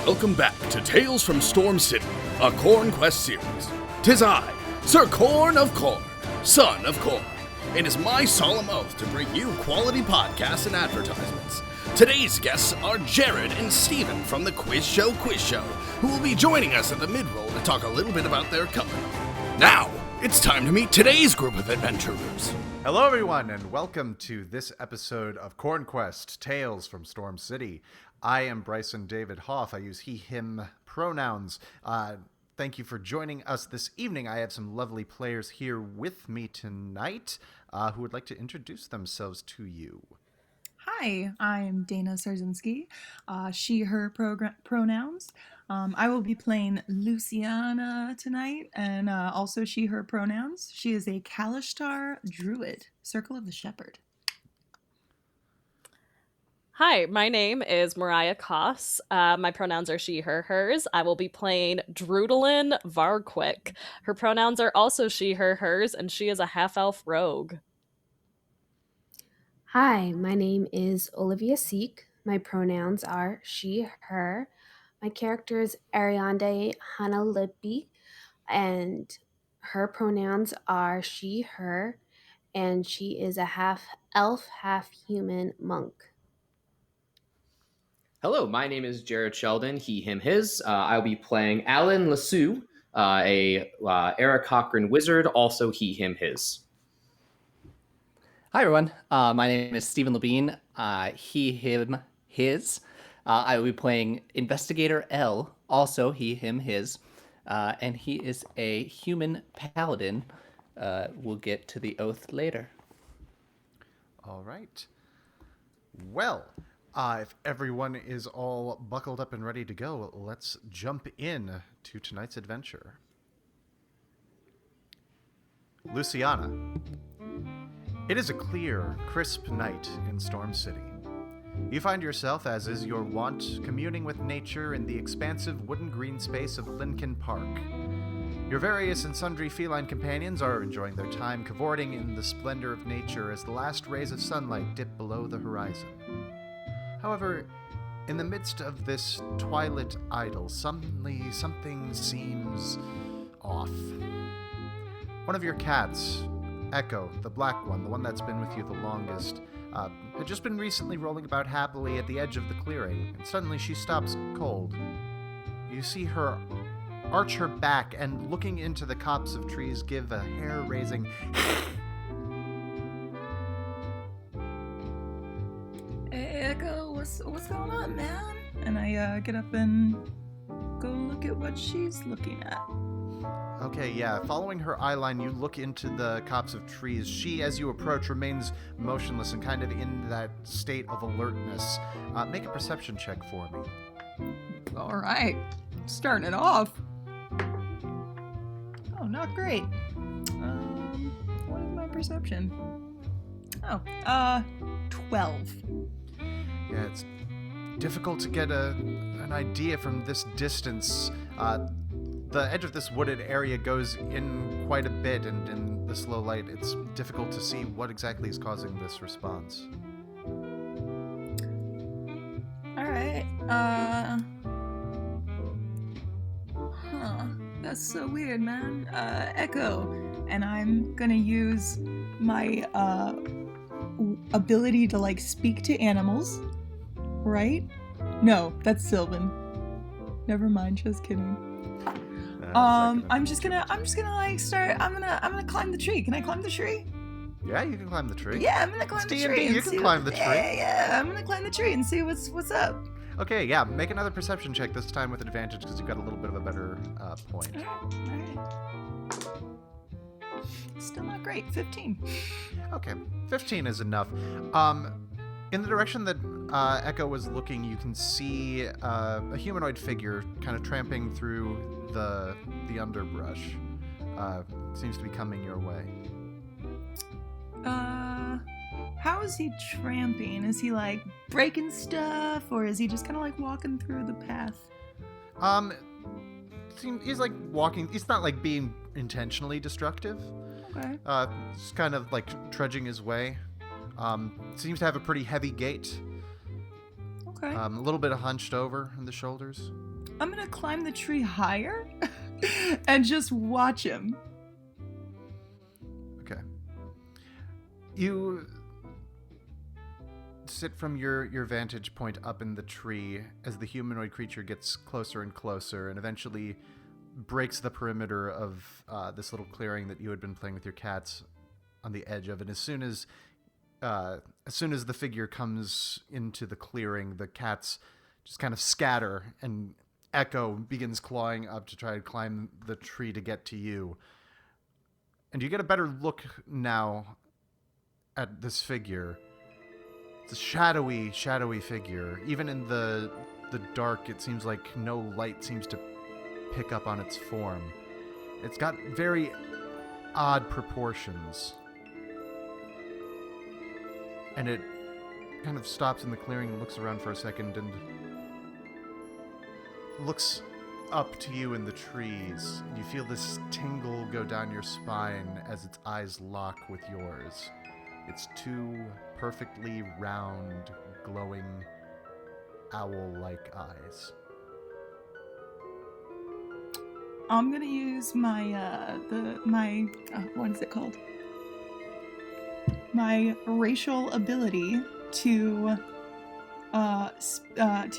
Welcome back to Tales from Storm City, a Cornquest series. 'Tis I, Sir Corn of Corn, son of Corn. It is my solemn oath to bring you quality podcasts and advertisements. Today's guests are Jared and Steven from the Quiz Show, who will be joining us at the mid-roll to talk a little bit about their company. Now, it's time to meet today's group of adventurers. Hello everyone, and welcome to this episode of Cornquest, Tales from Storm City. I am Bryson David Hoff. I use he, him pronouns. Thank you for joining us this evening. I have some lovely players here with me tonight who would like to introduce themselves to you. Hi, I'm Dana Szarzynski, she, her pronouns. I will be playing Luciana tonight, and also she, her pronouns. She is a Kalishtar druid, Circle of the Shepherd. Hi, my name is Mariah Koss. My pronouns are she, her, hers. I will be playing Drewdelynn Varquick. Her pronouns are also she, her, hers, and she is a half-elf rogue. Hi, my name is Olivia Sieck. My pronouns are she, her. My character is Ariande Hanalipi, and her pronouns are she, her, and she is a half-elf, half-human monk. Hello, my name is Jared Sheldon, he, him, his. I'll be playing Alan Lassou, a Eric Cochran wizard, also he, him, his. Hi, everyone. My name is Steven Labine, he, him, his. I will be playing Investigator L, also he, him, his. And he is a human paladin. We'll get to the oath later. All right. Well, if everyone is all buckled up and ready to go, let's jump in to tonight's adventure. Luciana. It is a clear, crisp night in Storm City. You find yourself, as is your wont, communing with nature in the expansive wooden green space of Lincoln Park. Your various and sundry feline companions are enjoying their time cavorting in the splendor of nature as the last rays of sunlight dip below the horizon. However, in the midst of this twilight idyll, suddenly something seems off. One of your cats, Echo, the black one, the one that's been with you the longest, had just been recently rolling about happily at the edge of the clearing, and suddenly she stops cold. You see her arch her back and, looking into the copse of trees, give a hair-raising Hey, Echo, what's going on, man? And I get up and go look at what she's looking at. Okay, yeah. Following her eyeline, you look into the copse of trees. She, as you approach, remains motionless and kind of in that state of alertness. Make a perception check for me. All right, starting it off. Oh, not great. What is my perception? Oh, 12. Yeah, it's difficult to get an idea from this distance. The edge of this wooded area goes in quite a bit, and in the slow light, it's difficult to see what exactly is causing this response. Alright, that's so weird, man. Echo, and I'm gonna use my, ability to, like, speak to animals, right? No, that's Sylvan. Never mind, just kidding. I'm just gonna like start. I'm gonna climb the tree. Can I climb the tree? Yeah, you can climb the tree. Yeah, I'm gonna climb the tree. You can climb the tree. Yeah, I'm gonna climb the tree and see what's up. Okay, yeah, make another perception check, this time with advantage because you've got a little bit of a better point. Alright. Still not great. 15. Okay, 15 is enough. In the direction that Echo was looking, you can see a humanoid figure kind of tramping through the underbrush. Seems to be coming your way. How is he tramping? Is he like breaking stuff, or is he just kind of like walking through the path? He's like walking. He's not like being intentionally destructive. Okay. Just kind of like trudging his way. Seems to have a pretty heavy gait. Okay. A little bit of hunched over in the shoulders. gonna climb the tree higher and just watch him. Okay. You sit from your vantage point up in the tree as the humanoid creature gets closer and closer and eventually breaks the perimeter of this little clearing that you had been playing with your cats on the edge of. And as soon as the figure comes into the clearing, the cats just kind of scatter, and Echo begins clawing up to try to climb the tree to get to you. And you get a better look now at this figure. It's a shadowy figure. Even in the dark, it seems like no light seems to pick up on its form. It's got very odd proportions. And it kind of stops in the clearing and looks around for a second and looks up to you in the trees. You feel this tingle go down your spine as its eyes lock with yours. It's two perfectly round, glowing, owl-like eyes. I'm gonna use my what is it called? My racial ability to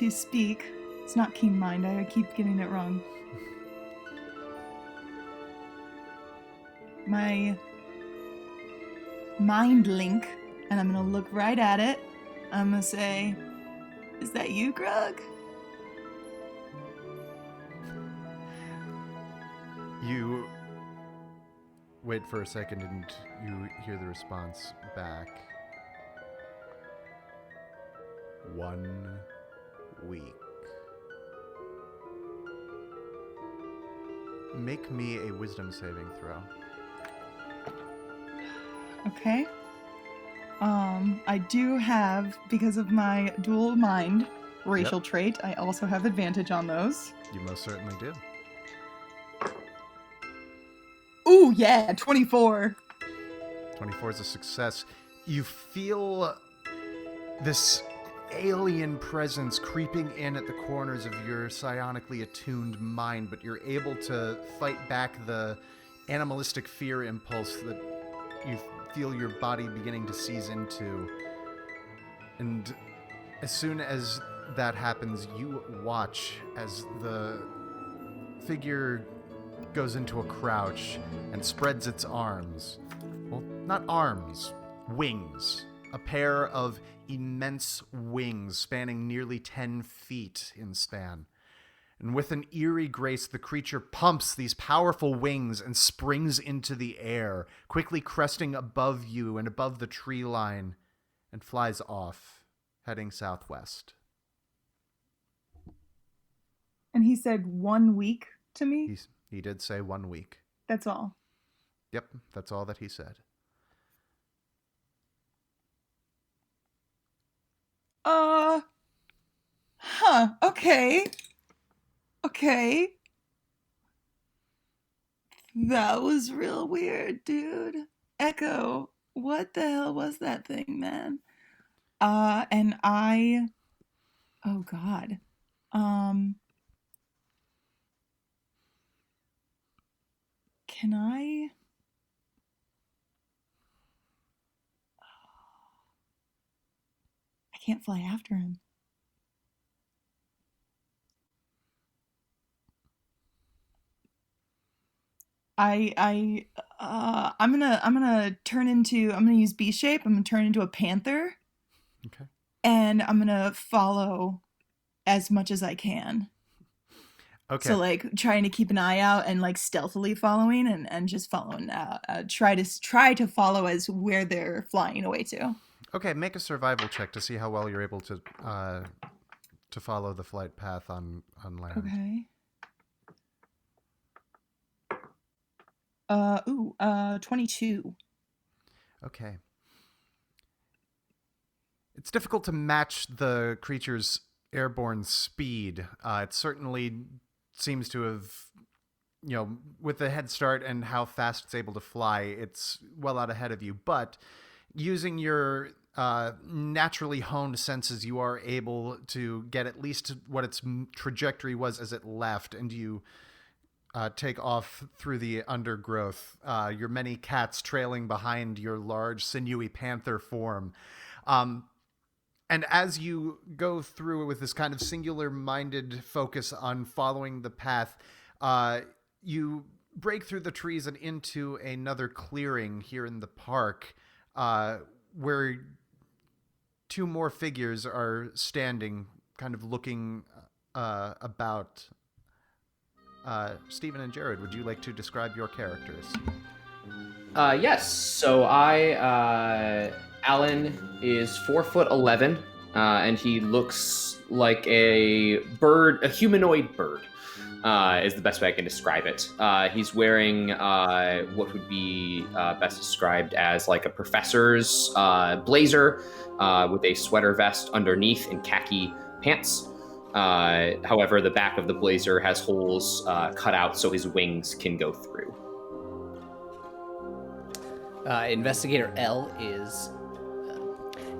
speak. It's not keen mind. I keep getting it wrong. My mind link, and I'm gonna look right at it. I'm gonna say, "Is that you, Grug?" You wait for a second and you hear the response back. 1 week. Make me a wisdom saving throw. Okay. I do have, because of my dual mind racial trait, I also have advantage on those. You most certainly do. Ooh, yeah, 24. 24 is a success. You feel this alien presence creeping in at the corners of your psionically attuned mind, but you're able to fight back the animalistic fear impulse that you feel your body beginning to seize into. And as soon as that happens, you watch as the figure goes into a crouch and spreads its arms. Well, not arms, wings. A pair of immense wings spanning nearly 10 feet in span. And with an eerie grace, the creature pumps these powerful wings and springs into the air, quickly cresting above you and above the tree line, and flies off, heading southwest. And he said 1 week to me? He did say 1 week. That's all. Yep, that's all that he said. Okay. Okay. That was real weird, dude. Echo, what the hell was that thing, man? Oh God. Can I? I can't fly after him. I'm gonna use B shape. I'm gonna turn into a panther. Okay. And I'm gonna follow as much as I can. Okay. So like trying to keep an eye out and like stealthily following and just following try to follow as where they're flying away to. Okay, make a survival check to see how well you're able to follow the flight path on land. Okay. 22. Okay. It's difficult to match the creature's airborne speed. It certainly seems to have, with the head start and how fast it's able to fly, it's well out ahead of you. But using your naturally honed senses, you are able to get at least what its trajectory was as it left, and you take off through the undergrowth, your many cats trailing behind your large, sinewy panther form. And as you go through with this kind of singular-minded focus on following the path, you break through the trees and into another clearing here in the park, where two more figures are standing, kind of looking about. Steven and Jared, would you like to describe your characters? Yes. So Alan is 4'11", and he looks like a bird, a humanoid bird, is the best way I can describe it. He's wearing what would be best described as like a professor's blazer with a sweater vest underneath and khaki pants. However, the back of the blazer has holes cut out so his wings can go through. Investigator L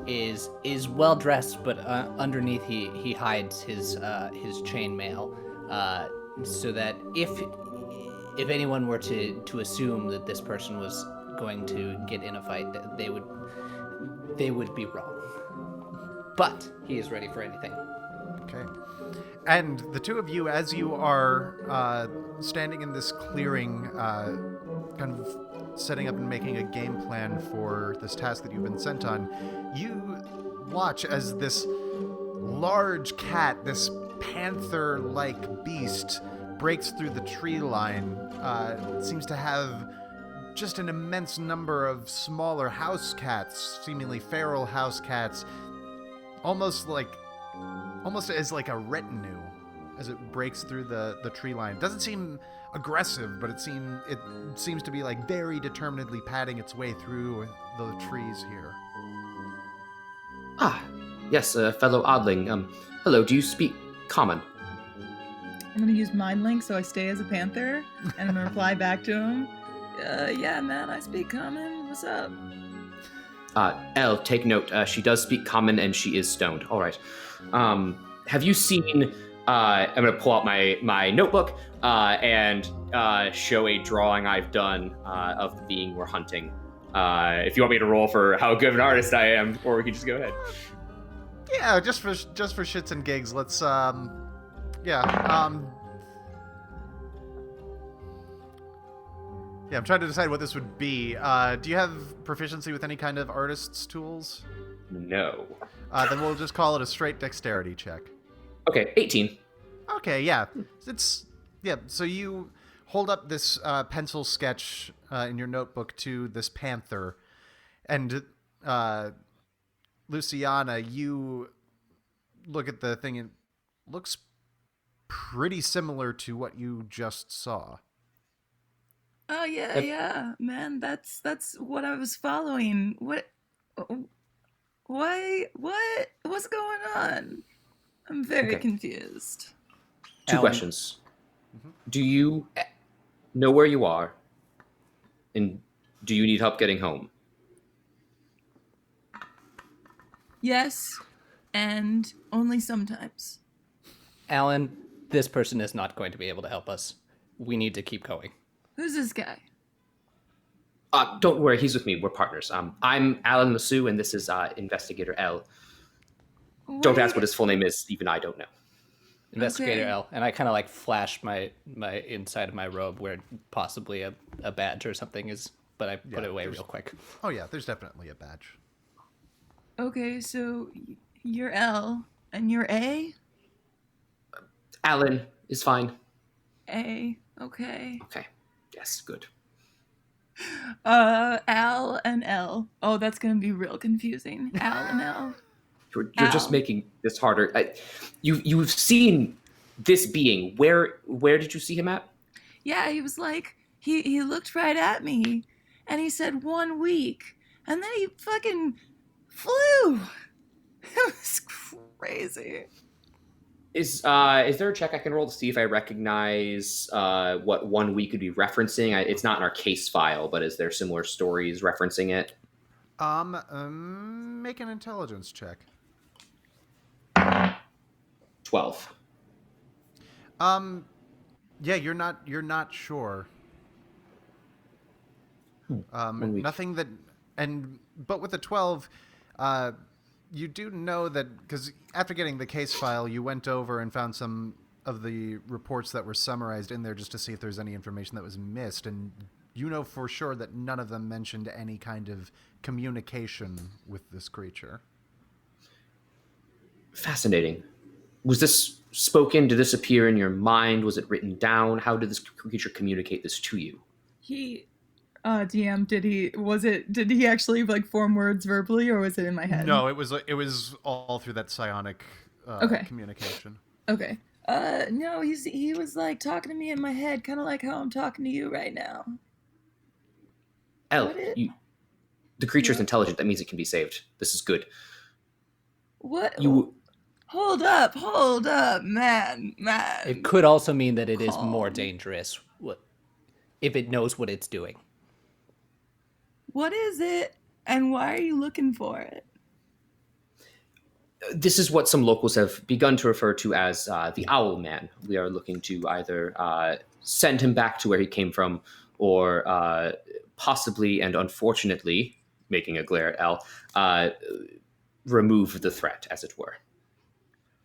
is well dressed, but underneath he hides his chainmail, so that if anyone were to assume that this person was going to get in a fight, they would be wrong. But he is ready for anything. Okay. And the two of you, as you are standing in this clearing, kind of setting up and making a game plan for this task that you've been sent on, you watch as this large cat, this panther-like beast, breaks through the tree line. It seems to have just an immense number of smaller house cats, seemingly feral house cats, almost as like a retinue as it breaks through the tree line. It doesn't seem aggressive, but it seems to be like very determinedly padding its way through the trees here. Ah, yes, fellow oddling. Hello, do you speak common? I'm gonna use Mind Link so I stay as a panther, and I'm gonna reply back to him. Yeah, man, I speak common. What's up? Elle, take note. She does speak common, and she is stoned. All right. Have you seen... I'm going to pull out my notebook and show a drawing I've done of the being we're hunting. If you want me to roll for how good of an artist I am, or we can just go ahead. Yeah, just for shits and gigs, let's... Yeah, I'm trying to decide what this would be. Do you have proficiency with any kind of artist's tools? No. Then we'll just call it a straight dexterity check. Okay, 18. Okay, yeah. So you hold up this pencil sketch in your notebook to this panther, and Luciana, you look at the thing and it looks pretty similar to what you just saw. Oh yeah, man. That's what I was following. What's going on? I'm very confused. Two questions. Mm-hmm. Do you know where you are? And do you need help getting home? Yes, and only sometimes. Alan, this person is not going to be able to help us. We need to keep going. Who's this guy? Don't worry, he's with me. We're partners. I'm Alan Lassou, and this is Investigator L. Don't ask what his full name is. Even I don't know. Investigator L. And I kind of like flash my inside of my robe where possibly a badge or something is, but I put it away real quick. Oh yeah, there's definitely a badge. Okay, so you're L, and you're A? Alan is fine. A, okay. Okay, yes, good. Al and L. Oh, that's gonna be real confusing. Al and L. You're just making this harder. You've seen this being. Where did you see him at? Yeah, he was like, he looked right at me, and he said 1 week, and then he fucking flew. It was crazy. Is there a check I can roll to see if I recognize what 1 week could be referencing? It's not in our case file, but is there similar stories referencing it? Make an intelligence check. 12. Yeah, you're not sure. Nothing that, but with the 12, you do know that, because after getting the case file, you went over and found some of the reports that were summarized in there just to see if there's any information that was missed, and you know for sure that none of them mentioned any kind of communication with this creature. Fascinating. Was this spoken? Did this appear in your mind? Was it written down? How did this creature communicate this to you? DM, did he actually like form words verbally, or was it in my head? No, it was all through that psionic communication. Okay. No, he was like talking to me in my head, kind of like how I'm talking to you right now. Elle, the creature's intelligent. That means it can be saved. This is good. What? Hold up, man. It could also mean that it is more dangerous if it knows what it's doing. What is it, and why are you looking for it? This is what some locals have begun to refer to as the Owlman. We are looking to either send him back to where he came from, or possibly, and unfortunately, making a glare at Elle, remove the threat, as it were.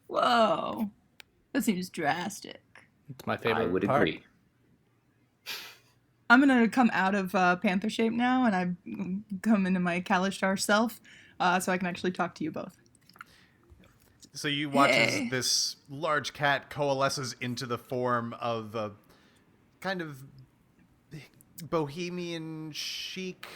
Whoa, that seems drastic. It's my favorite I would part. agree. I'm gonna come out of panther shape now, and I come into my Kalishtar self, so I can actually talk to you both. So you watch as this large cat coalesces into the form of a kind of bohemian chic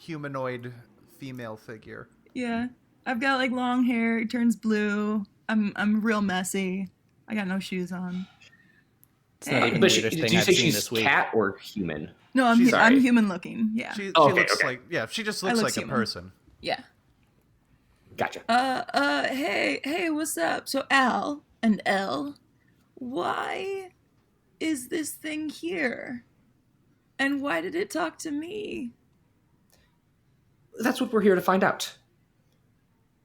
humanoid female figure. Yeah, I've got like long hair. It turns blue. I'm real messy. I got no shoes on. It's not even the But weirdest do thing you I've say seen she's this week. cat or human? No, I'm human looking. Yeah. She Okay, looks okay. like she just looks look like human. a person. Yeah. Gotcha. Hey, what's up? So Al and Elle, why is this thing here? And why did it talk to me? That's what we're here to find out.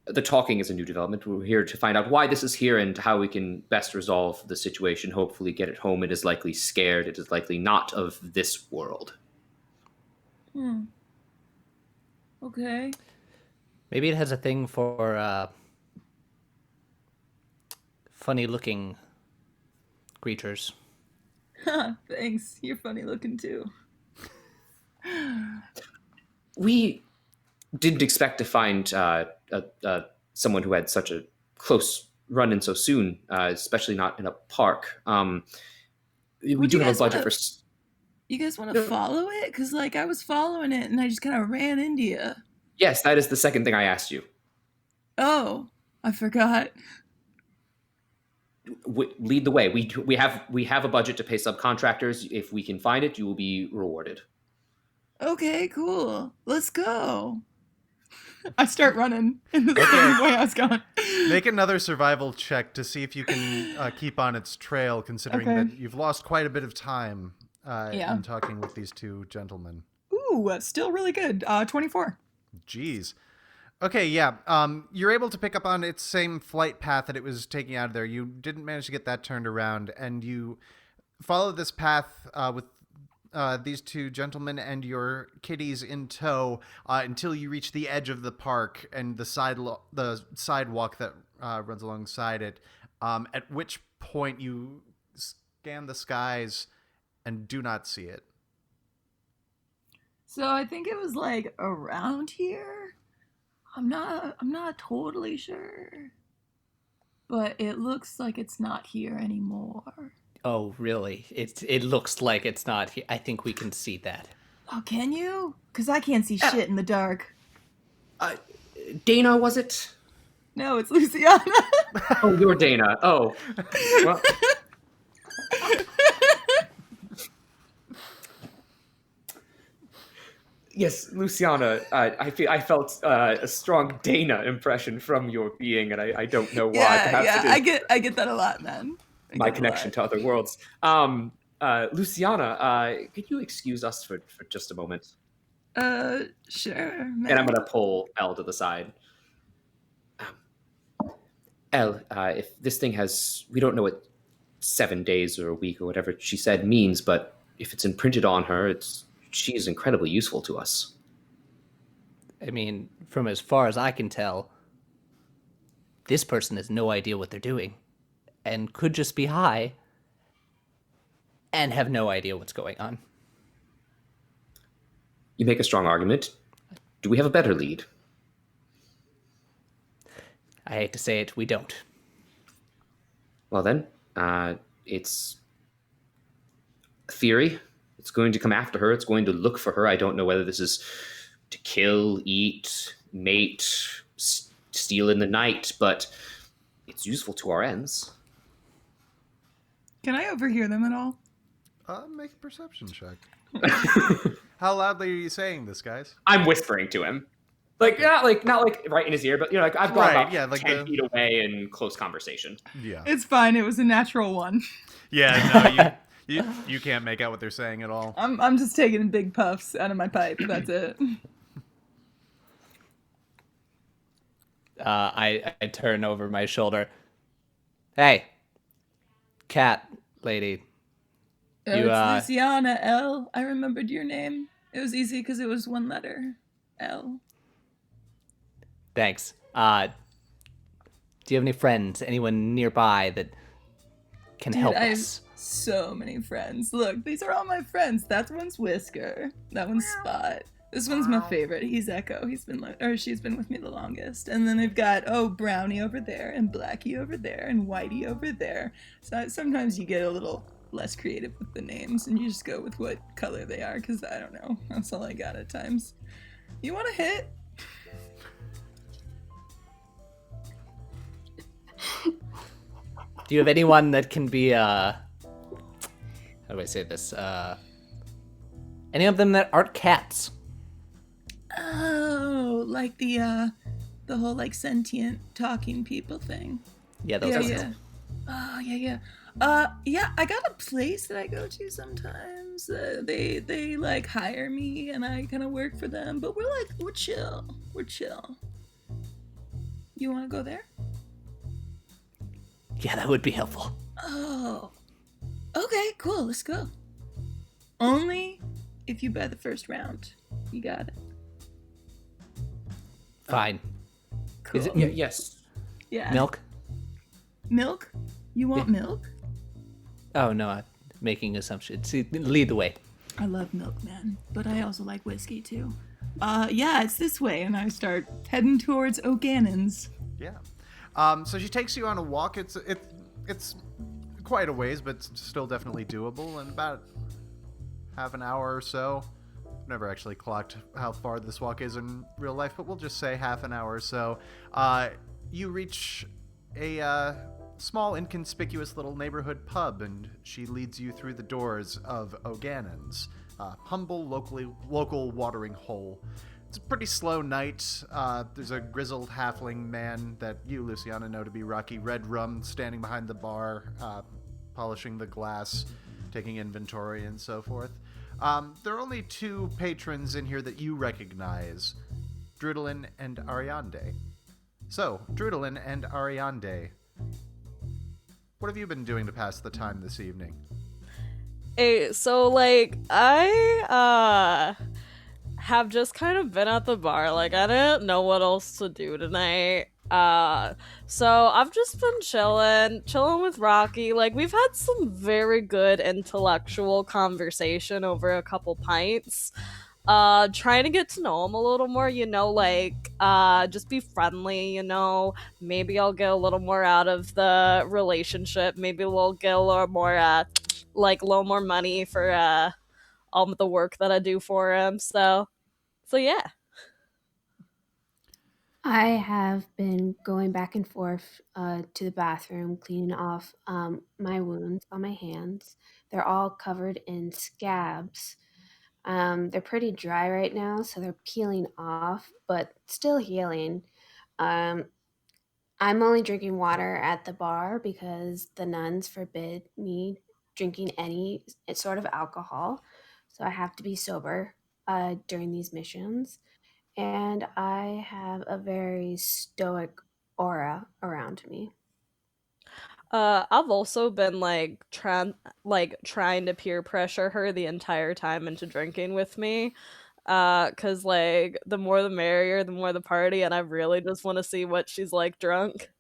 The talking is a new development. We're here to find out why this is here and how we can best resolve the situation. Hopefully get it home. It is likely scared. It is likely not of this world. Okay. Maybe it has a thing for funny-looking creatures. Thanks. You're funny looking too. We didn't expect to find someone who had such a close run-in so soon, especially not in a park. We do have a budget for... You guys want to follow it? Because, like, I was following it and I just kind of ran into you. Yes, that is the second thing I asked you. Oh, I forgot. Lead the way. We have a budget to pay subcontractors. If we can find it, you will be rewarded. Okay, cool. Let's go. I start running in the same way I was going. Make another survival check to see if you can keep on its trail, considering that you've lost quite a bit of time in talking with these two gentlemen. Ooh, still really good. 24. Jeez. Okay, yeah. You're able to pick up on its same flight path that it was taking out of there. You didn't manage to get that turned around, and you follow this path with these two gentlemen and your kitties in tow until you reach the edge of the park and the sidewalk that runs alongside it, at which point you scan the skies and do not see it. So I think it was like around here. I'm not totally sure. But it looks like it's not here anymore. Oh, really? It looks like it's not here. I think we can see that. Oh, can you? Because I can't see shit in the dark. Dana, was it? No, it's Luciana. Oh, you're Dana. Oh. Well. Yes, Luciana. I felt a strong Dana impression from your being, and I don't know why. I get that a lot, man. My connection to other worlds. Luciana, could you excuse us for just a moment? Sure. And I'm going to pull Elle to the side. Elle, if this thing has, we don't know what 7 days or a week or whatever she said means, but if it's imprinted on her, she is incredibly useful to us. I mean, from as far as I can tell, this person has no idea what they're doing and could just be high and have no idea what's going on. You make a strong argument. Do we have a better lead? I hate to say it, we don't. Well then, it's a theory. It's going to come after her. It's going to look for her. I don't know whether this is to kill, eat, mate, steal in the night, but it's useful to our ends. Can I overhear them at all? Make a perception check. How loudly are you saying this, guys? I'm whispering to him. Not right in his ear, but like I've got about 10 feet away in close conversation. Yeah. It's fine. It was a natural one. Yeah, no, you can't make out what they're saying at all. I'm just taking big puffs out of my pipe. That's it. I turn over my shoulder. Hey, cat lady. It's Luciana L. I remembered your name. It was easy because it was one letter. L. Thanks. Do you have any friends? Anyone nearby that can help us? So many friends. Look, these are all my friends. That one's Whisker. That one's Spot. This one's my favorite. He's Echo. She's been with me the longest. And then they've got Brownie over there, and Blackie over there, and Whitey over there. So sometimes you get a little less creative with the names, and you just go with what color they are, because I don't know. That's all I got at times. You want to hit? Do you have anyone that can be, how do I say this? Any of them that aren't cats? Oh, like the whole like sentient talking people thing. Yeah, those ones. Yeah. Oh, yeah. Yeah, I got a place that I go to sometimes. They like hire me and I kind of work for them, but we're chill. We're chill. You want to go there? Yeah, that would be helpful. Oh. Okay, cool. Let's go. Only if you buy the first round. You got it. Fine. Cool. Is it yes. Yeah. milk? Milk? You want milk? Oh, no, I'm making assumptions. Lead the way. I love milk, man. But I also like whiskey, too. Yeah, it's this way. And I start heading towards O'Gannon's. Yeah. So she takes you on a walk. It's quite a ways, but it's still definitely doable. In about half an hour or so. Never actually clocked how far this walk is in real life, but we'll just say half an hour or so. You reach a small, inconspicuous little neighborhood pub, and she leads you through the doors of O'Gannon's, humble local watering hole. It's a pretty slow night. There's a grizzled halfling man that you, Luciana, know to be Rocky Redrum, standing behind the bar, polishing the glass, taking inventory, and so forth. There are only two patrons in here that you recognize, Drewdelynn and Ariande. So, Drewdelynn and Ariande, what have you been doing to pass the time this evening? Hey, so, like, I, have just kind of been at the bar. Like, I didn't know what else to do tonight. So I've just been chilling with Rocky. Like, we've had some very good intellectual conversation over a couple pints. Trying to get to know him a little more, just be friendly, maybe I'll get a little more out of the relationship. Maybe we'll get a little more, little more money for, all the work that I do for him. So yeah. I have been going back and forth to the bathroom, cleaning off my wounds on my hands. They're all covered in scabs. They're pretty dry right now, so they're peeling off, but still healing. I'm only drinking water at the bar because the nuns forbid me drinking any sort of alcohol, so I have to be sober during these missions, and I have a very stoic aura around me. I've also been trying to peer pressure her the entire time into drinking with me. 'Cause like the more the merrier, the more the party, and I really just want to see what she's like drunk.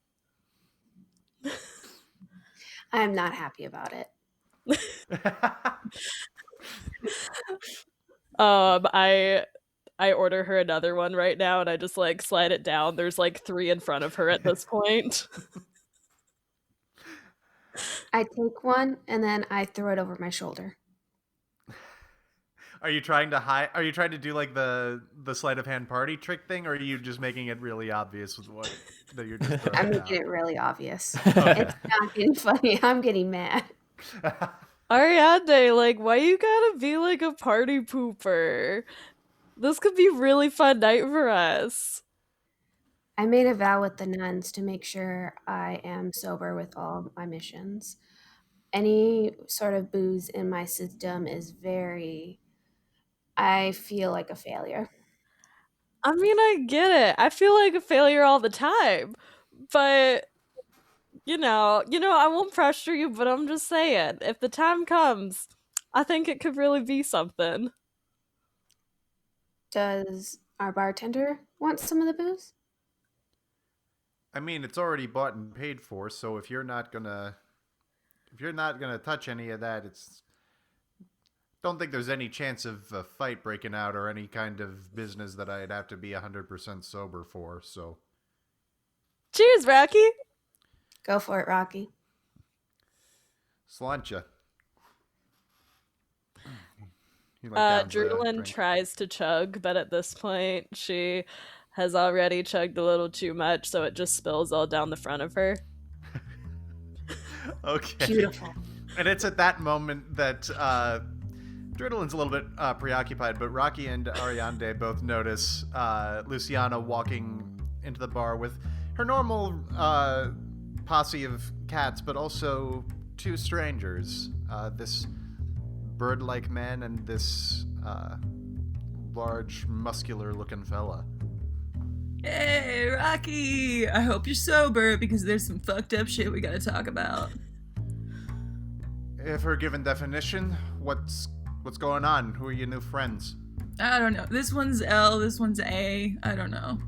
I'm not happy about it. I order her another one right now, and I just like slide it down. There's like 3 in front of her at this point. I take one and then I throw it over my shoulder. Are you trying to hide? Are you trying to do like the sleight of hand party trick thing, or are you just making it really obvious with what that you're just throwing I'm down? making it really obvious. It's not getting funny. I'm getting mad. Ariande, like, why you gotta be like a party pooper? This could be a really fun night for us. I made a vow with the nuns to make sure I am sober with all my missions. Any sort of booze in my system is I feel like a failure. I mean, I get it. I feel like a failure all the time. But I won't pressure you, but I'm just saying, if the time comes, I think it could really be something. Does our bartender want some of the booze? I mean, it's already bought and paid for, so if you're not gonna touch any of that, don't think there's any chance of a fight breaking out or any kind of business that I'd have to be 100% sober for. So, Cheers, Rocky. Go for it, Rocky. Sláinte. Drewdelynn tries to chug, but at this point, she has already chugged a little too much, so it just spills all down the front of her. Okay. Beautiful. And it's at that moment that Drewdelynn's a little bit preoccupied, but Rocky and Ariande both notice Luciana walking into the bar with her normal posse of cats, but also 2 strangers. This bird-like man and this large, muscular-looking fella. Hey, Rocky! I hope you're sober because there's some fucked up shit we gotta talk about. If her given definition, what's going on? Who are your new friends? I don't know. This one's L, this one's A. I don't know.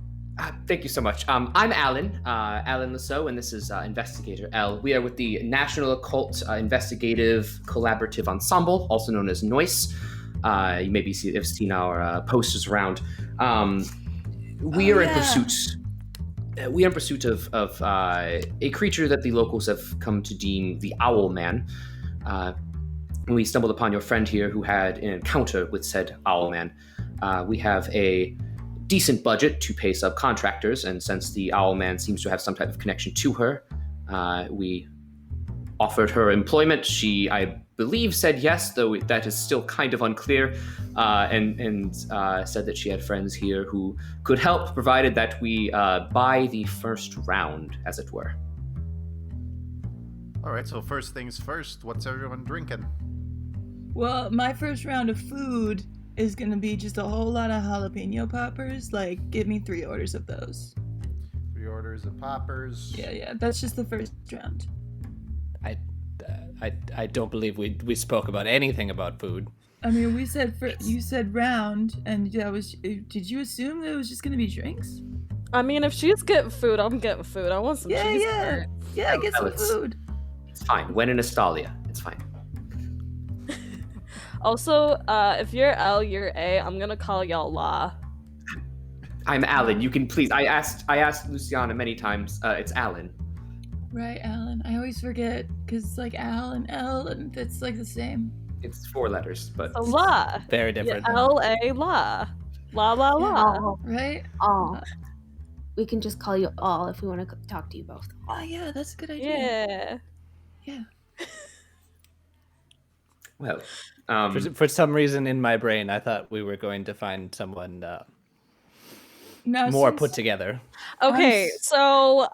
Thank you so much. I'm Alan Lasso, and this is Investigator L. We are with the National Occult Investigative Collaborative Ensemble, also known as NOICE. You maybe have seen our posters around. We are in pursuit of a creature that the locals have come to deem the Owlman. We stumbled upon your friend here who had an encounter with said Owlman. We have a decent budget to pay subcontractors, and since the Owlman seems to have some type of connection to her, we offered her employment. She, I believe, said yes, though that is still kind of unclear, and said that she had friends here who could help, provided that we buy the first round, as it were. All right, so first things first, what's everyone drinking? Well, my first round of food is gonna be just a whole lot of jalapeno poppers. Like, give me 3 orders of those. 3 orders of poppers. Yeah, that's just the first round. I don't believe we spoke about anything about food. I mean, you said round, and that was. Did you assume that it was just gonna be drinks? I mean, if she's getting food, I'm getting food. I want some cheese. Yeah. Get some food. It's fine. When in Astalia, it's fine. Also, if you're L, you're A. I'm gonna call y'all La. I'm Alan. You can please. I asked Luciana many times. It's Alan. Right, Alan. I always forget because it's like Al and L, and it's like the same. It's 4 letters, but A La. Very different. Yeah, L-A La. La La La. Oh, Right? all. We can just call you all if we want to talk to you both. Oh yeah, that's a good idea. Yeah. well, For some reason in my brain, I thought we were going to find someone Now, more since- put together. Okay, so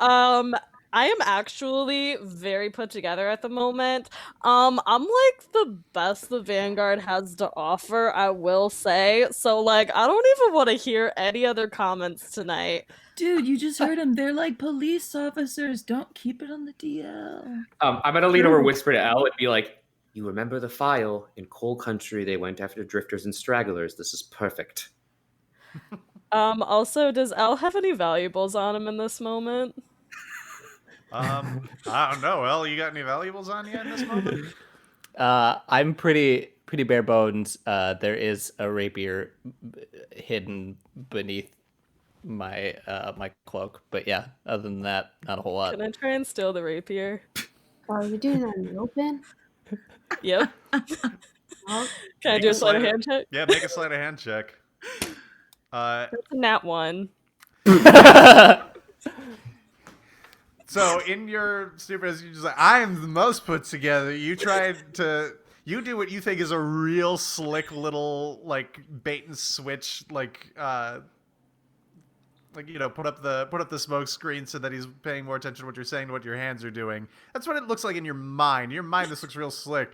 I am actually very put together at the moment. I'm like the best the Vanguard has to offer, I will say. So like I don't even want to hear any other comments tonight. Dude, you just heard him. They're like police officers. Don't keep it on the DL. I'm gonna lean over, whisper to Elle, and be like, "You remember the file? In Coal Country, they went after drifters and stragglers. This is perfect." Also, does Elle have any valuables on him in this moment? I don't know. Elle, you got any valuables on you in this moment? I'm pretty bare bones. There is a rapier hidden beneath my my cloak, but yeah, other than that, not a whole lot. Can I try and steal the rapier? Are you doing that in the open? Yep. Well, Can I do a sleight of hand check? Yeah, make a sleight of hand check. That's a nat 1. So in your stupid, you just like, I am the most put together. You try to, you do what you think is a real slick little like bait and switch, like you know, put up the smoke screen so that he's paying more attention to what you're saying to what your hands are doing. That's what it looks like in your mind. In your mind, this looks real slick.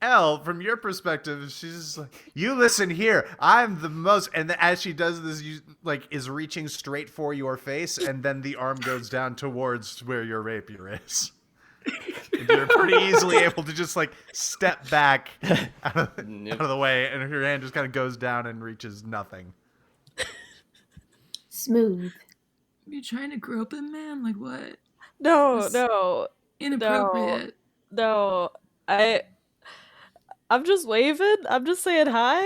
Elle, from your perspective, she's just like, you listen here. I'm the most, and as she does this, you like is reaching straight for your face, and then the arm goes down towards where your rapier is. And you're pretty easily able to just like step back out of the way, and her hand just kind of goes down and reaches nothing. smooth. You trying to grope him, man? Like what? No. Inappropriate. No. I'm just waving. I'm just saying hi.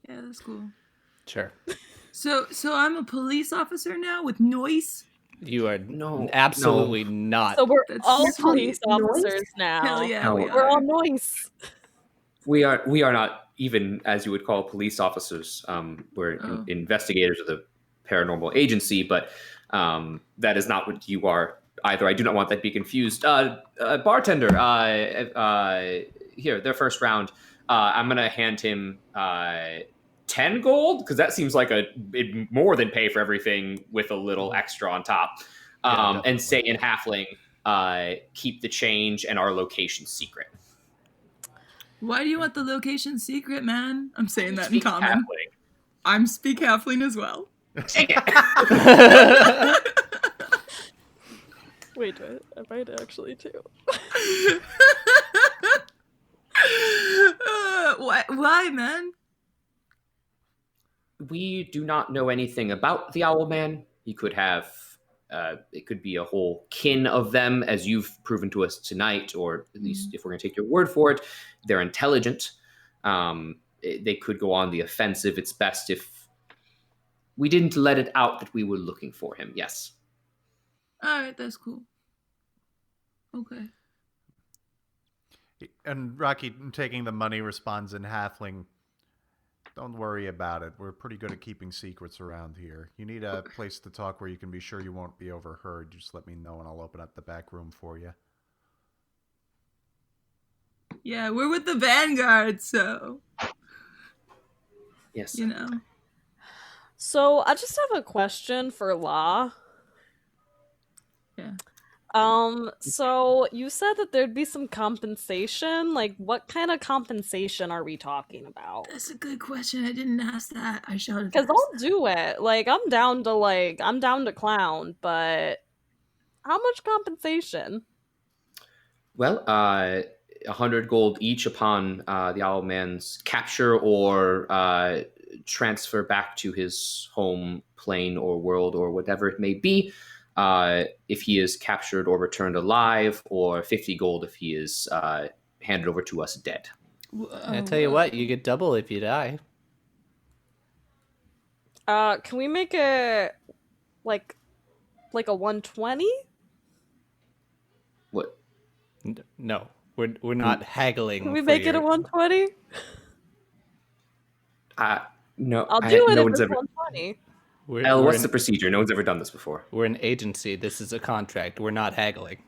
Yeah, that's cool. Sure. So I'm a police officer now with NOICE. You are No, absolutely not. So we're That's all so police nice. officers now. Hell yeah, No. we We're are. all NOICE. We are not even, as you would call, police officers. We're Oh. investigators of the paranormal agency, but that is not what you are either. I do not want that to be confused. Bartender, here, their first round. I'm going to hand him 10 gold, because that seems like it'd more than pay for everything with a little extra on top. And say in Halfling, keep the change and our location secret. Why do you want the location secret, man? I'm saying that in Speak common. Halfling. I'm speak halfling as well. Take it. Wait, I might actually too. Why, man? We do not know anything about the Owlman. He could have, it could be a whole kin of them, as you've proven to us tonight, or at least if we're going to take your word for it, they're intelligent. They could go on the offensive. It's best if we didn't let it out that we were looking for him. Yes. Alright, that's cool. Okay. And Rocky, taking the money, responds in Halfling, don't worry about it. We're pretty good at keeping secrets around here. You need a place to talk where you can be sure you won't be overheard. Just let me know and I'll open up the back room for you. Yeah, we're with the Vanguard, so, Yes. you know. So I just have a question for Law. Yeah. So you said that there'd be some compensation. Like, what kind of compensation are we talking about? That's a good question. I didn't ask that. I shouted. Because I'll do it. Like, I'm down to clown, but how much compensation? Well, 100 gold each upon the Owlman's capture or transfer back to his home plane or world or whatever it may be. If he is captured or returned alive, or 50 gold if he is handed over to us dead. I tell you what, you get double if you die. Can we make it like a 120? What? No, we're not haggling. Can we for make it your- a 120? No. I'll do it no if one's it's ever. 120. Elle, what's an, the procedure? No one's ever done this before. we're an agency. This is a contract. We're not haggling.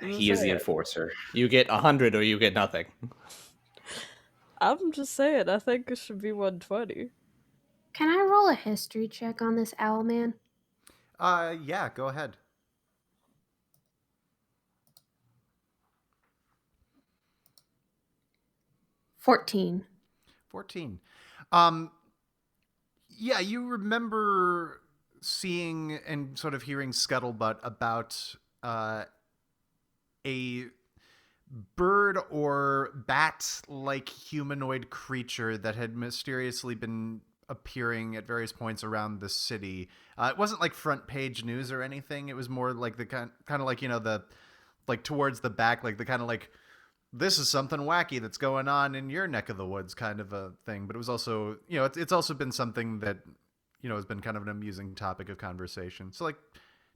He is the enforcer. You get 100 or you get nothing. I'm just saying, I think it should be 120. Can I roll a history check on this owl man? Yeah, go ahead. 14. 14. Yeah, you remember seeing and sort of hearing scuttlebutt about a bird or bat-like humanoid creature that had mysteriously been appearing at various points around the city. It wasn't like front page news or anything. It was more like the kind of like, the like towards the back, like the kind of like, this is something wacky that's going on in your neck of the woods kind of a thing. But it was also, it's also been something that, has been kind of an amusing topic of conversation. So like,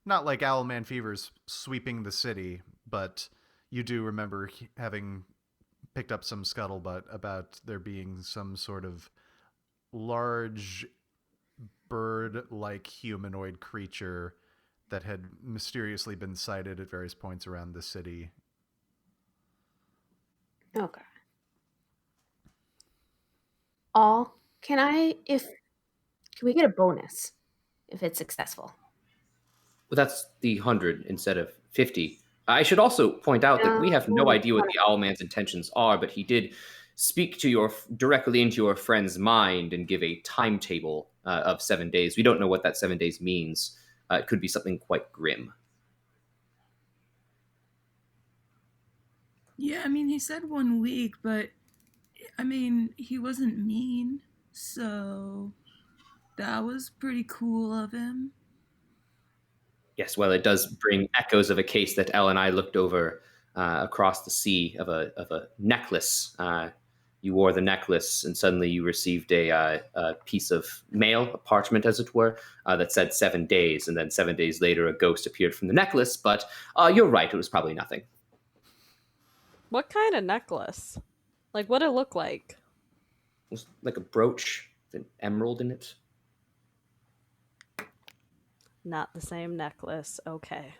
not like Owlman Fever's sweeping the city, but you do remember having picked up some scuttlebutt about there being some sort of large bird-like humanoid creature that had mysteriously been sighted at various points around the city. Okay. Can we get a bonus if it's successful? Well, that's the 100 instead of 50. I should also point out that we have no idea what the Owlman's intentions are, but he did speak to directly into your friend's mind and give a timetable of 7 days. We don't know what that 7 days means. It could be something quite grim. Yeah, I mean, he said 1 week, but I mean, he wasn't mean, so that was pretty cool of him. Yes, well, it does bring echoes of a case that Elle and I looked over across the sea of a necklace. You wore the necklace, and suddenly you received a piece of mail, a parchment, as it were, that said 7 days, and then 7 days later, a ghost appeared from the necklace. But you're right; it was probably nothing. What kind of necklace? Like, what'd it look like? It was like a brooch with an emerald in it. Not the same necklace. Okay.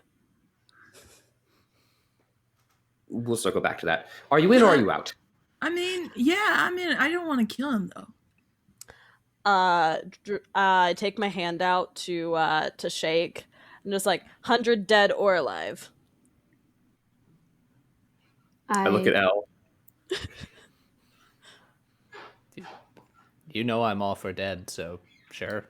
We'll circle back to that. Are you in or are you out? I mean, I don't want to kill him though. I take my hand out to shake, and just like 100 dead or alive. I look at Elle. You know I'm all for dead, so sure.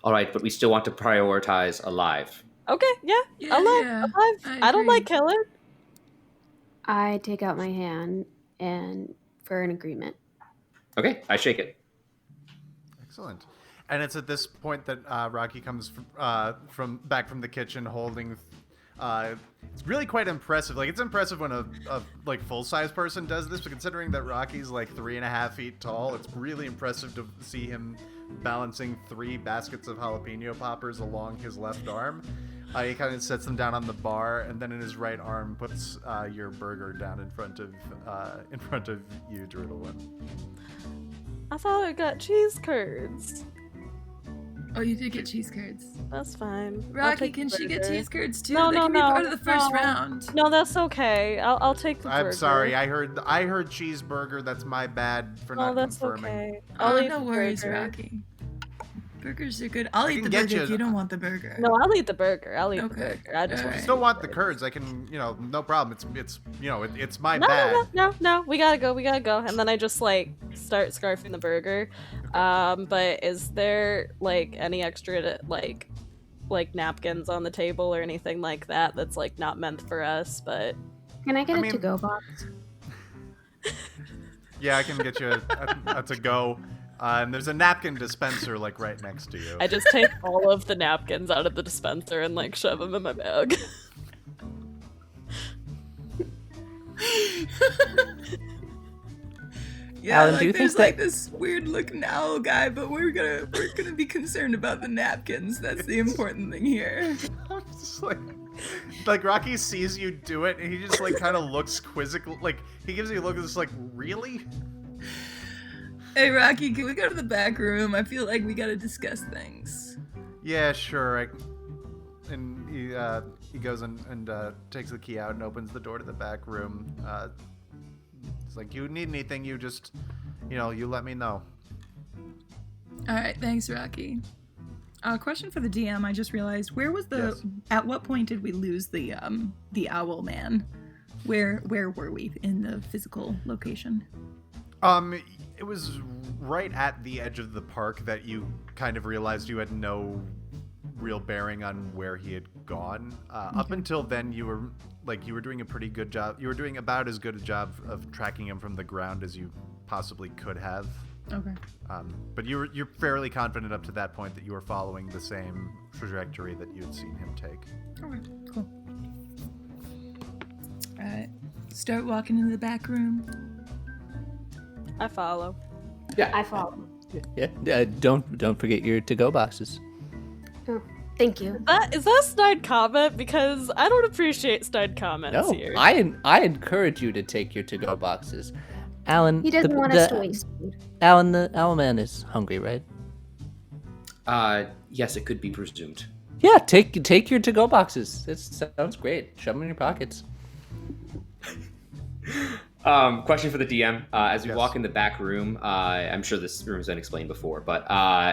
All right, but we still want to prioritize alive. Okay, yeah, alive. I don't like killing. I take out my hand and for an agreement. Okay, I shake it. Excellent. And it's at this point that Rocky comes from back from the kitchen holding. It's really quite impressive. Like, it's impressive when a like full-size person does this, but considering that Rocky's like 3.5 feet tall, it's really impressive to see him balancing 3 baskets of jalapeno poppers along his left arm. He kind of sets them down on the bar, and then in his right arm puts your burger down in front of you, Drewdelynn. I thought I got cheese curds. Oh, you did get cheese curds. That's fine. Rocky, can she get cheese curds too? No, they no, can no, be part of the first round. No, that's okay. I'll take the burger. I'm sorry. I heard cheeseburger. That's my bad for not confirming. Okay. Oh, no worries, Rocky. Burgers are good. I'll eat the burger if you don't want the burger. No, I'll eat the burger. I'll eat the burger. I just still want the curds. I can, no problem. It's my bad. No. We gotta go. And then I just start scarfing the burger. But is there any extra like napkins on the table or anything like that that's not meant for us? But can I get a to-go box? Yeah, I can get you a to-go. And there's a napkin dispenser right next to you. I just take all of the napkins out of the dispenser and shove them in my bag. Yeah, Alan, do you think that this weird looking owl guy, but we're gonna be concerned about the napkins. That's the important thing here. I'm just Rocky sees you do it, and he just kind of looks quizzical. He gives you a look that's really? Hey, Rocky, can we go to the back room? I feel like we gotta discuss things. Yeah, sure. And he goes and takes the key out and opens the door to the back room. It's you need anything, you just, you let me know. All right, thanks, Rocky. Question for the DM. I just realized, where was the? Yes. At what point did we lose the Owlman? Where were we in the physical location? It was right at the edge of the park that you kind of realized you had no real bearing on where he had gone. Up until then, you were doing a pretty good job. You were doing about as good a job of tracking him from the ground as you possibly could have. Okay. But you're fairly confident up to that point that you were following the same trajectory that you had seen him take. Okay. Cool. All right. Start walking into the back room. I follow. Yeah. I follow. Yeah. Don't forget your to-go boxes. Oh, thank you. Is that a snide comment? Because I don't appreciate snide comments No, here. I encourage you to take your to-go boxes. Alan, He doesn't want us to waste food. Alan, the Owlman is hungry, right? Yes, it could be presumed. Yeah, take your to-go boxes. It sounds great. Shove them in your pockets. Question for the DM. As we Yes. walk in the back room, I'm sure this room has been explained before, but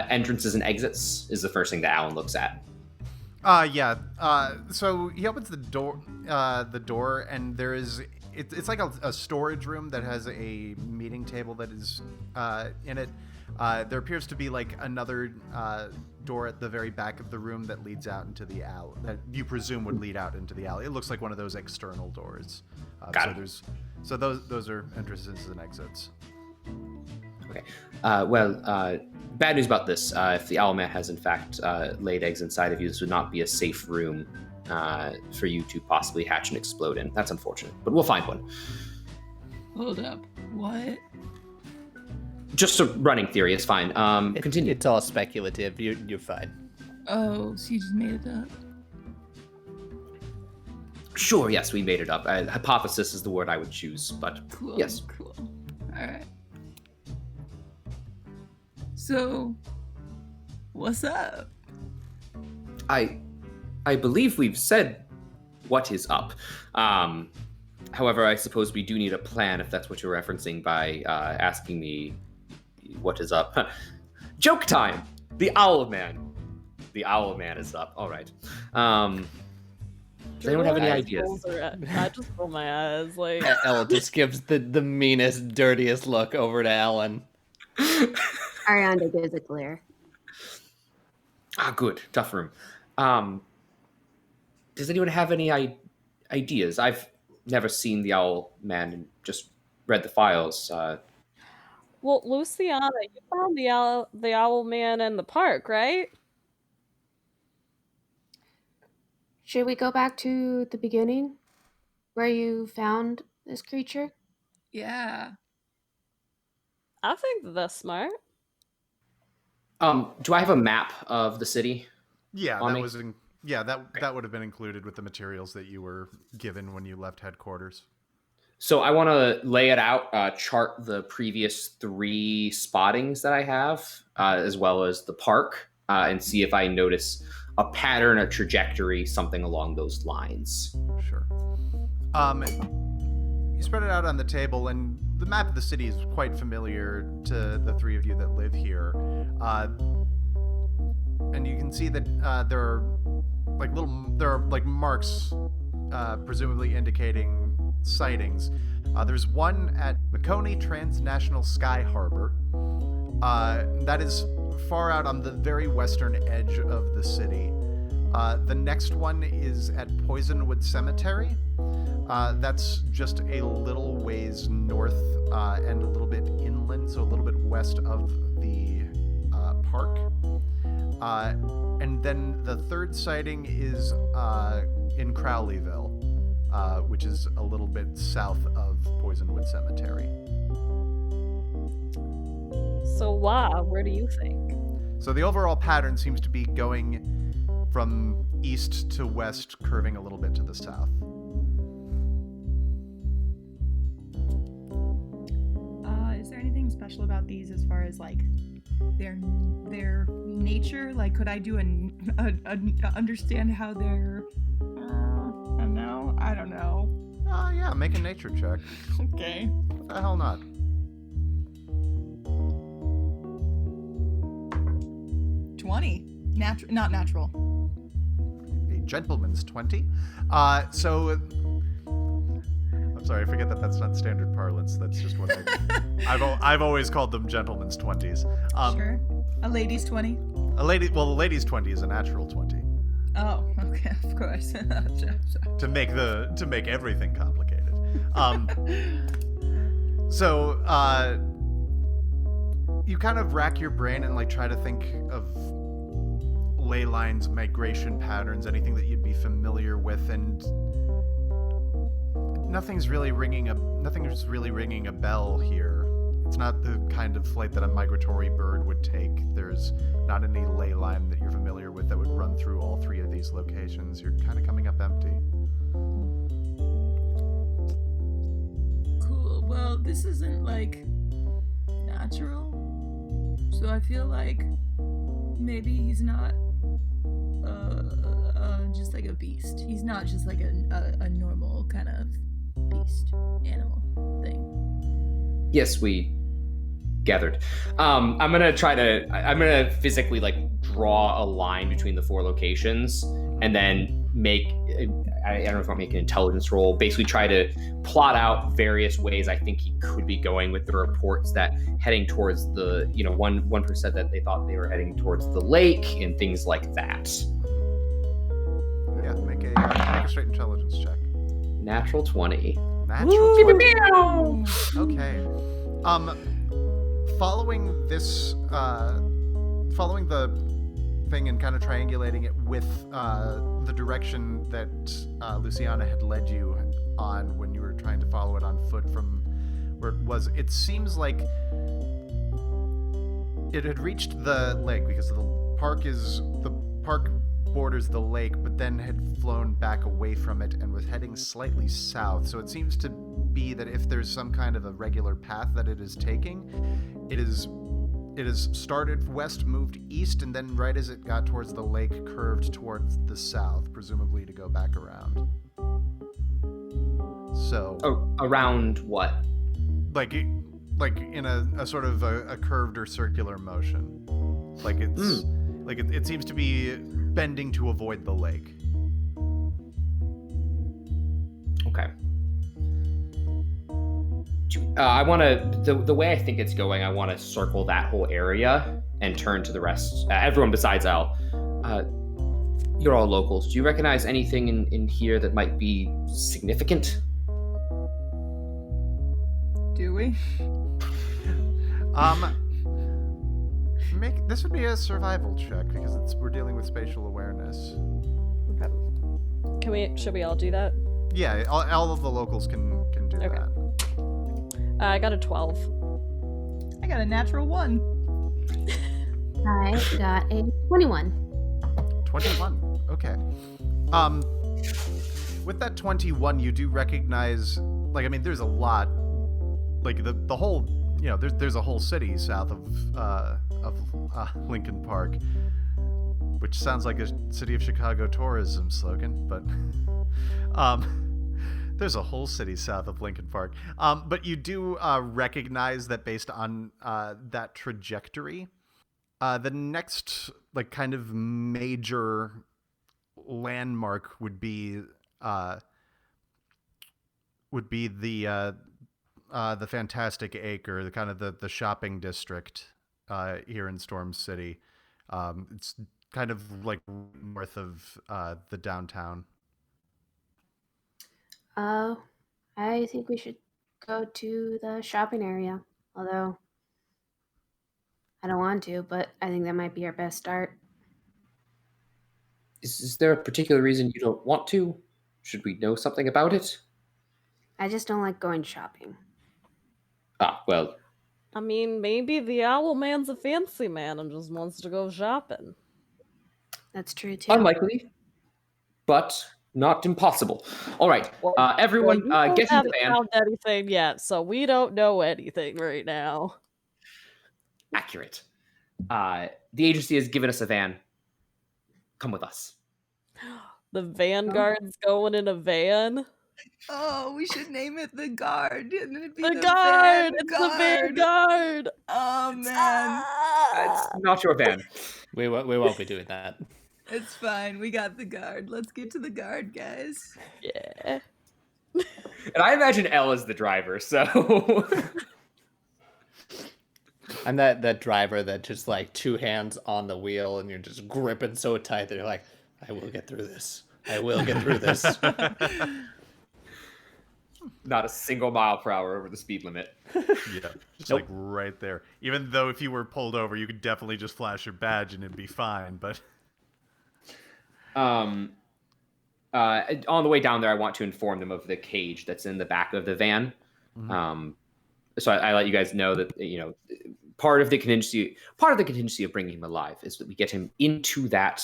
entrances and exits is the first thing that Alan looks at. Yeah. So he opens the door, and there is. It's like a storage room that has a meeting table that is in it. There appears to be like another door at the very back of the room that leads out into the alley. That you presume would lead out into the alley. It looks like one of those external doors. Got it. So those are entrances and exits. Okay. Bad news about this. If the Owlman has in fact laid eggs inside of you, this would not be a safe room for you to possibly hatch and explode in. That's unfortunate, but we'll find one. Hold up. What? Just a running theory. It's fine. Continue. It's all speculative. You're fine. Oh, so you just made it up. Sure, yes, we made it up. Hypothesis is the word I would choose, but Cool. yes. Cool. All right. So, what's up? I believe we've said what is up. However, I suppose we do need a plan if that's what you're referencing by asking me what is up. Joke time! The Owlman. The Owlman is up. All right. Does anyone have any ideas? I just roll my eyes like. Elle just gives the meanest, dirtiest look over to Alan. Ariande gives a glare. Good. Tough room. Does anyone have any ideas? I've never seen the Owlman and just read the files. Well, Luciana, you found the Owlman in the park, right? Should we go back to the beginning where you found this creature? Yeah. I think that's smart. Do I have a map of the city? Yeah, on that me? was that would have been included with the materials that you were given when you left headquarters. So I want to lay it out, chart the previous 3 spottings that I have, as well as the park, and see if I notice a pattern, a trajectory, something along those lines. Sure. You spread it out on the table, and the map of the city is quite familiar to the 3 of you that live here. And you can see that there are marks, presumably indicating sightings. There's one at Makoni Transnational Sky Harbor. That is far out on the very western edge of the city. The next one is at Poisonwood Cemetery. That's just a little ways north and a little bit inland, so a little bit west of the park. And then the third sighting is in Crowleyville, which is a little bit south of Poisonwood Cemetery. So why? Where do you think? So the overall pattern seems to be going from east to west, curving a little bit to the south. Is there anything special about these as far as like their nature? Like, could I do understand how they're? I don't know. Yeah, make a nature check. Okay. What the hell not? 20. Not natural. A gentleman's 20. So I'm sorry, I forget that that's not standard parlance. That's just what I've always called them gentlemen's 20s. Sure. A lady's 20. The lady's 20 is a natural 20. Oh, okay, of course. To make everything complicated. So you kind of rack your brain and like try to think of ley lines, migration patterns, anything that you'd be familiar with, and nothing's really ringing a bell here. It's not the kind of flight that a migratory bird would take. There's not any ley line that you're familiar with that would run through all three of these locations. You're kind of coming up empty. Cool. Well, this isn't like natural, so I feel like maybe he's not just like a beast. He's not just like a normal kind of beast animal thing. Yes, we gathered. I'm gonna physically like draw a line between the four locations and then make, I don't know if I'll make an intelligence roll, basically try to plot out various ways I think he could be going with the reports that heading towards the, one percent that they thought they were heading towards the lake and things like that. Yeah, make a straight intelligence check. Natural 20. Natural 20. Okay. Following the thing and kind of triangulating it with the direction that Luciana had led you on when you were trying to follow it on foot from where it was, it seems like it had reached the lake because the park borders the lake, but then had flown back away from it and was heading slightly south. So it seems to be that if there's some kind of a regular path that it is taking, it is started west, moved east, and then right as it got towards the lake, curved towards the south, presumably to go back around. So around what? Like in a sort of a curved or circular motion. Like it's like it seems to be bending to avoid the lake. Okay. I want to, the way I think it's going, I want to circle that whole area and turn to the rest, everyone besides Al. You're all locals. Do you recognize anything in here that might be significant? Do we? This would be a survival check because we're dealing with spatial awareness. Okay. Should we all do that? Yeah, all of the locals can do Okay. that. I got a 12. I got a natural 1. I got a 21. 21. Okay. With that 21, you do recognize, there's a lot, the whole, there's a whole city south of Lincoln Park, which sounds like a City of Chicago tourism slogan, but there's a whole city south of Lincoln Park. But you do recognize that based on that trajectory, the next kind of major landmark would be the Fantastic Acre, the kind of the shopping district here in Storm City. It's kind of north of the downtown. I think we should go to the shopping area, although I don't want to, but I think that might be our best start. Is there a particular reason you don't want to? Should we know something about it? I just don't like going shopping. Well. I mean, maybe the Owlman's a fancy man and just wants to go shopping. That's true, too. Unlikely, but not impossible. All right, Well, everyone, you get in the haven't van. found anything yet, so we don't know anything right now. Accurate. The agency has given us a van. Come with us. The Vanguard's going in a van. Oh, we should name it the Guard. And it'd be The Guard! It's the Vanguard. Vanguard! Oh man. It's not your van. We won't be doing that. It's fine. We got the guard. Let's get to the guard, guys. Yeah. And I imagine Elle is the driver, so... I'm that driver that just like 2 hands on the wheel and you're just gripping so tight that you're like, I will get through this. I will get through this. Not a single mile per hour over the speed limit. Yeah, just like right there. Even though if you were pulled over, you could definitely just flash your badge and it'd be fine, but... On the way down there, I want to inform them of the cage that's in the back of the van. Mm-hmm. So I let you guys know that, you know, part of the contingency of bringing him alive is that we get him into that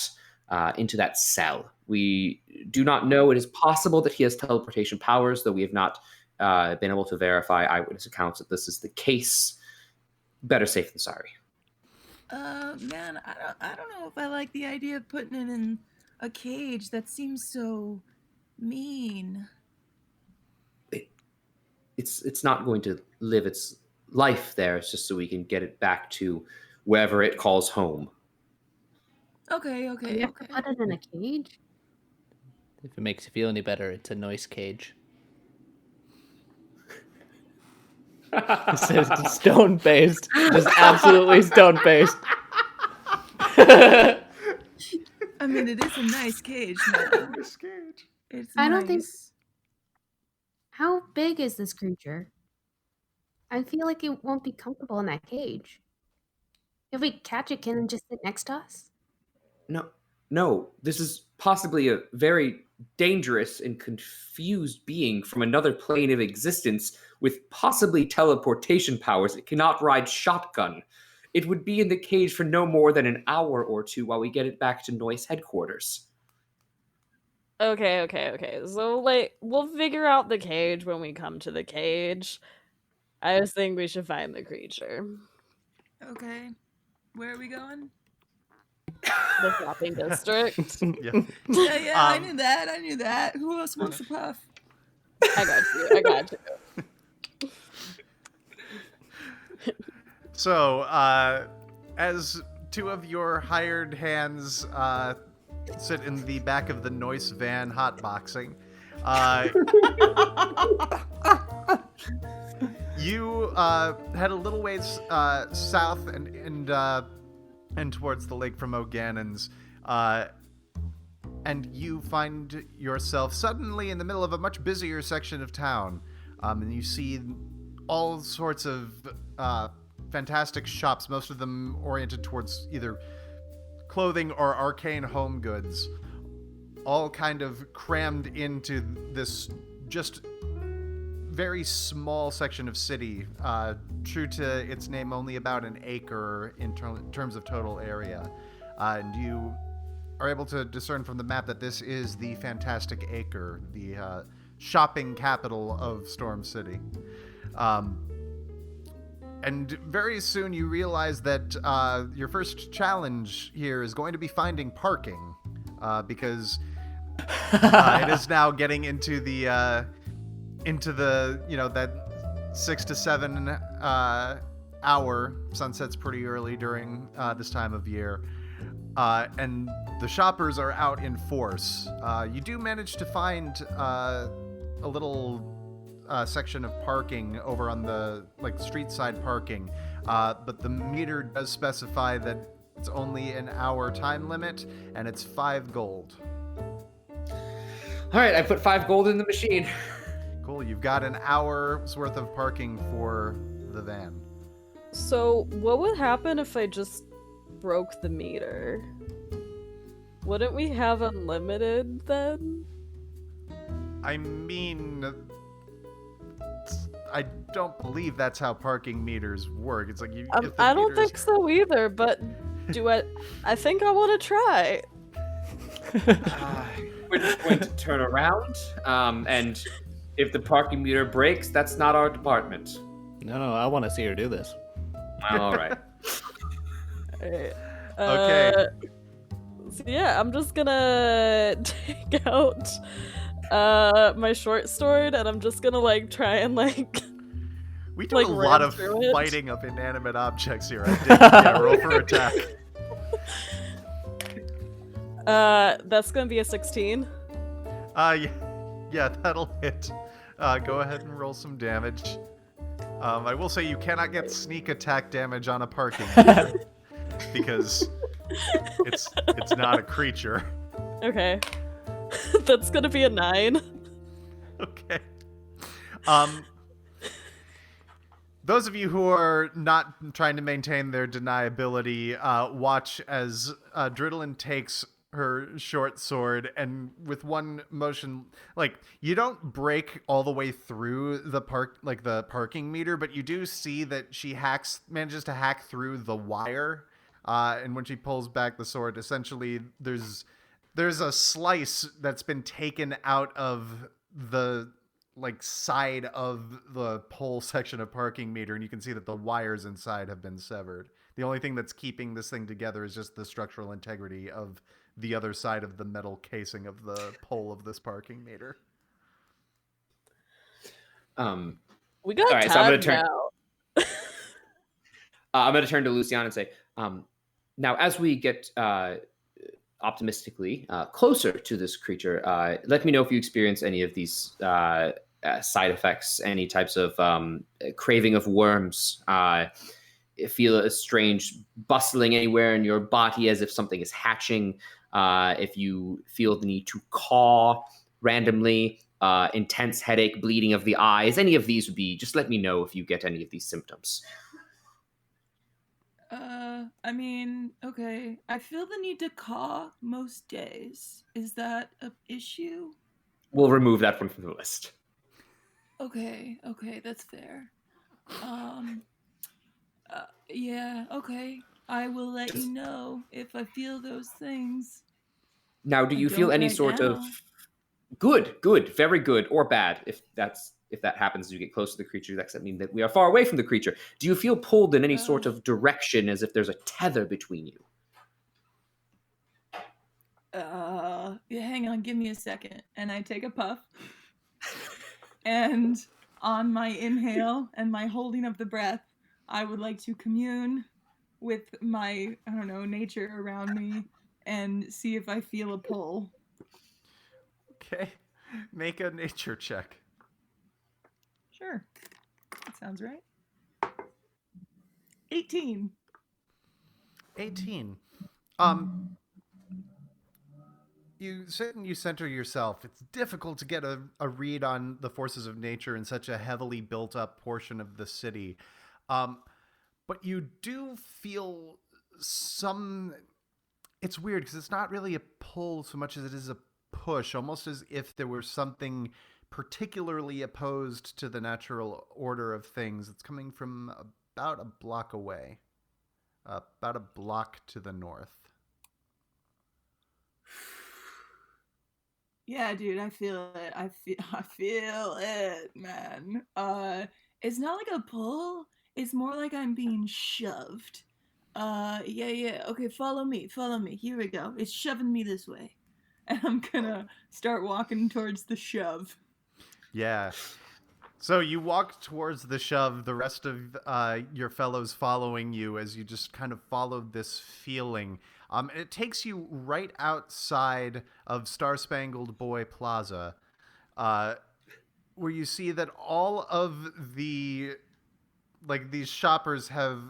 cell. We do not know. It is possible that he has teleportation powers, though we have not been able to verify eyewitness accounts that this is the case. Better safe than sorry. Man, I don't know if I like the idea of putting it in a cage. That seems so mean. It's not going to live its life there. It's just so we can get it back to wherever it calls home. Okay. You have to put it in a cage? If it makes you feel any better, it's a NOICE cage. It's stone-based. Just absolutely stone-based. I mean, it is a nice cage. Nice cage. It's I nice. don't think... How big is this creature? I feel like it won't be comfortable in that cage. If we catch it, can it just sit next to us? No. This is possibly a very dangerous and confused being from another plane of existence with possibly teleportation powers. It cannot ride shotgun. It would be in the cage for no more than an hour or two while we get it back to NOICE headquarters. Okay. So, like, we'll figure out the cage when we come to the cage. I just think we should find the creature. Okay. Where are we going? The flopping district. Yeah. Yeah, I knew that. Who else wants to puff? I got you. So, as 2 of your hired hands sit in the back of the NOICE van hotboxing, you head a little ways south and towards the lake from O'Gannon's, and you find yourself suddenly in the middle of a much busier section of town, and you see all sorts of fantastic shops, most of them oriented towards either clothing or arcane home goods, all kind of crammed into this just very small section of city, true to its name, only about an acre in terms of total area. And you are able to discern from the map that this is the Fantastic Acre, the shopping capital of Storm City. And very soon you realize that your first challenge here is going to be finding parking, because it is now getting into the that 6 to 7 hour. Sunset's pretty early during this time of year, and the shoppers are out in force. You do manage to find a little section of parking over on the street side parking, but the meter does specify that it's only an hour time limit, and it's 5 gold. All right, I put 5 gold in the machine. Cool, you've got an hour's worth of parking for the van. So, what would happen if I just broke the meter? Wouldn't we have unlimited then? I mean, I don't believe that's how parking meters work. It's like I don't think so either, but I think I want to try. We're just going to turn around, and if the parking meter breaks, that's not our department. No, I want to see her do this. All right. Alright. Okay. So yeah, I'm just gonna take out my short sword, and I'm just gonna try and We do a ram lot of through it. fighting of inanimate objects here. I did. Yeah, roll for attack. That's gonna be a 16. Yeah, that'll hit. Go ahead and roll some damage. I will say you cannot get sneak attack damage on a parking meter because it's not a creature. Okay. That's gonna be a 9. Okay. Those of you who are not trying to maintain their deniability, watch as Drewdelynn takes her short sword and with one motion, like, you don't break all the way through the parking meter, but you do see that she manages to hack through the wire, and when she pulls back the sword, essentially there's a slice that's been taken out of the side of the pole section of parking meter, and you can see that the wires inside have been severed. The only thing that's keeping this thing together is just the structural integrity of the other side of the metal casing of the pole of this parking meter. We got all right, tagged so I'm gonna turn. now. I'm going to turn to Luciana and say, now as we get optimistically closer to this creature, let me know if you experience any of these side effects, any types of craving of worms, feel a strange bustling anywhere in your body as if something is hatching, if you feel the need to caw randomly, intense headache, bleeding of the eyes, any of these would be, just let me know if you get any of these symptoms. I mean, okay. I feel the need to caw most days. Is that an issue? We'll remove that from the list. Okay, that's fair. Yeah, okay. I will let you know if I feel those things. Now, do you feel any sort of good, very good, or bad? If that happens as you get close to the creature, that doesn't mean that we are far away from the creature. Do you feel pulled in any sort of direction, as if there's a tether between you? Yeah, hang on, give me a second. And I take a puff. And on my inhale and my holding of the breath, I would like to commune with my, nature around me and see if I feel a pull. Okay. Make a nature check. Sure. That sounds right. 18. You sit and you center yourself. It's difficult to get a read on the forces of nature in such a heavily built up portion of the city. But you do feel some... It's weird because it's not really a pull so much as it is a push, almost as if there were something particularly opposed to the natural order of things. It's coming from about a block away. About a block to the north. Yeah, dude, I feel it. I feel it, man. It's not like a pull. It's more like I'm being shoved. Yeah. Okay, follow me. Here we go. It's shoving me this way. And I'm gonna start walking towards the shove. Yeah. So you walk towards the shove, the rest of your fellows following you as you just kind of follow this feeling. It takes you right outside of Star Spangled Boy Plaza, where you see that all of the, these shoppers have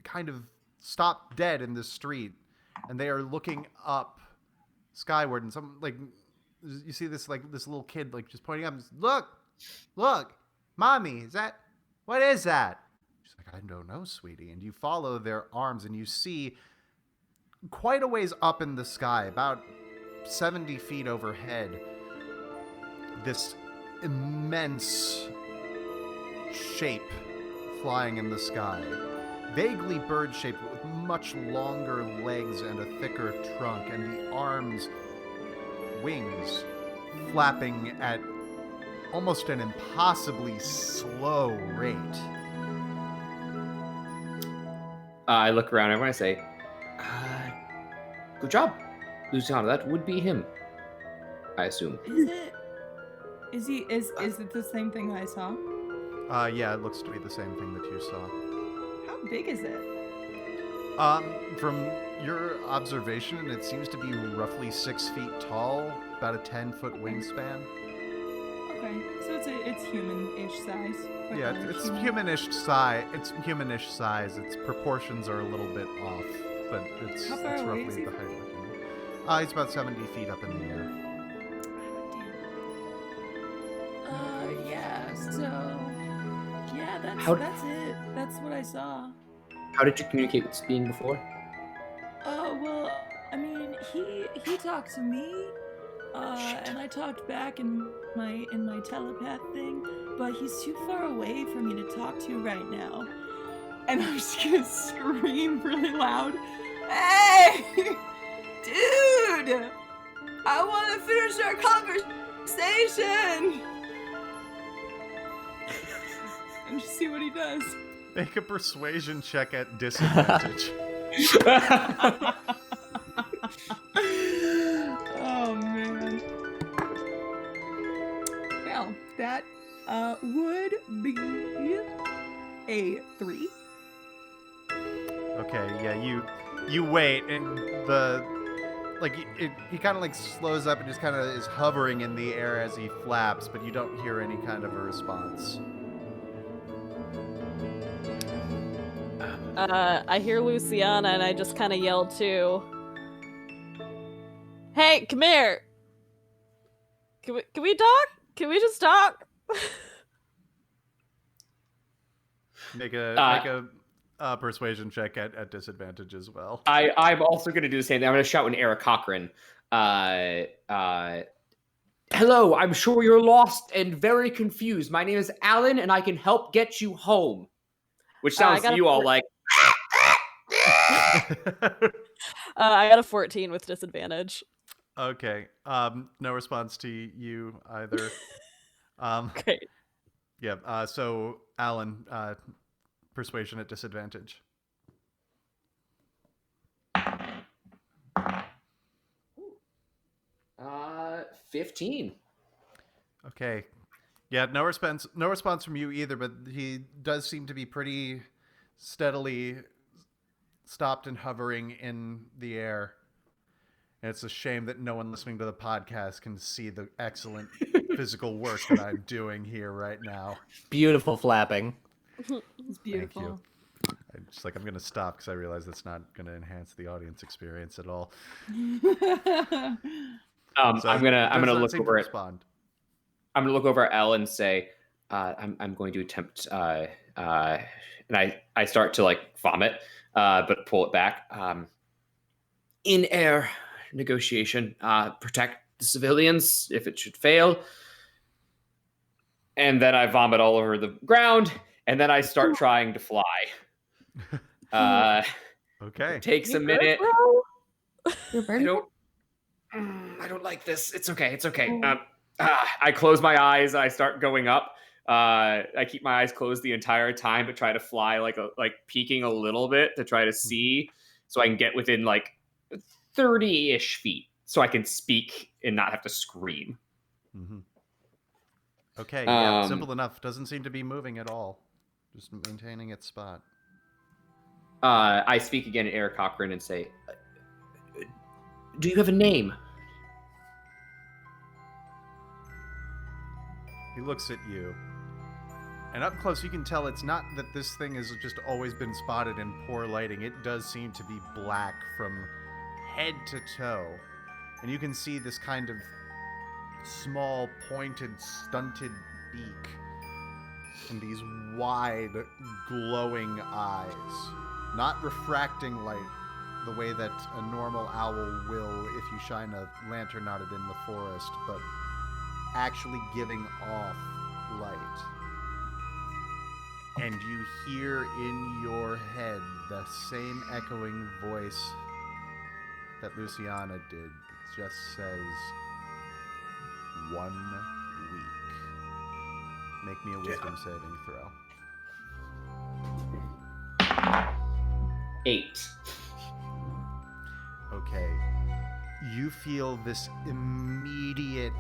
kind of stopped dead in the street, and they are looking up skyward, and you see this little kid just pointing up, and says, look, mommy, what is that? She's like, I don't know, sweetie. And you follow their arms, and you see quite a ways up in the sky, about 70 feet overhead, this immense shape flying in the sky. Vaguely bird-shaped, but with much longer legs and a thicker trunk, and the arms, wings, flapping at almost an impossibly slow rate. I look around everyone and I say, good job, Luciana. That would be him, I assume. Is it? Is it the same thing I saw? Yeah, it looks to be the same thing that you saw. How big is it? From your observation, it seems to be roughly 6 feet tall, about a 10-foot wingspan. Okay, so it's human-ish size. Quite Yeah, large it's human. humanish size. It's humanish size. Its proportions are a little bit off, but it's How far away is roughly he the from height of a human. He's about 70 feet up in the air. Yeah, so... Yeah, that's it. That's what I saw. How did you communicate with this being before? Well, I mean, he talked to me, and I talked back in my telepath thing, but he's too far away for me to talk to right now. And I'm just gonna scream really loud. Hey! Dude! I want to finish our conversation! And just see what he does. Make a persuasion check at disadvantage. Oh, man. Well, that would be a 3. Okay, yeah, you wait, and he kind of like slows up and just kind of is hovering in the air as he flaps, but you don't hear any kind of a response. I hear Luciana and I just kind of yell too. Hey, come here. Can we talk? Can we just talk? Make a persuasion check at disadvantage as well. I'm also going to do the same thing. I'm going to shout in Eric Cochran. Hello, I'm sure you're lost and very confused. My name is Alan, and I can help get you home. Which sounds to you all like... I got a 14 with disadvantage. Okay. No response to you either. Great. Yeah. So Alan, persuasion at disadvantage. 15. Okay. Yeah, no response from you either, but he does seem to be pretty steadily stopped and hovering in the air. And it's a shame that no one listening to the podcast can see the excellent physical work that I'm doing here right now. Beautiful flapping. It's beautiful. Thank you. I'm going to stop because I realize that's not going to enhance the audience experience at all. I'm gonna look over it. Respond. I'm gonna look over at Elle and say, I'm going to attempt, and I start to like vomit, but pull it back. In air negotiation, protect the civilians if it should fail. And then I vomit all over the ground, and then I start trying to fly. Okay. It takes a minute. Your bird? I don't like this. It's okay. It's okay. I close my eyes. I start going up. I keep my eyes closed the entire time, but try to fly like peeking a little bit to try to see, so I can get within like 30-ish feet, so I can speak and not have to scream. Mm-hmm. Okay. Yeah. Simple enough. Doesn't seem to be moving at all. Just maintaining its spot. I speak again to Eric Cochran and say, do you have a name? He looks at you. And up close, you can tell it's not that this thing has just always been spotted in poor lighting. It does seem to be black from head to toe. And you can see this kind of small, pointed, stunted beak and these wide, glowing eyes. Not refracting light the way that a normal owl will if you shine a lantern on it in the forest, but actually giving off light. And you hear in your head the same echoing voice that Luciana did. It just says, 1 week. Make me a wisdom saving throw. 8. Okay. You feel this immediate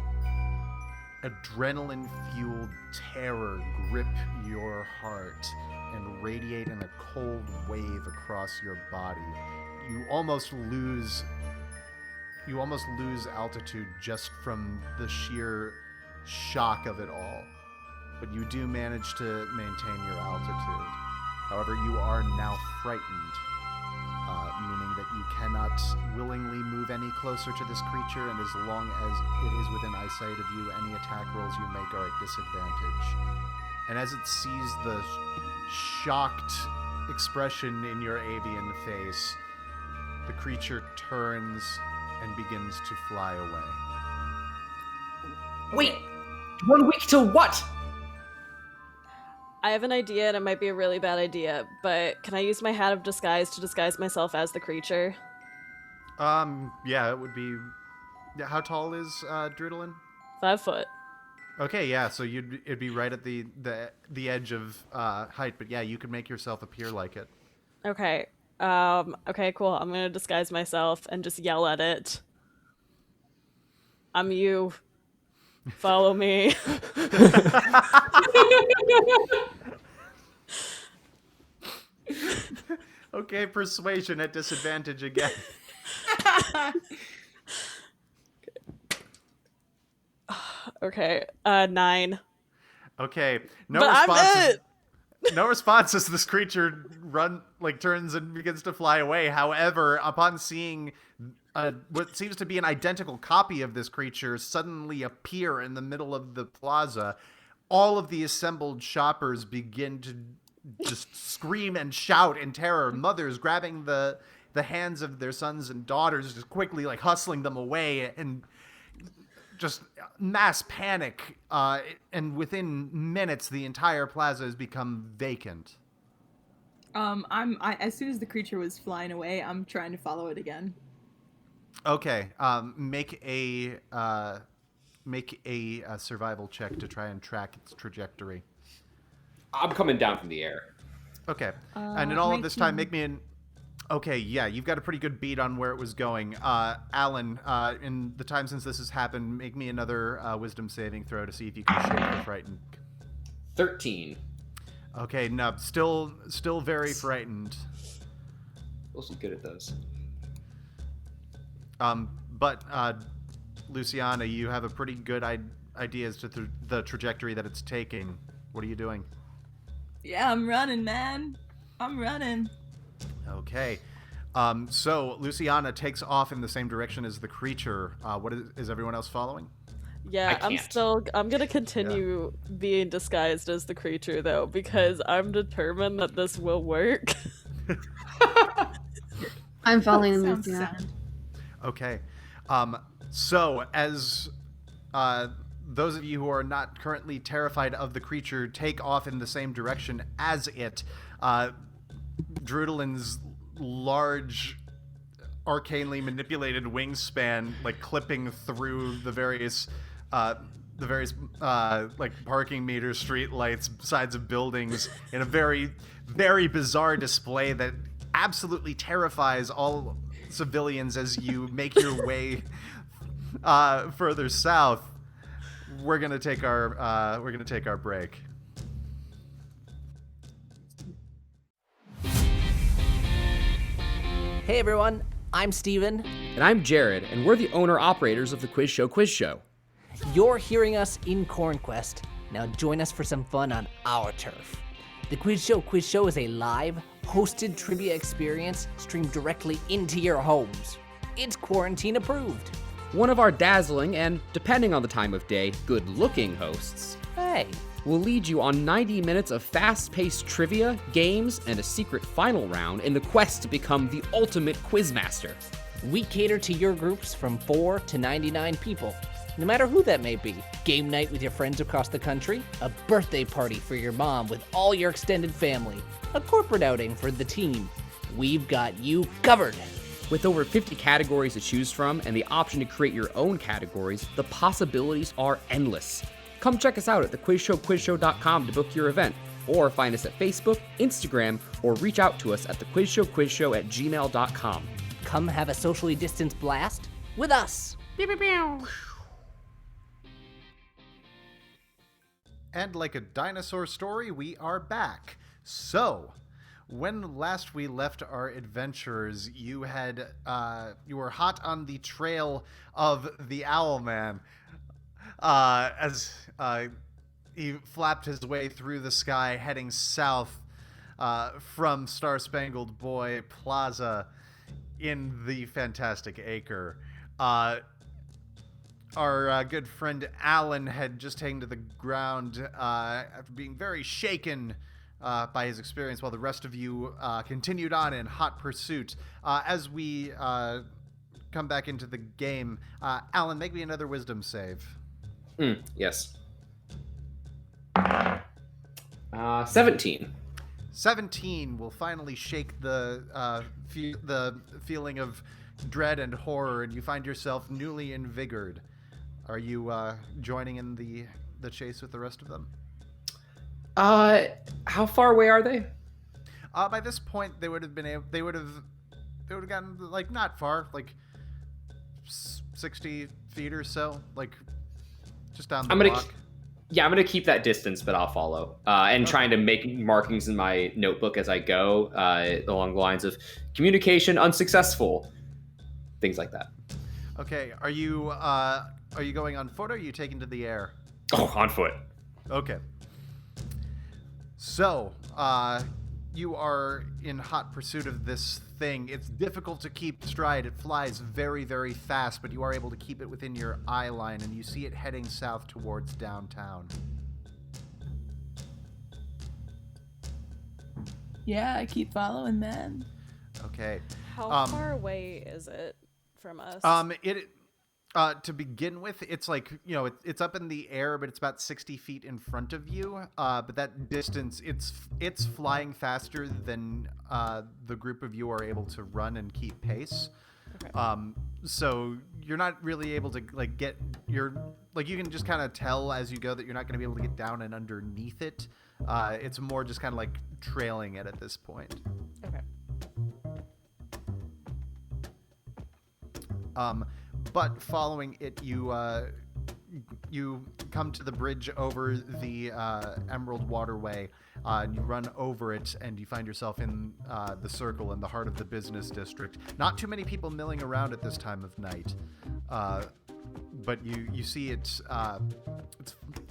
adrenaline-fueled terror grip your heart and radiate in a cold wave across your body. You almost lose altitude just from the sheer shock of it all. But you do manage to maintain your altitude. However, you are now frightened, meaning that you cannot willingly move any closer to this creature, and as long as it is within eyesight of you, any attack rolls you make are at disadvantage. And as it sees the shocked expression in your avian face, the creature turns and begins to fly away. Wait! 1 week till what? I have an idea, and it might be a really bad idea, but can I use my hat of disguise to disguise myself as the creature? Yeah, it would be... How tall is Drewdelynn? 5 foot. Okay, yeah, so it'd be right at the edge of height, but yeah, you could make yourself appear like it. Okay. Okay, cool. I'm gonna disguise myself and just yell at it. I'm you. Follow me. Okay, persuasion at disadvantage again. Okay, 9. Okay, no response as this creature turns and begins to fly away. However, upon seeing what seems to be an identical copy of this creature suddenly appear in the middle of the plaza, all of the assembled shoppers begin to just scream and shout in terror. Mothers grabbing the hands of their sons and daughters, just quickly hustling them away, and just mass panic. And within minutes, the entire plaza has become vacant. As soon as the creature was flying away, I'm trying to follow it again. Okay. Make a survival check to try and track its trajectory. I'm coming down from the air. Okay. And in all of this time, make me an... Okay, yeah, you've got a pretty good beat on where it was going. Alan, in the time since this has happened, make me another wisdom saving throw to see if you can shake the frightened. 13. Okay, no, still very frightened. Wasn't good at those. But Luciana, you have a pretty good idea as to the trajectory that it's taking. What are you doing? Yeah, I'm running, man. I'm running. Okay. So Luciana takes off in the same direction as the creature. What is everyone else following? Yeah, I'm gonna continue being disguised as the creature though, because I'm determined that this will work. I'm following Sounds Luciana. sound. Okay. So as those of you who are not currently terrified of the creature take off in the same direction as it, Drewdelynn's large, arcanely manipulated wingspan, clipping through the various parking meters, street lights, sides of buildings, in a very, very bizarre display that absolutely terrifies all civilians as you make your way further south. We're gonna take our break. Hey everyone, I'm Steven. And I'm Jared, and we're the owner-operators of the Quiz Show. You're hearing us in Cornquest. Now join us for some fun on our turf. The Quiz Show is a live, hosted trivia experience streamed directly into your homes. It's quarantine approved. One of our dazzling and, depending on the time of day, good-looking hosts Hey, will lead you on 90 minutes of fast-paced trivia, games, and a secret final round in the quest to become the ultimate quizmaster. we cater to your groups from 4 to 99 people, no matter who that may be. Game night with your friends across the country, a birthday party for your mom with all your extended family, a corporate outing for the team. We've got you covered. With over 50 categories to choose from and the option to create your own categories, the possibilities are endless. Come check us out at thequizshow.com to book your event, or find us at Facebook, Instagram, or reach out to us at thequizshow@gmail.com. Come have a socially distanced blast with us. And like a dinosaur story, we are back. So, when last we left our adventurers, you were hot on the trail of the Owlman, as he flapped his way through the sky, heading south from Star Spangled Boy Plaza in the Fantastic Acre. Our good friend Alan had just taken to the ground after being very shaken by his experience, while the rest of you continued on in hot pursuit. As we come back into the game, Alan, make me another wisdom save. Yes. 17. 17 will finally shake the feeling of dread and horror, and you find yourself newly invigorated. Are you joining in the chase with the rest of them? How far away are they? By this point, they would have gotten like not far, like 60 feet or so, like just down the block. I'm gonna keep that distance, but I'll follow. And trying to make markings in my notebook as I go, along the lines of communication unsuccessful, things like that. Okay, are you going on foot or are you taking to the air? Oh, on foot. Okay. So, you are in hot pursuit of this thing. It's difficult to keep stride. It flies very, very fast, but you are able to keep it within your eye line, and you see it heading south towards downtown. Yeah, I keep following them. Okay. How far away is it from us? To begin with, it's like, it's up in the air, but it's about 60 feet in front of you. But that distance, it's flying faster than the group of you are able to run and keep pace. Okay. So you're not really able to you can just kind of tell as you go that you're not going to be able to get down and underneath it. It's more just kind of like trailing it at this point. Okay. But following it, you come to the bridge over the Emerald Waterway, and you run over it, and you find yourself in the Circle in the heart of the business district. Not too many people milling around at this time of night, but you see it.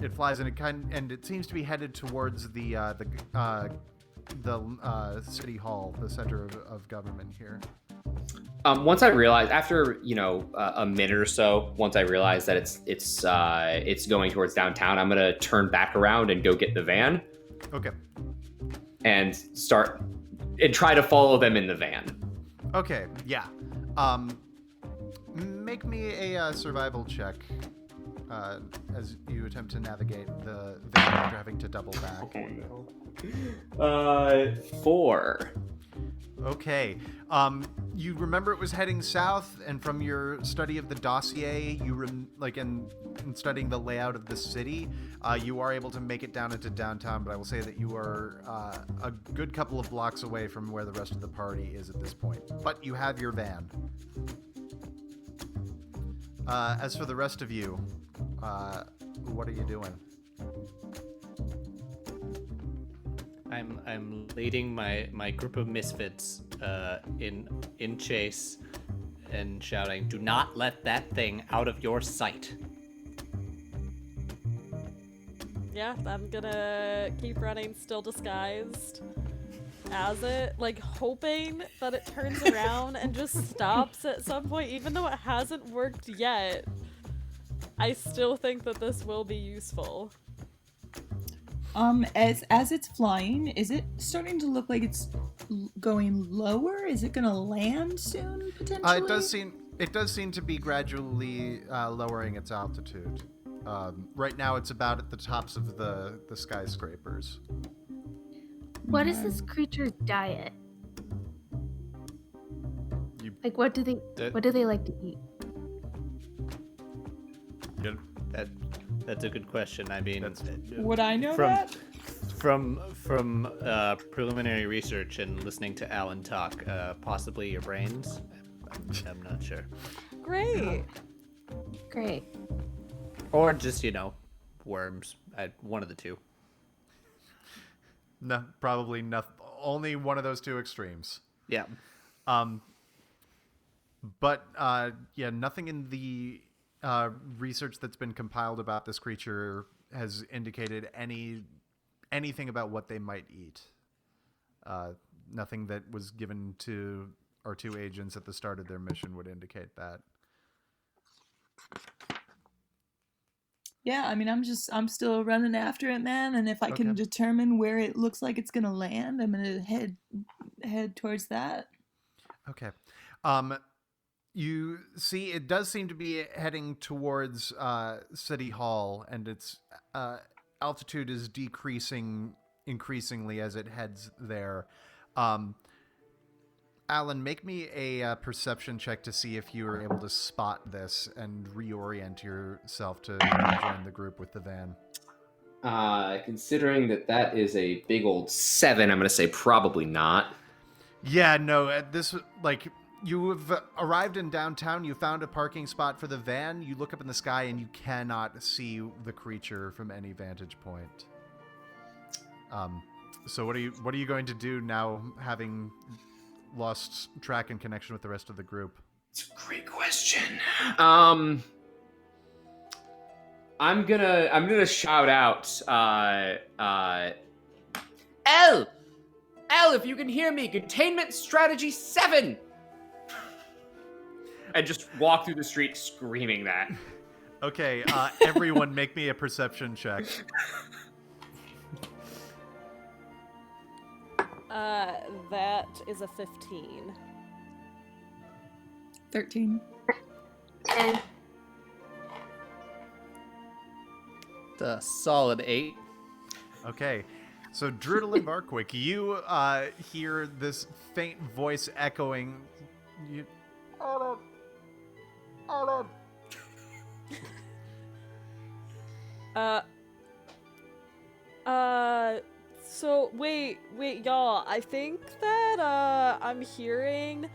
It flies, and it seems to be headed towards the city hall, the center of government here. Once I realize, after a minute or so, once I realize that it's going towards downtown, I'm gonna turn back around and go get the van. Okay. And start and try to follow them in the van. Okay. Yeah. Make me a survival check as you attempt to navigate the van after having to double back. Oh, no. 4. Okay. You remember it was heading south, and from your study of the dossier, in studying the layout of the city, you are able to make it down into downtown, but I will say that you are a good couple of blocks away from where the rest of the party is at this point. But you have your van. As for the rest of you, what are you doing? I'm leading my group of misfits in chase and shouting, "Do not let that thing out of your sight." Yeah, I'm gonna keep running, still disguised as it, hoping that it turns around and just stops at some point, even though it hasn't worked yet. I still think that this will be useful. As it's flying, is it starting to look like it's going lower? Is it gonna land soon, potentially? It does seem to be gradually lowering its altitude. Right now, it's about at the tops of the skyscrapers. What is this creature's diet? What do they like to eat? That's a good question. I mean, would I know that? From preliminary research and listening to Alan talk, possibly your brains. I'm not sure. Great. Or just worms. One of the two. No, probably nothing. Only one of those two extremes. Yeah. But nothing in the research that's been compiled about this creature has indicated anything about what they might eat. Nothing that was given to our two agents at the start of their mission would indicate that. Yeah, I mean, I'm still running after it, man. And if I can determine where it looks like it's gonna land, I'm gonna head towards that. Okay. You see, it does seem to be heading towards City Hall, and its altitude is decreasing increasingly as it heads there. Alan, make me a perception check to see if you are able to spot this and reorient yourself to join the group with the van. Considering that is a big old 7, I'm going to say probably not. Yeah, no, you have arrived in downtown, you found a parking spot for the van, you look up in the sky, and you cannot see the creature from any vantage point. So what are you going to do now, having lost track and connection with the rest of the group? It's a great question. I'm gonna shout out, L, if you can hear me, containment strategy 7, and just walk through the street screaming that. Okay, everyone, make me a perception check. That is a 15. 13. 10. The solid 8. Okay, so Drewdelynn Barkwick, you hear this faint voice echoing. Alan. So wait, y'all. I think that I'm hearing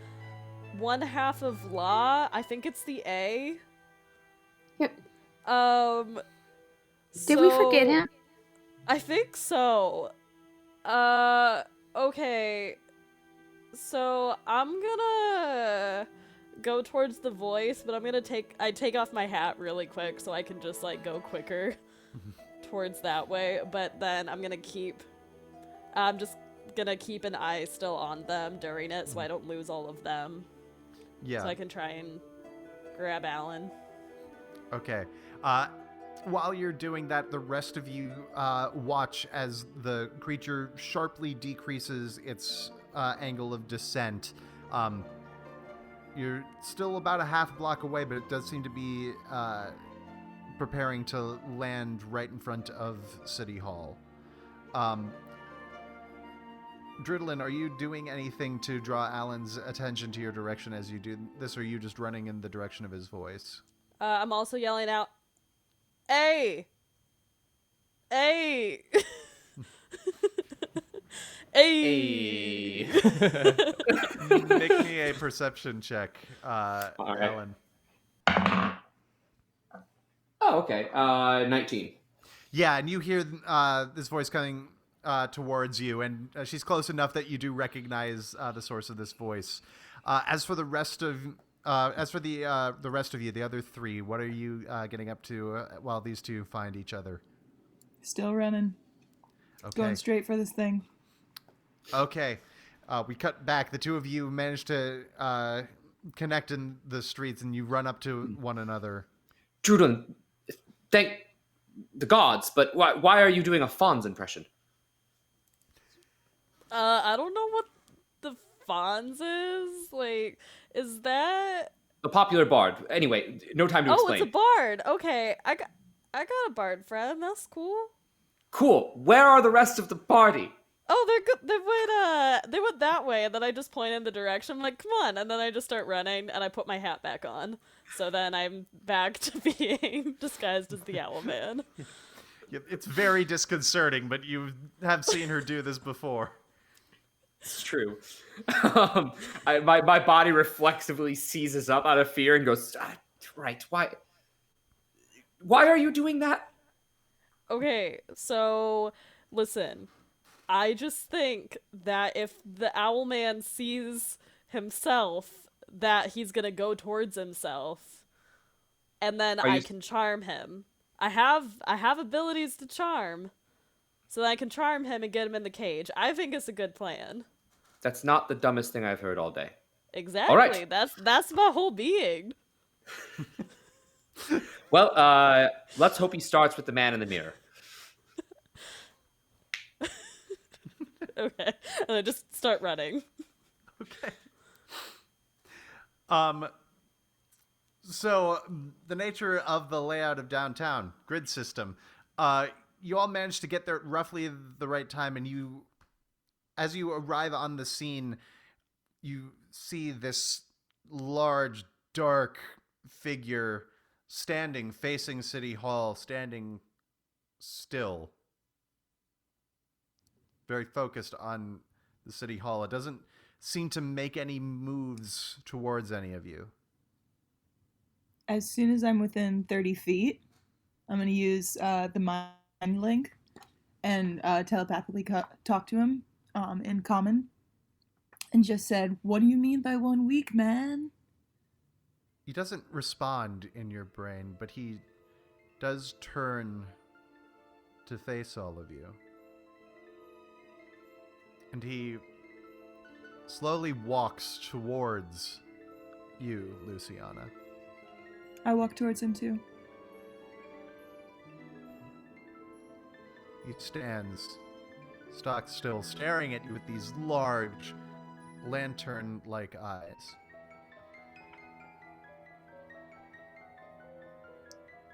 one half of La. I think it's the A. Yep. Did we forget him? I think so. Okay. So I'm gonna go towards the voice, but I take off my hat really quick so I can just like go quicker towards that way. But then I'm just gonna keep an eye still on them during it so I don't lose all of them. Yeah. So I can try and grab Alan. Okay. While you're doing that, the rest of you watch as the creature sharply decreases its angle of descent. You're still about a half block away, but it does seem to be preparing to land right in front of City Hall. Drewdelynn, are you doing anything to draw Alan's attention to your direction as you do this, or are you just running in the direction of his voice? I'm also yelling out, "Hey! Hey! Hey!" Make me a perception check, Alan. Oh, okay. 19. Yeah, and you hear this voice coming towards you, and she's close enough that you do recognize the source of this voice. As for the rest of the rest of you, the other three, what are you getting up to while these two find each other? Still running. Okay. Going straight for this thing. Okay. We cut back. The two of you manage to connect in the streets, and you run up to one another. Drewdelynn, thank the gods, but why are you doing a Fawn's impression? I don't know what the Fonz is. Like, is that A popular bard. Anyway, no time to explain. Oh, it's a bard. Okay, I got a bard friend. That's cool. Cool. Where are the rest of the party? Oh, they're good. They went that way, and then I just point in the direction. I'm like, come on, and then I just start running, and I put my hat back on. So then I'm back to being disguised as the Owlman. It's very disconcerting, but you have seen her do this before. It's true. My body reflexively seizes up out of fear and goes, right, why are you doing that? Okay, so listen. I just think that if the Owlman sees himself, that he's gonna go towards himself, and then I can charm him. I have abilities to charm, so that I can charm him and get him in the cage. I think it's a good plan. That's not the dumbest thing I've heard all day. Exactly. All right. That's my whole being. Well, let's hope he starts with the man in the mirror. Okay. And I just start running. Okay. So the nature of the layout of downtown grid system, you all managed to get there at roughly the right time, and as you arrive on the scene, you see this large, dark figure standing, facing City Hall, standing still, very focused on the City Hall. It doesn't seem to make any moves towards any of you. As soon as I'm within 30 feet, I'm going to use the mind link and telepathically talk to him in common. And just said, "What do you mean by 1 week, man?" He doesn't respond in your brain, but he does turn to face all of you. And he slowly walks towards you, Luciana. I walk towards him too. He stands stock still, staring at you with these large, lantern-like eyes.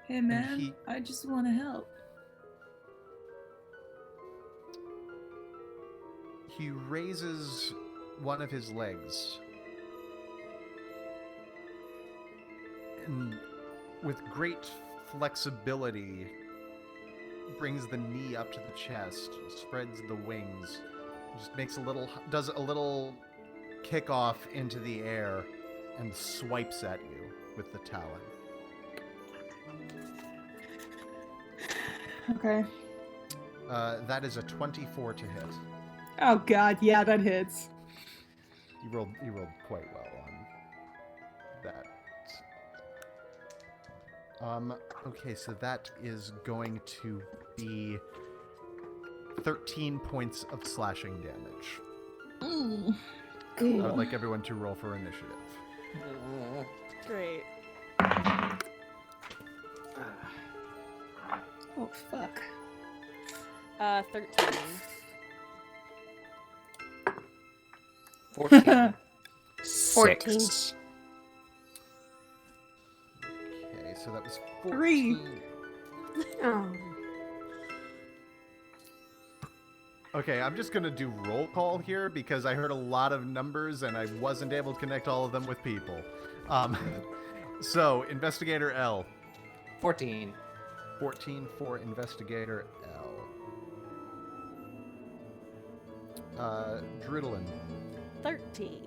Hey man, I just want to help. He raises one of his legs and with great flexibility brings the knee up to the chest, spreads the wings, just does a little kick off into the air and swipes at you with the talon. Okay. That is a 24 to hit. Oh god, yeah, that hits. You rolled quite well on that. Okay, so that is going to be 13 points of slashing damage. Cool. I would like everyone to roll for initiative. Great. Oh fuck. 13. 14. 6. Okay, so that was 14. 3. Oh. Okay, I'm just gonna do roll call here because I heard a lot of numbers and I wasn't able to connect all of them with people. So, Investigator L. 14. 14 for Investigator L. Drewdelynn. 13.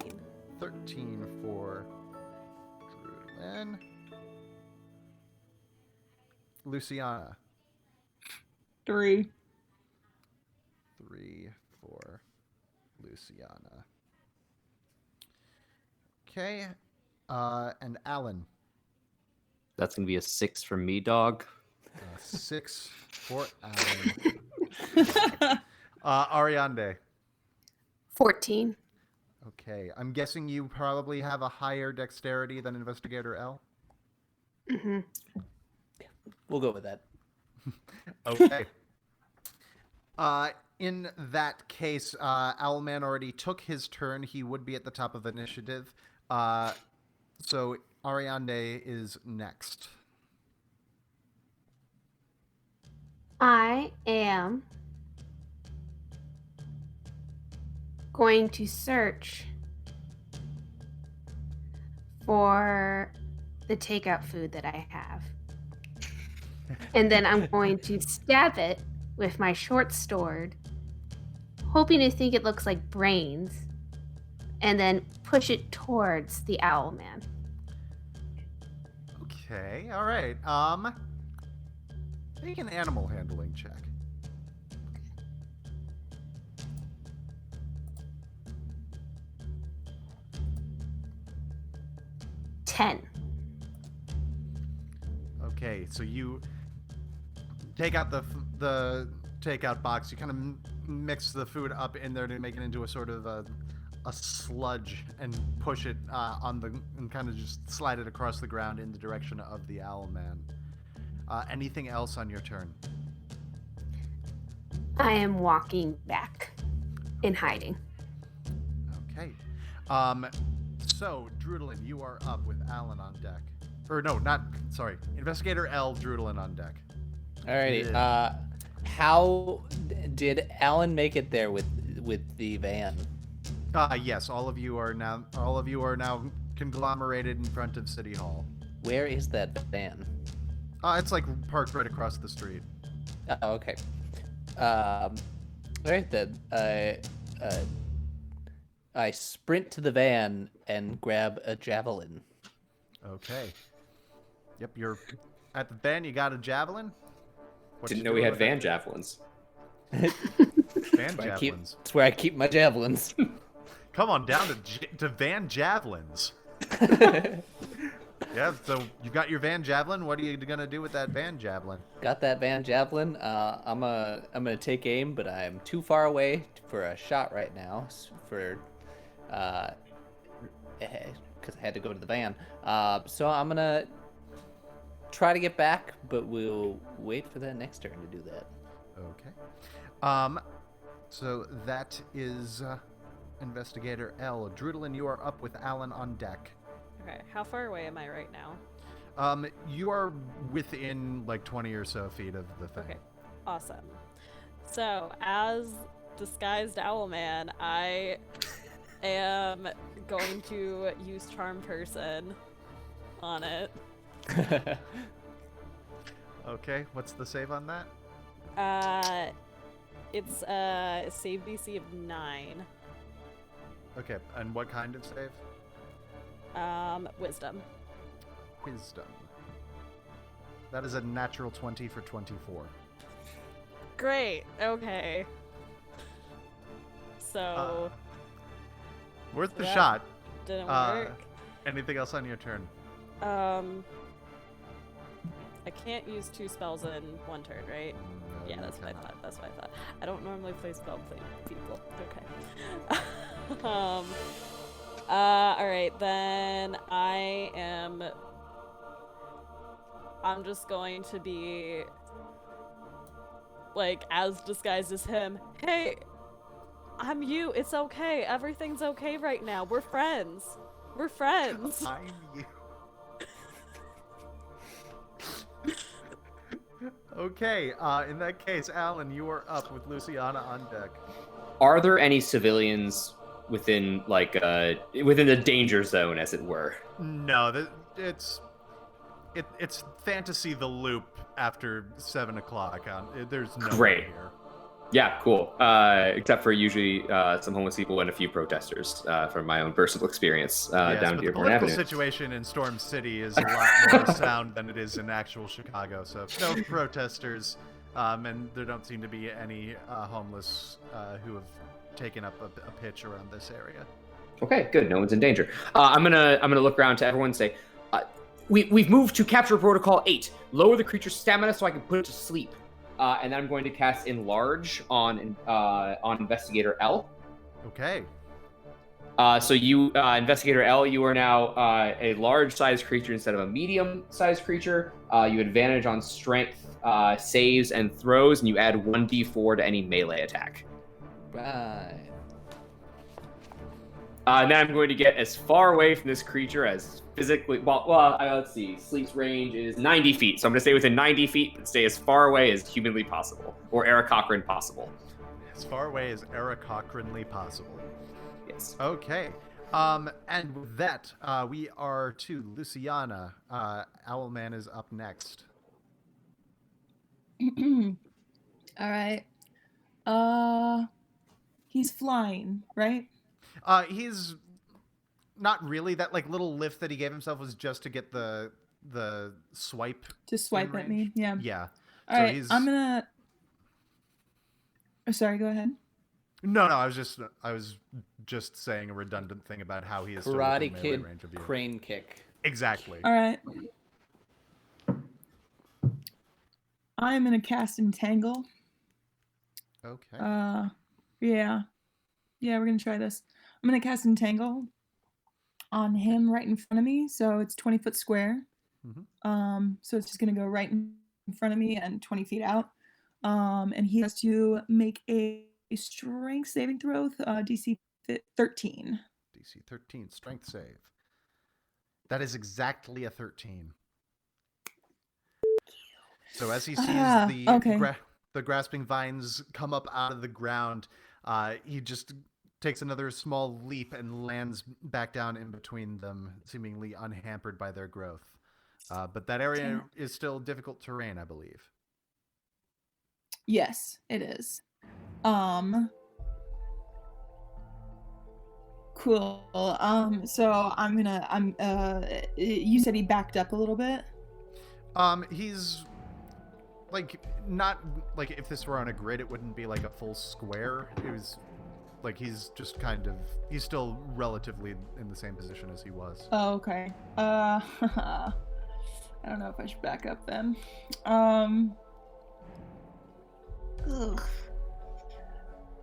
13 for Drewdelynn. Luciana. 3. 3 for Luciana. Okay. And Alan. That's going to be a 6 for me, dog. 6 for Alan. Ariande. 14. Okay. I'm guessing you probably have a higher dexterity than Investigator L? Mm-hmm. We'll go with that. Okay. In that case, Owlman already took his turn. He would be at the top of initiative. So Ariande is next. I am going to search for the takeout food that I have. And then I'm going to stab it with my short sword, hoping to think it looks like brains, and then push it towards the Owlman. Okay, all right. Make an animal handling check. 10. Okay, so you take out the takeout box. You kind of mix the food up in there to make it into a sort of a sludge and push it and kind of just slide it across the ground in the direction of the Owlman. Anything else on your turn? I am walking back in hiding. Okay. So, Drewdelynn, you are up with Alan on deck. Or no, sorry. Investigator L, Drewdelynn on deck. Alrighty. Yeah. How did Alan make it there with the van? Yes, all of you are now conglomerated in front of City Hall. Where is that van? It's like parked right across the street. Oh, okay. All right then. I sprint to the van and grab a javelin. Okay. Yep, you're at the van. You got a javelin. Didn't know we had van javelins. Van javelins. It's where I keep my javelins. Come on down to van javelins. Yeah, so you got your van javelin. What are you gonna do with that van javelin? Got that van javelin. I'm gonna take aim, but I'm too far away for a shot right now. Because I had to go to the van. So I'm gonna try to get back, but we'll wait for that next turn to do that. Okay. So that is Investigator L. Drewdelynn, you are up with Alan on deck. Okay, how far away am I right now? You are within like 20 or so feet of the thing. Okay, awesome. So, as disguised Owlman, I am going to use Charm Person on it. Okay, what's the save on that? It's a save DC of 9. Okay, and what kind of save? Wisdom. Wisdom. That is a natural 20 for 24. Great. Okay. So. Worth the shot. Didn't work. Anything else on your turn? I can't use 2 spells in 1 turn, right? No, Yeah, that's what I cannot. thought. That's what I thought. I don't normally play spell play people. Okay. Alright, then I'm just going to be like as disguised as him. Hey, I'm you. It's okay. Everything's okay right now. We're friends. We're friends. I'm you. Okay, in that case, Alan, you are up with Luciana on deck. Are there any civilians within within the danger zone, as it were? No, it's Fantasy the Loop after 7 o'clock. There's no Great. one here. Yeah, cool. Except for usually some homeless people and a few protesters, from my own personal experience Yes, down but the Dearborn political Avenue. situation in Storm City is a lot more sound than it is in actual Chicago. So no protesters, and there don't seem to be any homeless who have taken up a pitch around this area. Okay, good. No one's in danger. I'm gonna look around to everyone and say, we've moved to capture protocol 8. Lower the creature's stamina so I can put it to sleep. And then I'm going to cast Enlarge on Investigator L. Okay. So you, Investigator L, you are now a large-sized creature instead of a medium-sized creature. You advantage on strength saves and throws, and you add 1d4 to any melee attack. Right. And then I'm going to get as far away from this creature as physically... let's see. Sleep's range is 90 feet. So I'm going to stay within 90 feet, but stay as far away as humanly possible. Or Eric Cochran possible. As far away as Eric Cochranly possible. Yes. Okay. And with that, we are to Luciana. Owlman is up next. All right. He's flying, right? He's not really. That little lift that he gave himself was just to get the swipe. To swipe in at me. range. Yeah. Yeah. All right. I'm gonna. Oh, sorry. Go ahead. No. I was just saying a redundant thing about how he is still within Karate melee Kid range of you. crane kick. Exactly. All right. I'm gonna cast Entangle. Okay. Yeah, we're gonna try this. I'm gonna cast Entangle on him right in front of me, so it's 20-foot square. So it's just gonna go right in front of me and 20 feet out. And he has to make a strength saving throw, DC 13. DC 13, strength save. That is exactly a 13. So as he sees the grasping vines come up out of the ground, he just takes another small leap and lands back down in between them, seemingly unhampered by their growth. But that area is still difficult terrain, I believe. Yes, it is. Cool. So you said he backed up a little bit? He's like, not like if this were on a grid, it wouldn't be like a full square. It was like he's just kind of, he's still relatively in the same position as he was. Oh, okay. I don't know if I should back up then.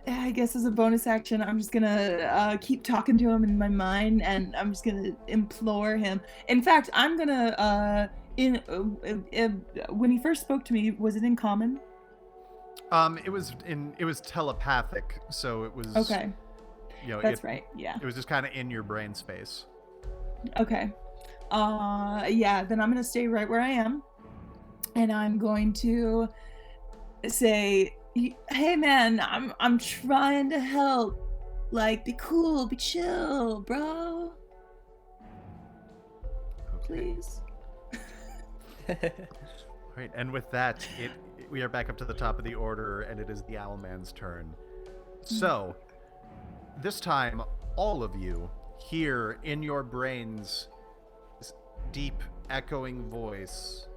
I guess as a bonus action, I'm just gonna keep talking to him in my mind, and I'm just gonna implore him. In fact, I'm gonna when he first spoke to me, was it in common? It was telepathic, so it was okay. That's right. Yeah. It was just kind of in your brain space. Okay. Yeah. Then I'm gonna stay right where I am, and I'm going to say, "Hey, man, I'm trying to help. Like, be cool, be chill, bro. Please." Right, and with that, we are back up to the top of the order, and it is the Owlman's turn. So, this time, all of you hear in your brains this deep, echoing voice.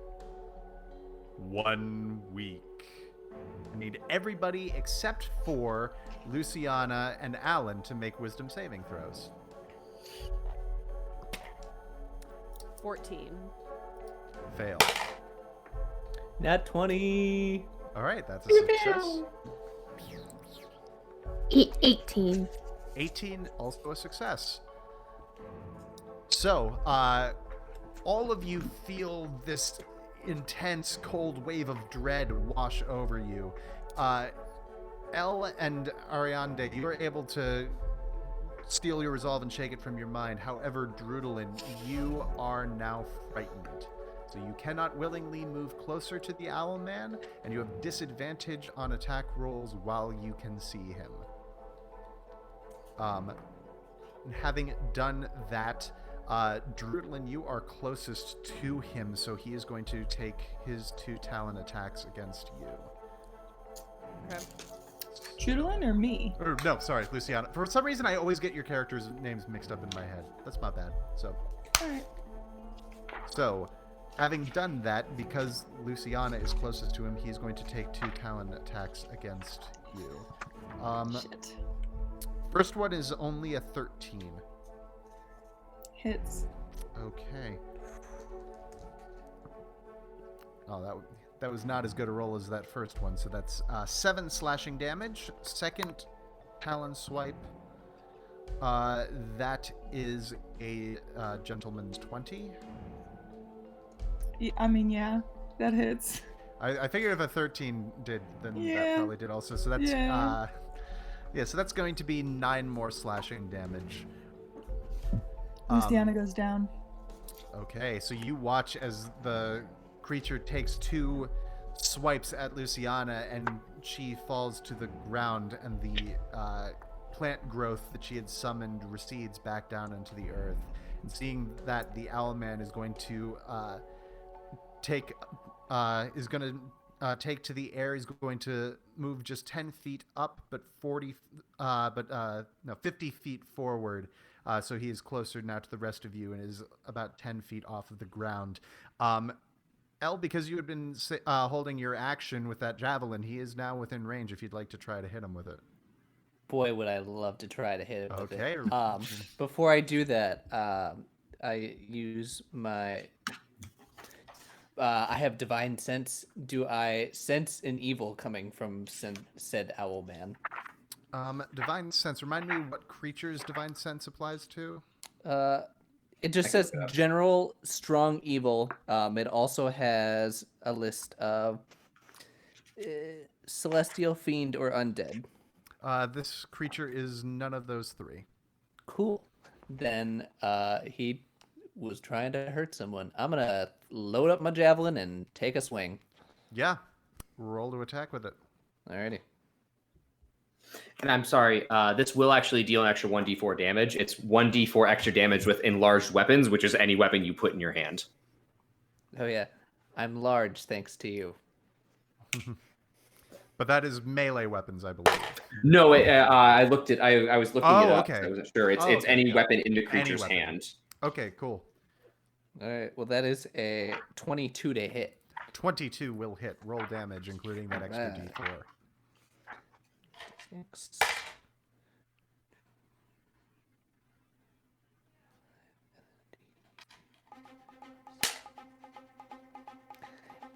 1 week. I need everybody except for Luciana and Alan to make wisdom saving throws. 14. Fail. Nat 20. All right, that's a success. 18. 18, also a success. So, all of you feel this intense cold wave of dread wash over you. Elle and Ariande, you are able to steal your resolve and shake it from your mind. However, Drewdelynn, you are now frightened. So you cannot willingly move closer to the Owlman, and you have disadvantage on attack rolls while you can see him. Having done that, Drewdelynn, you are closest to him, so he is going to take his 2 talon attacks against you. Okay. Drewdelynn or me? Or, no, sorry, Luciana. For some reason, I always get your characters' names mixed up in my head. That's not bad. So, Alright. So, having done that, because Luciana is closest to him, he's going to take 2 talon attacks against you. Shit. First one is only a 13. Hits. Okay. Oh, that was not as good a roll as that first one. So that's 7 slashing damage. Second talon swipe. That is a gentleman's 20. I mean, yeah, that hits. I figured if a 13 did, then that Yeah. probably did also. So that's Yeah. So that's going to be 9 more slashing damage. Luciana goes down. Okay, so you watch as the creature takes 2 swipes at Luciana, and she falls to the ground, and the plant growth that she had summoned recedes back down into the earth. And seeing that, the Owlman is going to take to the air. He's going to move just 10 feet up, but 50 feet forward. So he is closer now to the rest of you and is about 10 feet off of the ground. Elle, because you had been holding your action with that javelin, he is now within range if you'd like to try to hit him with it. Boy, would I love to try to hit it with Okay. it. Before I do that, I use my. I have divine sense. Do I sense an evil coming from said owl man? Divine sense. Remind me what creatures divine sense applies to. It just says general strong evil. It also has a list of celestial, fiend, or undead. This creature is none of those three. Cool. Then he was trying to hurt someone. I'm gonna load up my javelin and take a swing. Yeah. Roll to attack with it. Alrighty. And I'm sorry, this will actually deal an extra 1d4 damage. It's 1d4 extra damage with enlarged weapons, which is any weapon you put in your hand. Oh yeah, I'm large thanks to you. But that is melee weapons, I believe. No, I looked at. I was looking it up. Okay. So I wasn't sure. It's any weapon in the creature's hand. Okay, cool. All right. Well, that is a 22 to hit. 22 will hit. Roll damage, including that extra d4. 6.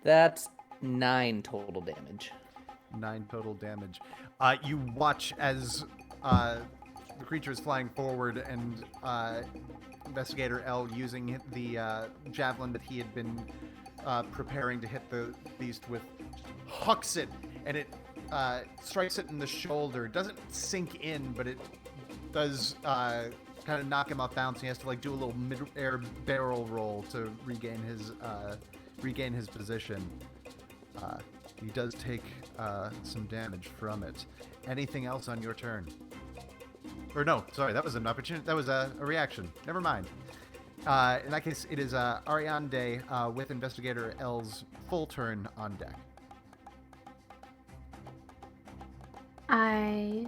That's 9 total damage. 9 total damage. You watch as the creature is flying forward, and Investigator L, using the javelin that he had been preparing to hit the beast with, hucks it, and it strikes it in the shoulder. It doesn't sink in, but it does kind of knock him off balance. He has to do a little mid-air barrel roll to regain his position. He does take some damage from it. Anything else on your turn? Or no, sorry, that was an opportunity. That was a reaction. Never mind. In that case, it is Ariande with Investigator L's full turn on deck. I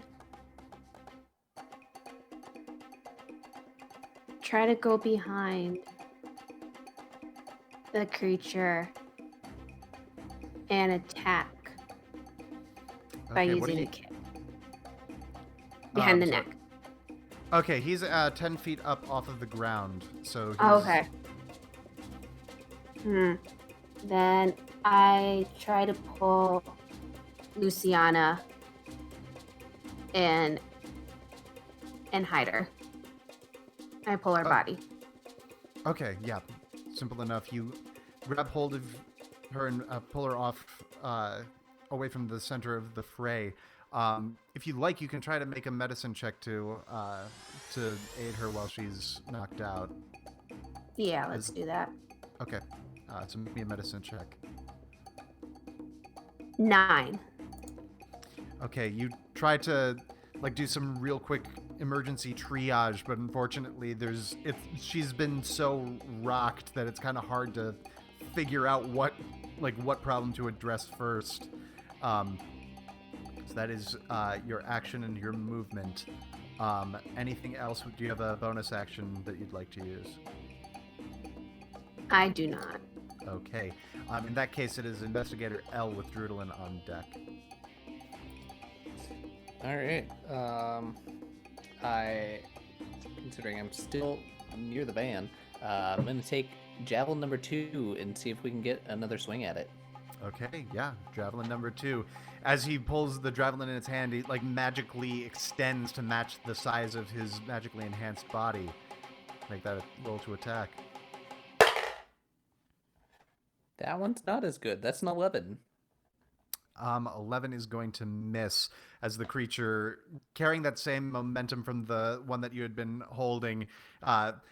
try to go behind the creature and attack by using a kick behind the neck. Okay, he's 10 feet up off of the ground, so he's... Oh, okay. Then I try to pull Luciana and hide her. I pull her body. Okay, yeah. Simple enough. You grab hold of her and pull her off away from the center of the fray. If you like, you can try to make a medicine check to aid her while she's knocked out. Yeah, let's do that. Okay. So make me a medicine check. 9. Okay, you try to do some real quick emergency triage, but unfortunately she's been so rocked that it's kind of hard to figure out what problem to address first. So that is your action and your movement. Anything else? Do you have a bonus action that you'd like to use? I do not. Okay. In that case, it is Investigator L with Drewdelynn on deck. All right. Considering I'm still near the van, I'm gonna take javelin number 2 and see if we can get another swing at it. Okay, yeah, javelin number 2. As he pulls the javelin in his hand, he magically extends to match the size of his magically enhanced body. Make that a roll to attack. That one's not as good. That's an 11. 11 is going to miss, as the creature, carrying that same momentum from the one that you had been holding,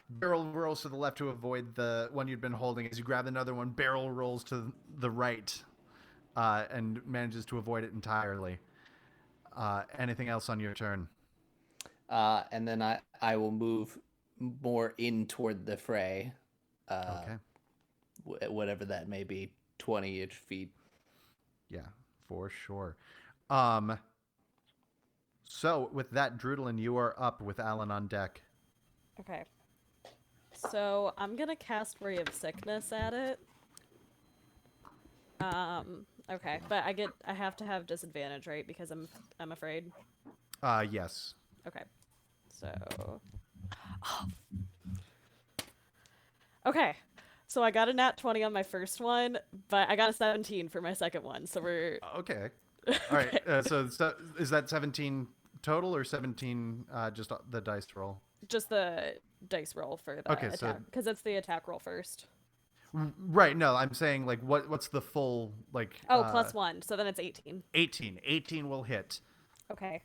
barrel rolls to the left to avoid the one you'd been holding. As you grab another one, barrel rolls to the right, and manages to avoid it entirely. Anything else on your turn? And then I will move more in toward the fray. Okay. Whatever that may be, 20-ish feet. Yeah, for sure. So with that, Drewdelynn, you are up with Alan on deck. Okay. So I'm gonna cast Ray of Sickness at it. Okay, but I have to have disadvantage, right? Because I'm afraid. Yes. Okay. So Okay. So I got a nat 20 on my first one, but I got a 17 for my second one. So we're Okay. All right. So is that 17 total or 17 just the dice roll? just the dice roll for the attack, because it's the attack roll first. Right. No, I'm saying like what's the full like? Oh, plus 1. So then it's 18. 18. 18 will hit. Okay.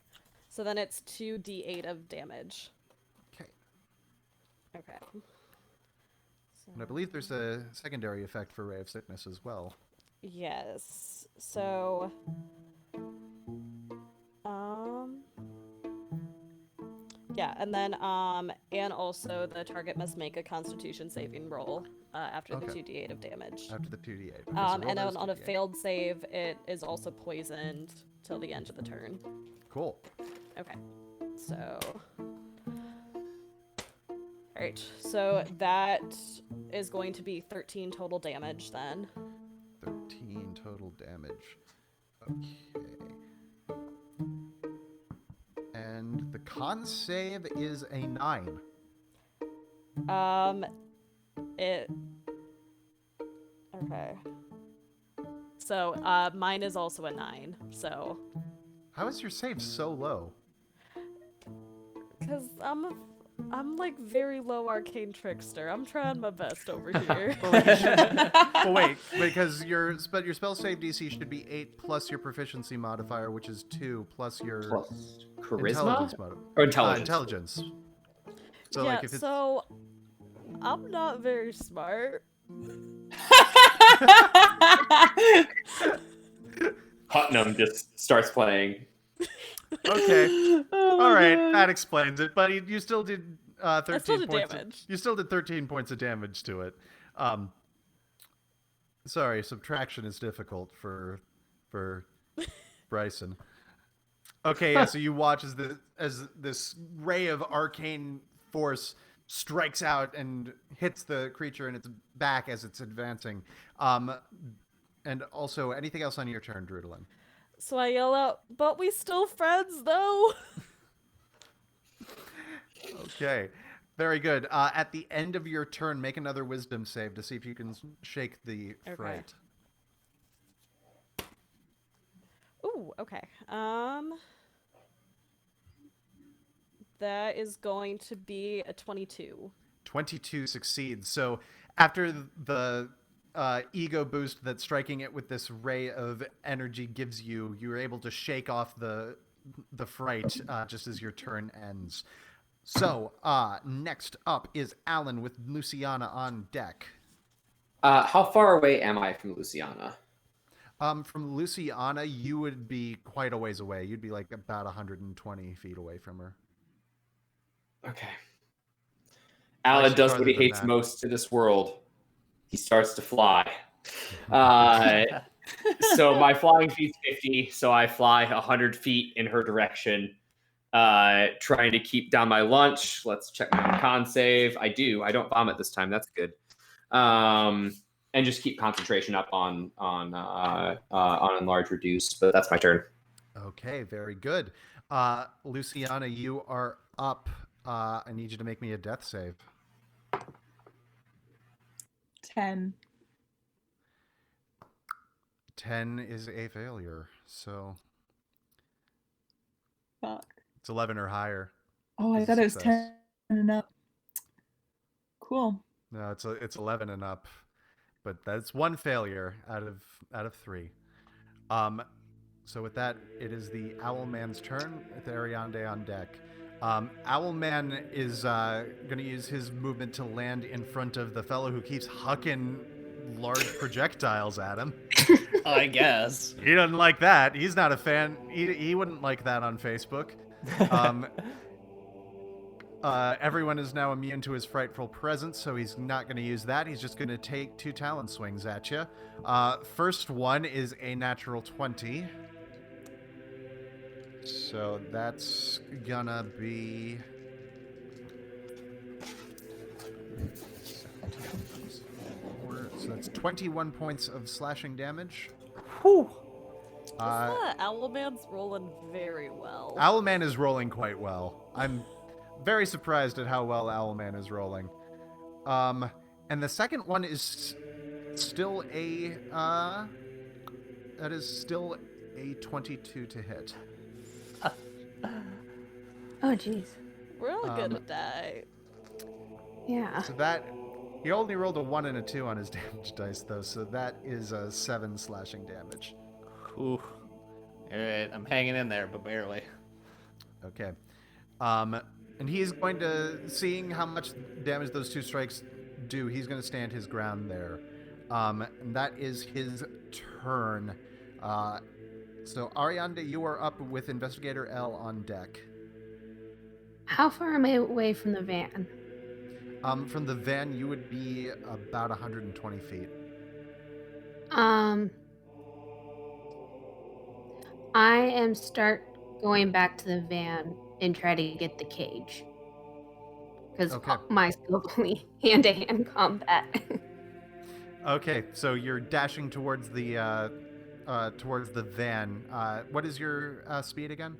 So then it's 2d8 of damage. Okay. Okay. And I believe there's a secondary effect for Ray of Sickness as well. Yes. So, yeah, and then, and also the target must make a Constitution saving roll after the 2d8 of damage. After the 2d8. Okay, and then on a failed save, it is also poisoned till the end of the turn. Cool. Okay. So, alright, so that is going to be 13 total damage then. 13 total damage. Okay. And the con save is a 9. Okay. So, mine is also a 9, so... How is your save so low? Because I'm like very low arcane trickster. I'm trying my best over here. Well, wait, because your spell save DC should be 8 plus your proficiency modifier, which is 2 plus your Plus charisma intelligence modifier. or intelligence. Intelligence. So yeah, like if it's... so I'm not very smart. Putnam just starts playing. Okay. All right, that explains it. But you still did 13 I still did points. damage. You still did 13 points of damage to it. Sorry, subtraction is difficult for Bryson. Okay, yeah. So you watch as this ray of arcane force strikes out and hits the creature in its back as it's advancing. And also, anything else on your turn, Drewdelynn? So I yell out, "But we still friends, though." Okay, very good. At the end of your turn, make another wisdom save to see if you can shake the fright. Ooh, okay. That is going to be a 22. 22 succeeds. So after the ego boost that striking it with this ray of energy gives you, you're able to shake off the fright just as your turn ends. So next up is Alan with Luciana on deck. How far away am I from Luciana? From Luciana, you would be quite a ways away. You'd be like about 120 feet away from her. Okay. Alan does what he farther than hates that. most in this world. He starts to fly. So my flying speed's 50, so I fly 100 feet in her direction, trying to keep down my lunch. Let's check my con save. I do. I don't vomit this time. That's good. And just keep concentration up on enlarge reduce. But that's my turn. Okay, very good. Luciana, you are up. I need you to make me a death save. 10. 10 is a failure, so Fuck. it's 11 or higher. Oh, I thought it was Success. 10 and up. Cool. No, it's 11 and up, but that's one failure out of 3. So with that, it is the Owlman's turn with Ariande on deck. Owlman is going to use his movement to land in front of the fellow who keeps hucking large projectiles at him. I guess. He doesn't like that. He's not a fan. He wouldn't like that on Facebook. Everyone is now immune to his frightful presence, so he's not going to use that. He's just going to take 2 talon swings at you. First one is a natural 20. So that's gonna be... So that's 21 points of slashing damage. Whew. Owlman's rolling very well. Owlman is rolling quite well. I'm very surprised at how well Owlman is rolling. And the second one is still a that is still a 22 to hit. Oh, jeez. We're all gonna die. Yeah. So that he only rolled a 1 and a 2 on his damage dice though, so that is a 7 slashing damage. Ooh. Alright, I'm hanging in there, but barely. Okay. And he is going to, seeing how much damage those 2 strikes do, he's going to stand his ground there. And that is his turn. So Ariande, you are up with Investigator L on deck. How far am I away from the van? From the van, you would be about 120 feet. I am start going back to the van and try to get the cage. Because my skill is only hand-to-hand combat. Okay, so you're dashing towards the van. What is your speed again?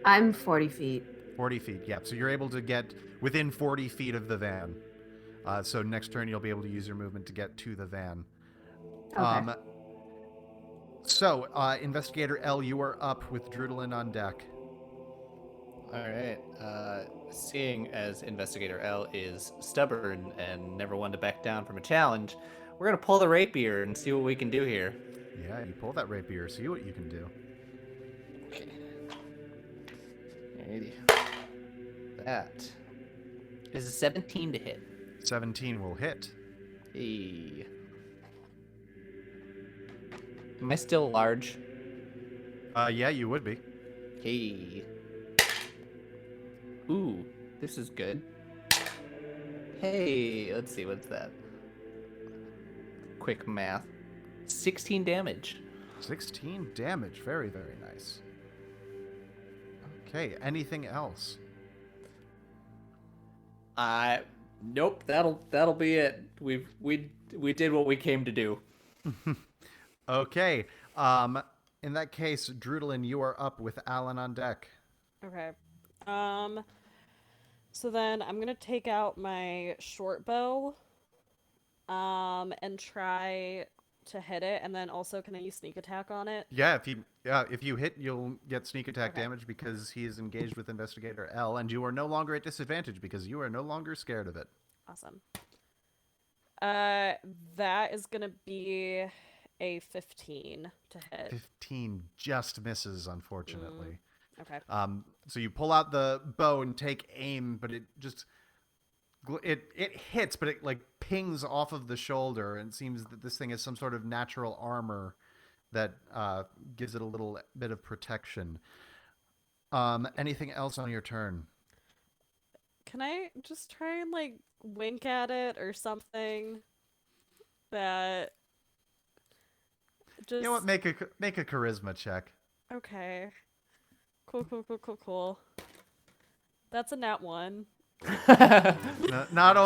I'm 40 feet. 40 feet, yeah. So you're able to get within 40 feet of the van. So next turn you'll be able to use your movement to get to the van. Okay. So, Investigator L, you are up with Drewdelynn on deck. Alright, seeing as Investigator L is stubborn and never one to back down from a challenge, we're gonna pull the rapier and see what we can do here. Yeah, you pull that rapier, see what you can do. Okay. Alrighty. That is a 17 to hit. 17 will hit. Hey. Am I still large? Yeah, you would be. Hey. Ooh, this is good. Hey, let's see, what's that? Quick math. 16 damage. 16 damage, very, very nice. Okay, anything else? Nope, that'll be it. We did what we came to do. Okay, in that case, Drewdelynn, you are up with Alan on deck. Okay. So then I'm gonna take out my short bow, and try to hit it, and then also can I use sneak attack on it? Yeah, if you hit, you'll get sneak attack damage because he is engaged with Investigator L, and you are no longer at disadvantage because you are no longer scared of it. Awesome. That is gonna be a 15 to hit. 15 just misses, unfortunately. Okay. So you pull out the bow and take aim, but it just it hits, but it like pings off of the shoulder, and it seems that this thing has some sort of natural armor that gives it a little bit of protection. Anything else on your turn? Can I just try and like wink at it or something? That just... You know what? Make a charisma check. Okay. Cool. That's a nat 1. No, not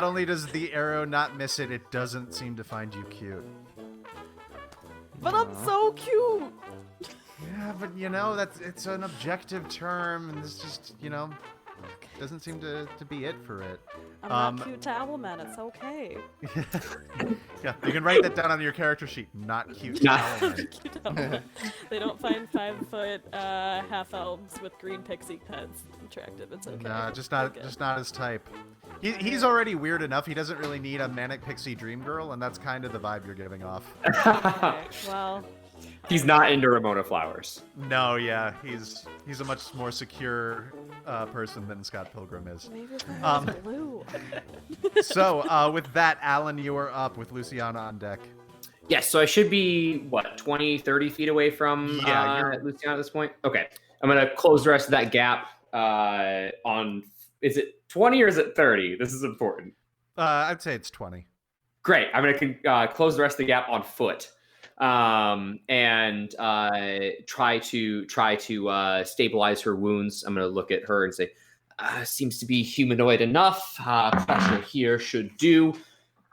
only does the arrow not miss it, it doesn't seem to find you cute. But I'm so cute. Yeah, but you know it's an objective term, and it's just doesn't seem to be it for it. I'm not cute to Owlman. It's okay. Yeah, you can write that down on your character sheet. Not cute to Owlman. They don't find 5-foot half elves with green pixie heads attractive. It's okay. Nah, just not his type. He's already weird enough. He doesn't really need a manic pixie dream girl, and that's kind of the vibe you're giving off. Okay, well. He's not into Ramona Flowers. No, yeah, he's a much more secure person than Scott Pilgrim is. Maybe it's blue. So with that, Alan, you are up with Luciana on deck. Yes, so I should be, 20, 30 feet away from Luciana at this point? Okay. I'm going to close the rest of that gap is it 20 or is it 30? This is important. I'd say it's 20. Great. I'm going to close the rest of the gap on foot. And try to stabilize her wounds. I'm going to look at her and say, seems to be humanoid enough. Pressure here should do.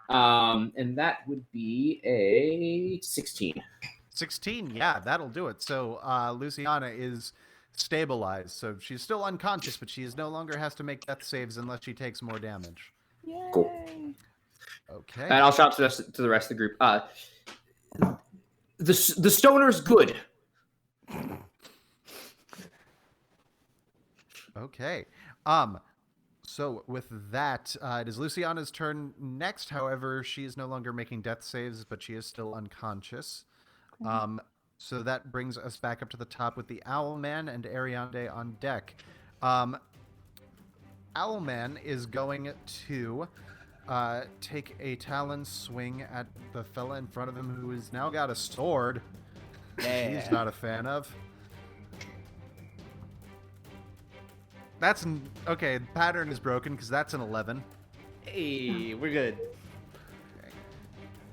And that would be a 16. 16, yeah, that'll do it. So Luciana is stabilized. So she's still unconscious, but she no longer has to make death saves unless she takes more damage. Yay! Cool. Okay. And I'll shout to the rest of the group. The stoner's good. Okay. So with that, it is Luciana's turn next. However, she is no longer making death saves, but she is still unconscious. So that brings us back up to the top with the Owlman and Ariande on deck. Owlman is going to take a talon swing at the fella in front of him who has now got a sword. Yeah. He's not a fan of. That's okay. The pattern is broken because that's an 11. Hey, we're good. Okay.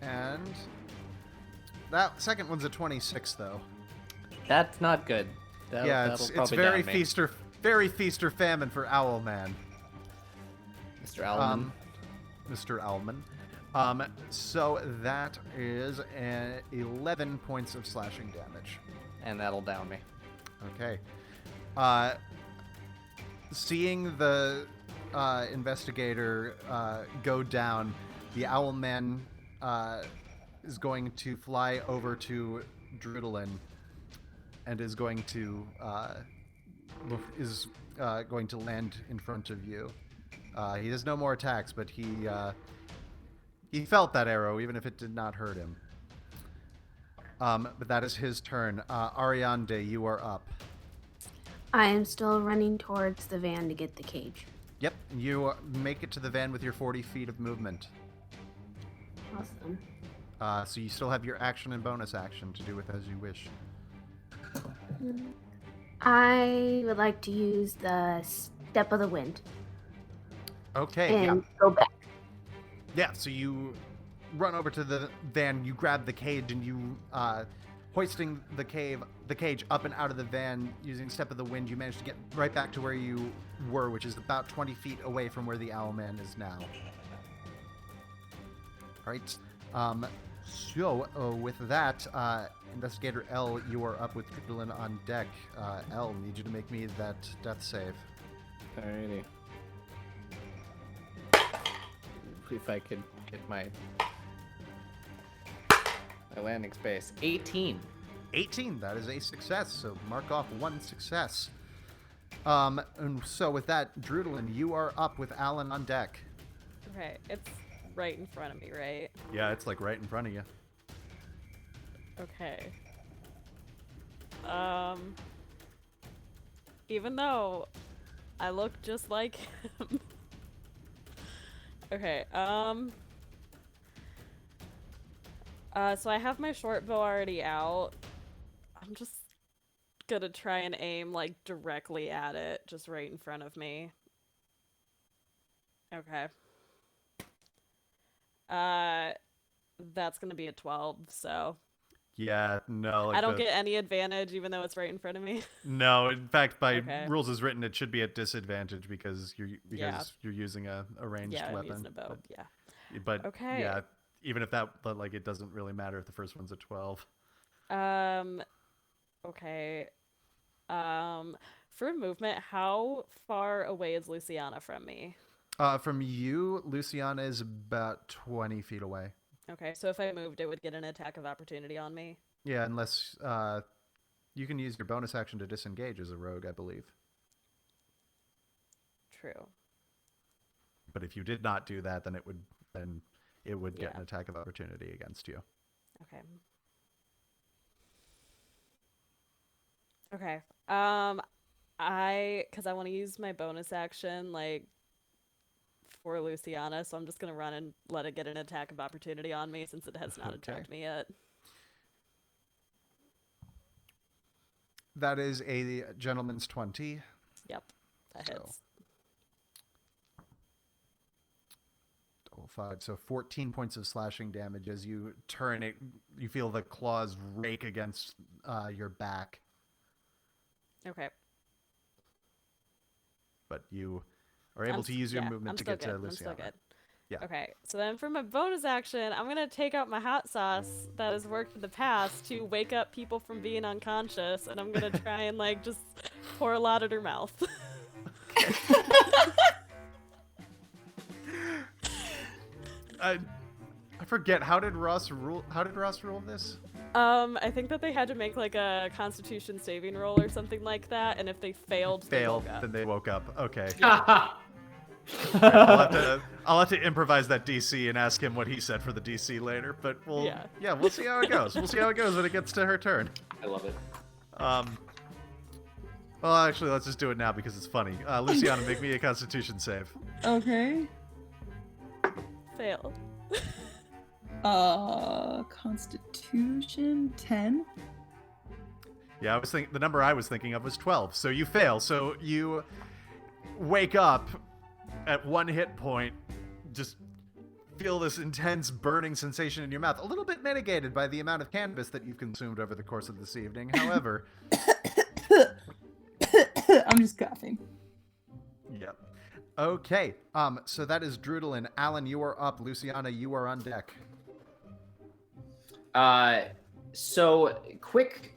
And that second one's a 26, though. That's not good. Yeah, it's very feast or famine for Owlman. Mr. Owlman. Mr. Owlman. So that is 11 points of slashing damage. And that'll down me. Okay. Seeing the investigator go down, the Owlman is going to fly over to Drewdelynn and is going to land in front of you. He has no more attacks, but he felt that arrow, even if it did not hurt him. But that is his turn. Ariande, you are up. I am still running towards the van to get the cage. Yep, you make it to the van with your 40 feet of movement. Awesome. So you still have your action and bonus action to do with as you wish. I would like to use the Step of the Wind Okay, and go back. yeah. So you run over to the van, you grab the cage, and you, hoisting the cage up and out of the van using Step of the Wind, you manage to get right back to where you were, which is about 20 feet away from where the Owlman is now. All right. So with that, Investigator L, you are up with Drewdelynn on deck. L, need you to make me that death save. Alrighty. If I could get my landing space. 18. 18, that is a success, so mark off one success. And so with that, Drewdelynn, you are up with Alan on deck. Okay, it's right in front of me, right? Yeah, it's like right in front of you. Okay. Even though I look just like him. Okay, so I have my short bow already out. I'm just gonna try and aim, like, directly at it, just right in front of me. Okay. That's gonna be a 12, so... Yeah, no. I don't get any advantage even though it's right in front of me. No, in fact, by Okay. rules as written, it should be at disadvantage because you're using a ranged Yeah, weapon. I'm using a bow, yeah. But Okay. yeah, even if that, but like, it doesn't really matter if the first one's a 12. Okay. For movement, how far away is Luciana from me? From you, Luciana is about 20 feet away. Okay, so if I moved, it would get an attack of opportunity on me. Yeah, unless you can use your bonus action to disengage as a rogue, I believe. True. But if you did not do that, then it would get Yeah. an attack of opportunity against you. Okay. Okay. Because I want to use my bonus action, like, for Luciana, so I'm just gonna run and let it get an attack of opportunity on me since it has not attacked me yet. That is a gentleman's 20. Yep, that hits. Double 5, so 14 points of slashing damage as you turn it. You feel the claws rake against your back, Okay. but you are able to use your movement to get to Luciana. I'm still good. Yeah. Okay, so then for my bonus action, I'm gonna take out my hot sauce that has worked in the past to wake up people from being unconscious, and I'm gonna try and, like, just pour a lot at her mouth. forget, how did Ross rule this? I think that they had to make like a Constitution saving roll or something like that, and if they failed, Then they woke up. Okay. Yeah. I'll have to improvise that DC and ask him what he said for the DC later. But we'll see how it goes. We'll see how it goes when it gets to her turn. I love it. Well, actually, let's just do it now because it's funny. Luciana, make me a Constitution save. Okay. Fail. Constitution 10. Yeah, I was thinking the number I was thinking of was 12. So you fail. So you wake up at 1 hit point, just feel this intense burning sensation in your mouth, a little bit mitigated by the amount of cannabis that you've consumed over the course of this evening. However, I'm just coughing. Yep. Okay. So that is Drewdelynn. Alan, you are up. Luciana, you are on deck. So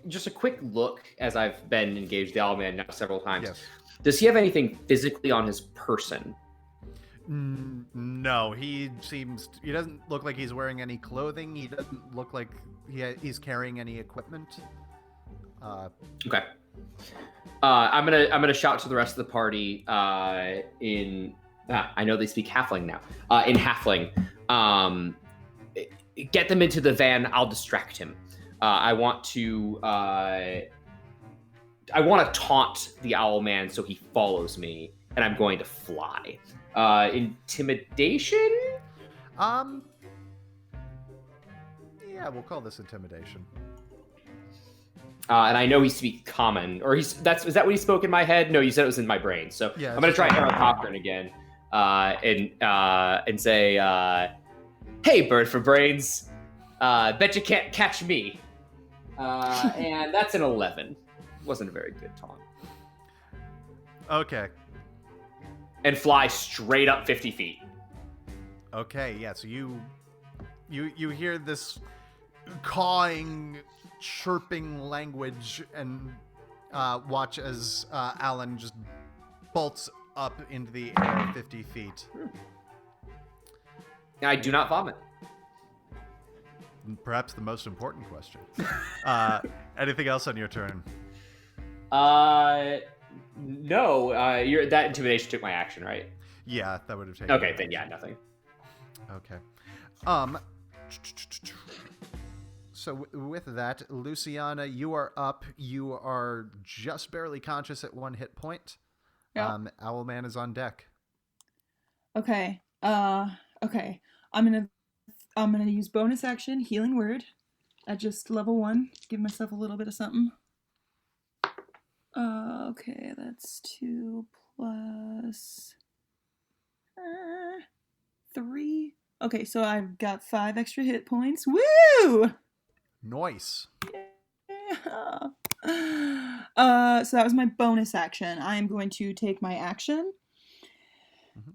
just a quick look as I've been engaged the Owlman now several times. Yes. Does he have anything physically on his person? No, he doesn't look like he's wearing any clothing. He doesn't look like he's carrying any equipment. Okay. I'm gonna shout to the rest of the party I know they speak Halfling now. In Halfling, get them into the van. I'll distract him. I want to taunt the Owlman so he follows me, and I'm going to fly. Intimidation? Yeah, we'll call this intimidation. And I know he speaks common, or is that what he spoke in my head? No, you said it was in my brain. So yeah, I'm gonna try Harold Cochran again, and say, "Hey, bird for brains, bet you can't catch me." And that's an 11. Wasn't a very good taunt. Okay. And fly straight up 50 feet. Okay, yeah. So you hear this cawing, chirping language, and watch as Alan just bolts up into the air 50 feet. I do not vomit. Perhaps the most important question. Anything else on your turn? No. That intimidation took my action, right? Yeah, that would have taken. Okay, then yeah, nothing. Okay. So with that, Luciana, you are up. You are just barely conscious at 1 hit point. Yeah. Owlman is on deck. Okay. Okay. I'm gonna use bonus action healing word at just level 1. Give myself a little bit of something. Okay, that's 2 plus 3. Okay, so I've got 5 extra hit points. Woo! NOICE. Yeah. So that was my bonus action. I am going to take my action. Mm-hmm.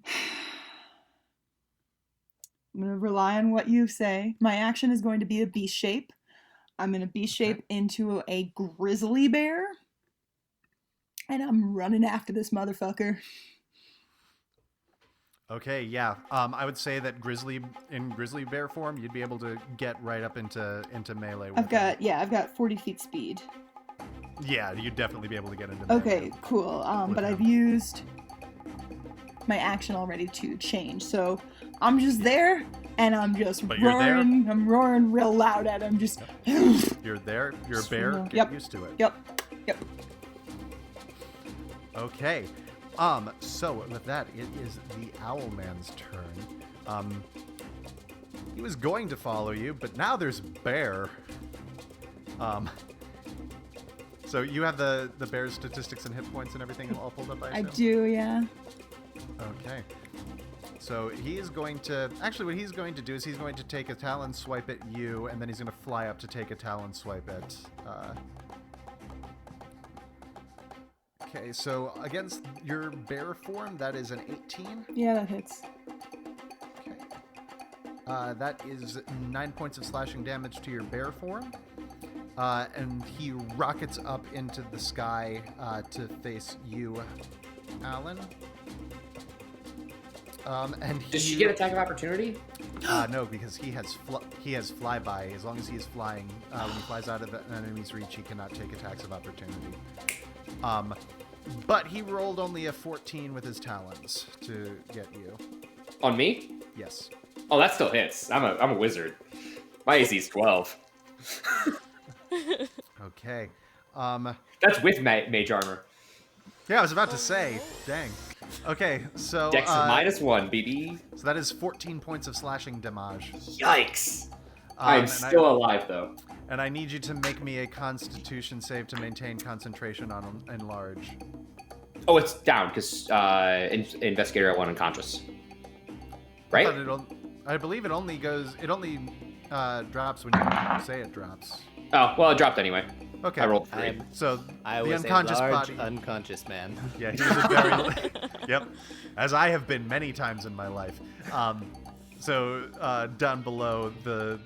I'm going to rely on what you say. My action is going to be a beast shape. I'm going to beast shape into a grizzly bear. And I'm running after this motherfucker. Okay, yeah. I would say that in grizzly bear form, you'd be able to get right up into melee with I've got 40 feet speed. Yeah, you'd definitely be able to get into melee. Okay, cool. But I've used my action already to change. So I'm just there and I'm just roaring. I'm roaring real loud at him. Just You're there, you're a bear, get Yep. used to it. Yep. Okay. So with that, it is the Owlman's turn. He was going to follow you, but now there's bear. So you have the bear's statistics and hit points and everything all pulled up, I assume? I do, yeah. Okay. So he is going to... Actually, what he's going to do is he's going to take a talon swipe at you, and then he's going to fly up to take a talon swipe at... Okay, so against your bear form, that is an 18. Yeah, that hits. Okay. That is 9 points of slashing damage to your bear form. And he rockets up into the sky to face you, Alan. And Does she get attack of opportunity? No, because he has flyby. As long as he is flying, when he flies out of an enemy's reach, he cannot take attacks of opportunity. But he rolled only a 14 with his talons to get you. On me? Yes. Oh, that still hits. I'm a wizard. My AC is 12. Okay. That's with mage armor. Yeah, I was about to say. Dang. Okay, so Dex -1, BB. So that is 14 points of slashing damage. Yikes! I'm still alive though. And I need you to make me a Constitution save to maintain concentration on enlarge. Oh, it's down because Investigator at 1 unconscious. Right? I believe it only goes. It only drops when you say it drops. Oh well, it dropped anyway. Okay. I rolled 3. So I the was unconscious a large body. unconscious man. Yeah, he was a very. Yep, as I have been many times in my life. So down below, the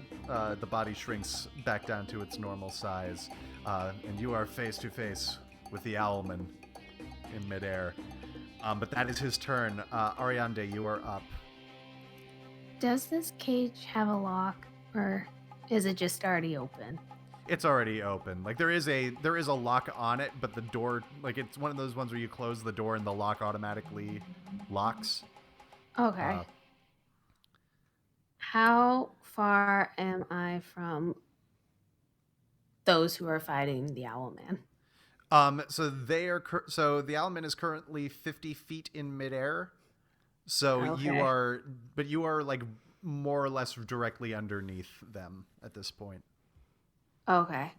body shrinks back down to its normal size, and you are face to face with the Owlman in midair. But that is his turn. Ariande, you are up. Does this cage have a lock, or is it just already open? It's already open. Like there is a lock on it, but the door, like it's one of those ones where you close the door and the lock automatically locks. Okay. How far am I from those who are fighting the Owlman? So they are. So the Owlman is currently 50 feet in midair. So Okay. you are like more or less directly underneath them at this point. Okay.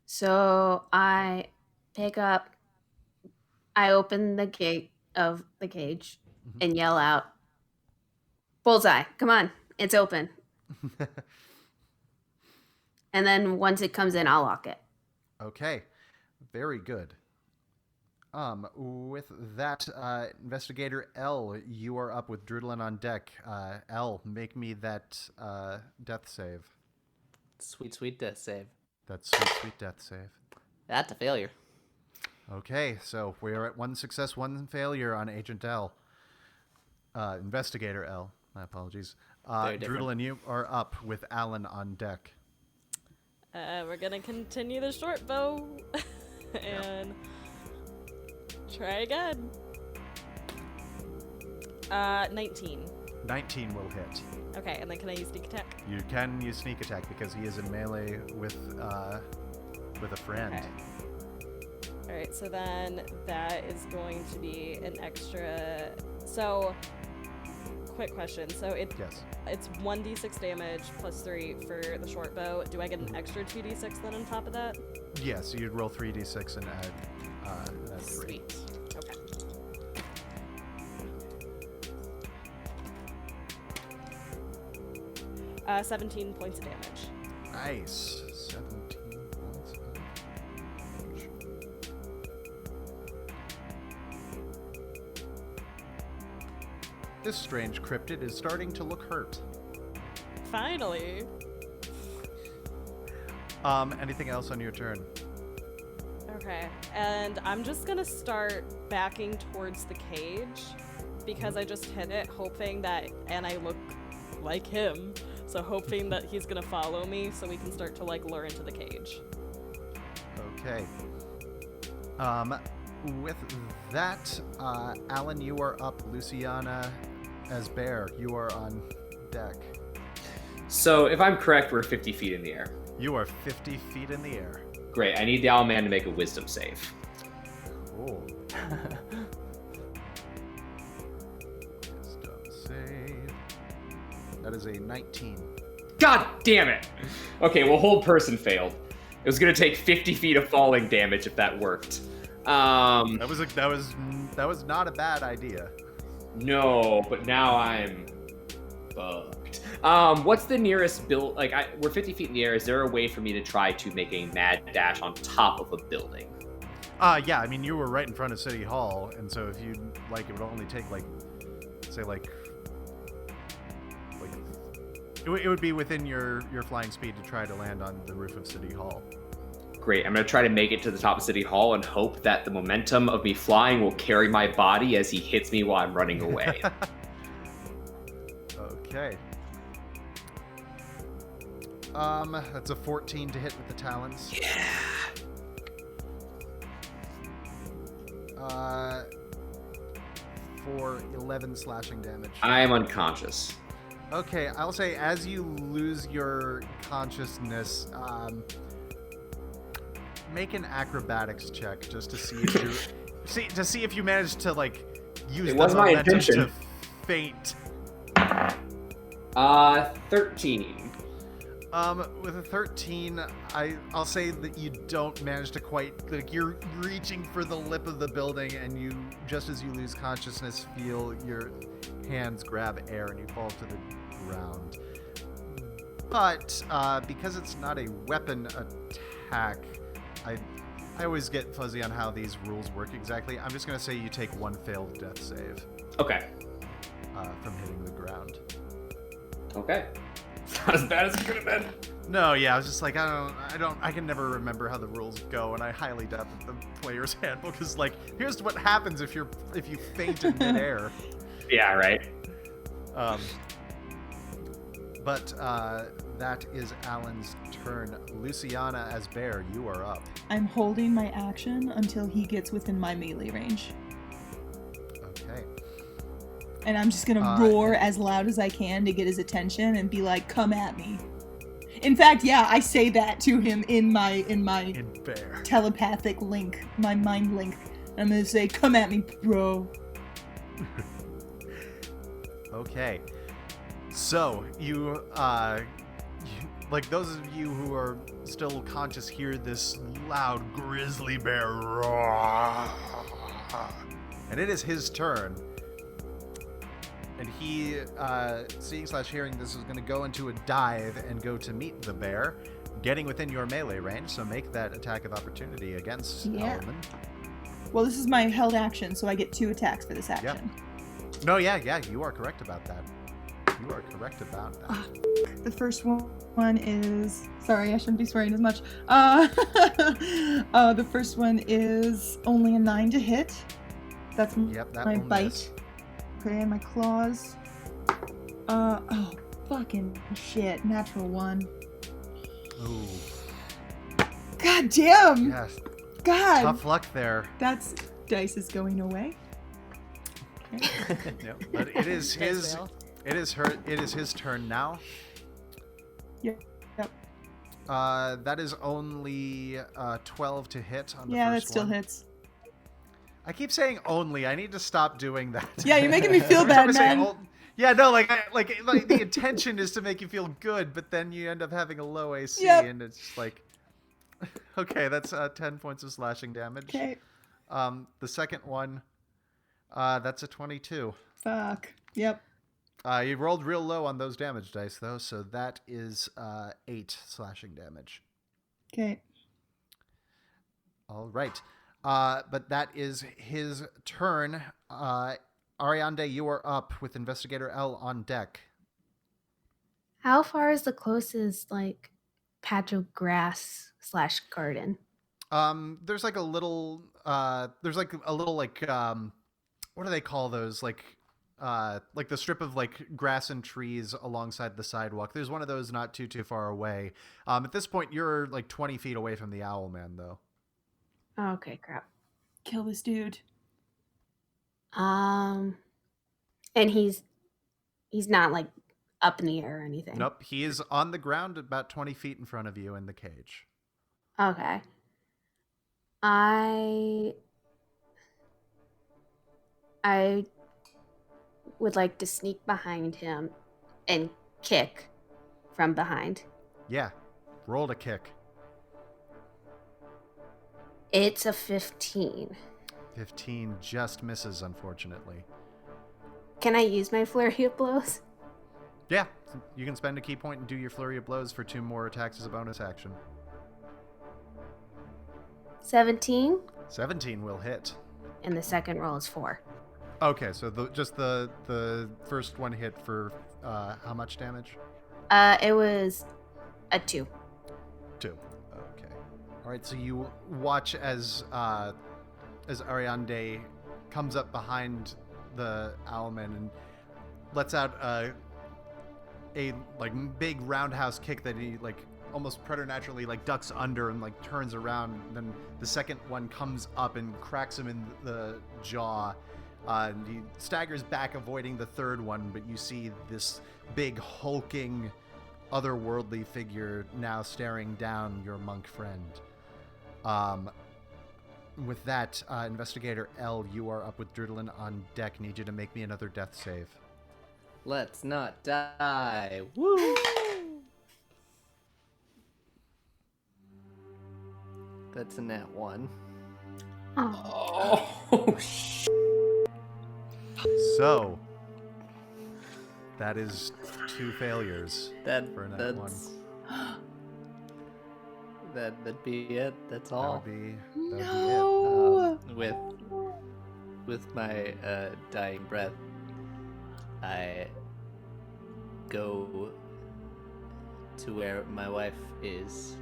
So I open the gate of the cage and yell out, "Bullseye, come on, it's open." And then once it comes in, I'll lock it. Okay, very good. With that, Investigator L, you are up with Drewdelynn on deck. L, make me that death save. Sweet, sweet death save. That sweet, sweet death save. That's a failure. Okay, so we are at 1 success, 1 failure on Agent L. Investigator L, my apologies. Very different. Drewdelynn, you are up with Alan on deck. We're gonna continue the short bow and try again. 19. 19 will hit. Okay, and then can I use sneak attack? You can use sneak attack because he is in melee with a friend. Okay. Alright, so then that is going to be an extra. So, quick question. So Yes. it's 1d6 damage plus 3 for the short bow. Do I get an extra 2d6 then on top of that? Yes, you'd roll 3d6 and add 3. Sweet. Okay. 17 points of damage. Nice. 17 points of damage. This strange cryptid is starting to look hurt. Finally. Anything else on your turn? Okay, and I'm just gonna start backing towards the cage because I just hit it, hoping that, and I look like him, so hoping that he's gonna follow me so we can start to like lure into the cage. Okay. With that, Alan, you are up. Luciana, as Bear, you are on deck. So if I'm correct, we're 50 feet in the air. You are 50 feet in the air. Great. I need the Owlman to make a wisdom save. Cool. Wisdom save. That is a 19. God damn it! Okay, well, hold person failed. It was gonna take 50 feet of falling damage if that worked. That was not a bad idea. No, but now I'm fucked. What's the nearest build? Like, we're 50 feet in the air. Is there a way for me to try to make a mad dash on top of a building? Yeah, I mean, you were right in front of City Hall, and so if you like, it would only take it would be within your flying speed to try to land on the roof of City Hall. Great. I'm gonna try to make it to the top of City Hall and hope that the momentum of me flying will carry my body as he hits me while I'm running away. Okay. That's a 14 to hit with the talons. Yeah. For 11 slashing damage. I am unconscious. Okay, I'll say as you lose your consciousness, make an acrobatics check just to see if you see if you manage to like use It the was my momentum intention. to faint. 13. With a 13, I'll say that you don't manage to quite, like, you're reaching for the lip of the building, and you, just as you lose consciousness, feel your hands grab air and you fall to the ground. But because it's not a weapon attack, I always get fuzzy on how these rules work exactly. I'm just gonna say you take 1 failed death save Okay. from hitting the ground. Okay. It's not as bad as it could have been. No, yeah, I was just like, I can never remember how the rules go, and I highly doubt that the player's handbook is like, here's what happens if you faint in midair. Yeah, right. But that is Alan's turn. Luciana as Bear, you are up. I'm holding my action until he gets within my melee range. Okay. And I'm just gonna roar as loud as I can to get his attention and be like, come at me. In fact, yeah, I say that to him in Bear. telepathic link, my mind link. I'm gonna say, come at me, bro. Okay. So, you, like those of you who are still conscious hear this loud grizzly bear roar. And it is his turn. And he, seeing/hearing this, is going to go into a dive and go to meet the bear, getting within your melee range, so make that attack of opportunity against Owlman. Well, this is my held action, so I get 2 attacks for this action. No, yeah, you are correct about that. You are correct about that. The first one is... Sorry, I shouldn't be swearing as much. The first one is only a 9 to hit. That's that my will bite. miss. Okay, and my claws. Oh, fucking shit. Natural 1. Ooh. God damn! Yes. God! Tough luck there. That's... Dice is going away. Okay. No, but it is his... It is his turn now. Yep. That is only 12 to hit on the first one. Yeah, that still hits. I keep saying only. I need to stop doing that. Yeah, you're making me feel Every time bad, I say man. yeah, no, like the intention is to make you feel good, but then you end up having a low AC, Yep. and it's just like, okay, that's 10 points of slashing damage. Okay. The second one, that's a 22. Fuck. Yep. You rolled real low on those damage dice, though, so that is 8 slashing damage. Okay. All right. But that is his turn. Ariande, you are up with Investigator L on deck. How far is the closest, like, patch of grass / garden? There's like a little, what do they call those? Like the strip of like grass and trees alongside the sidewalk. There's one of those not too far away. At this point, you're like 20 feet away from the Owlman, though. Oh, okay, crap. Kill this dude. And he's not like up in the air or anything. Nope, he is on the ground about 20 feet in front of you in the cage. Okay. I would like to sneak behind him and kick from behind. Yeah, roll to kick. It's a 15. 15 just misses, unfortunately. Can I use my flurry of blows? Yeah, you can spend a key point and do your flurry of blows for 2 more attacks as a bonus action. 17, 17 will hit. and the second roll is 4. Okay, so just the first one hit for how much damage? It was a 2. 2. Okay. All right, so you watch as Ariande comes up behind the Owlman and lets out a a like big roundhouse kick that he like almost preternaturally like ducks under and like turns around. And then the second one comes up and cracks him in the jaw. And he staggers back, avoiding the third one, but you see this big hulking otherworldly figure now staring down your monk friend. With that, Investigator L, you are up with Drewdelynn on deck. Need you to make me another death save. Let's not die. Woo! That's a nat 1. Oh, So, that is 2 failures That for a nat 1. that's that'd be it. That's That all. would be No. With my dying breath, I go to where my wife is.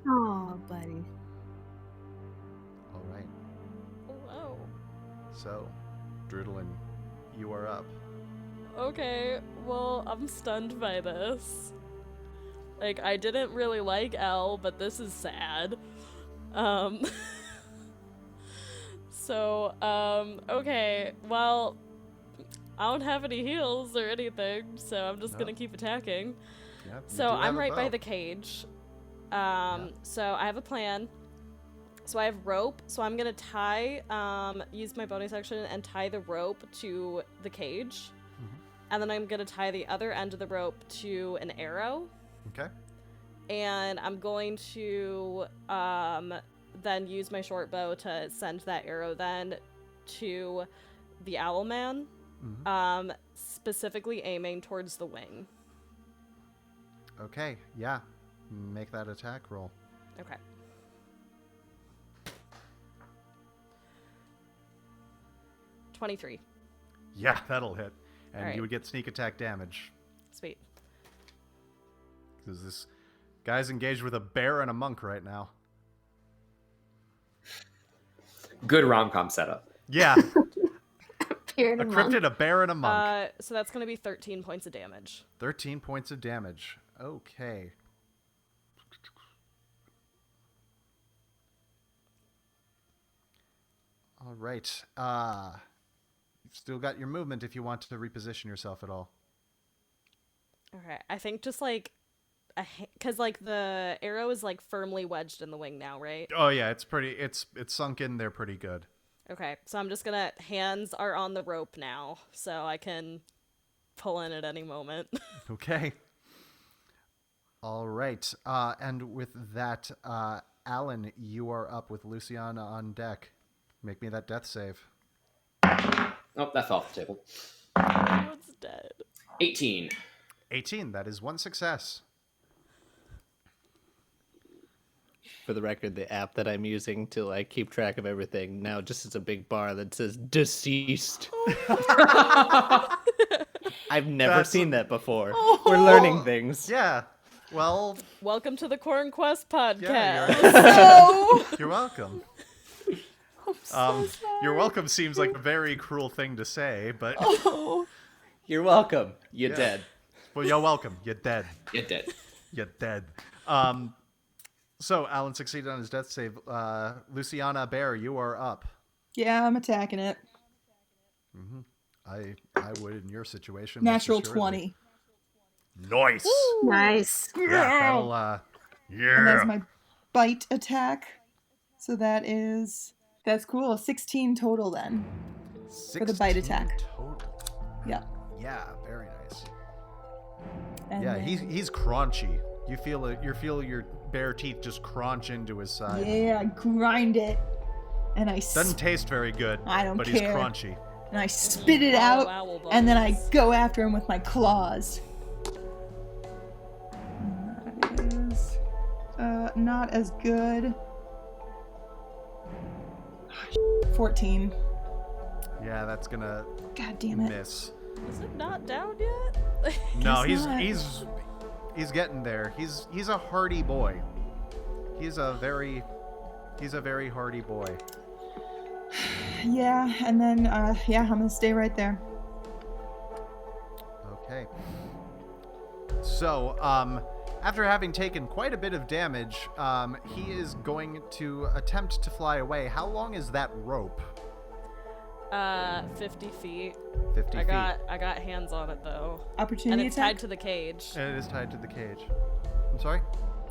Oh, buddy. All right. Whoa. So, Drewdelynn, you are up. Okay, well, I'm stunned by this. Like, I didn't really like L, but this is sad. Okay, well, I don't have any heals or anything, so I'm just gonna keep attacking. Yep, you So do I'm have a right by bow. the cage. So I have a plan. So I have rope, so I'm gonna tie, use my bonus action and tie the rope to the cage. And then I'm gonna tie the other end of the rope to an arrow. Okay. And I'm going to then use my short bow to send that arrow then to the Owlman, specifically aiming towards the wing. Okay, yeah. Make that attack roll. Okay. $23. Yeah, that'll hit. And Alright. you would get sneak attack damage. Sweet. Because this guy's engaged with a bear and a monk right now. good rom-com setup. Yeah. Bear A cryptid, a bear, and a monk. So that's gonna be 13 points of damage. 13 points of damage. Okay. All right. You've still got your movement if you want to reposition yourself at all. Okay, I think just like, because like the arrow is like firmly wedged in the wing now, right? Oh yeah, it's sunk in there pretty good. Okay, so I'm just gonna, hands are on the rope now, so I can pull in at any moment. Okay. All right. And with that, Alan, you are up with Luciana on deck. Make me that death save. Oh, that fell off the table. Everyone's dead. 18. 18. That is one success. For the record, the app that I'm using to like keep track of everything now just is a big bar that says deceased. I've never seen that before. We're learning things. Yeah. Well, Welcome to the Cornquest podcast. yeah, you're welcome. Your welcome seems like a very cruel thing to say, but You're welcome. You're Yeah. dead. well, you're welcome. You're dead. It did. You're dead. So Alan succeeded on his death save. Luciana Bear, you are up. Yeah, I'm attacking it. I would in your situation. Natural most assuredly. 20. Nice. Nice. Yeah, that'll And yeah. that's my bite attack. So that's cool. 16 total then. for the bite 16 attack. Total. Yeah. Yeah, very nice. And Yeah, then- he's crunchy. You feel your bare teeth just crunch into his side. Yeah, I grind it. And I Doesn't taste very good. I don't but care. he's crunchy. and I spit it out, Owl and then I bones. go after him with my claws. That is not as good. 14. Yeah, that's gonna God damn it. miss. Is it not down yet? No, Guess not. he's getting there. He's a hardy boy. He's a very hardy boy. Yeah, and then, I'm gonna stay right there. Okay. So, after having taken quite a bit of damage, he is going to attempt to fly away. How long is that rope? 50 feet. 50 feet. I got hands on it though. Opportunity And it's attack? tied to the cage. And it is tied to the cage. I'm sorry?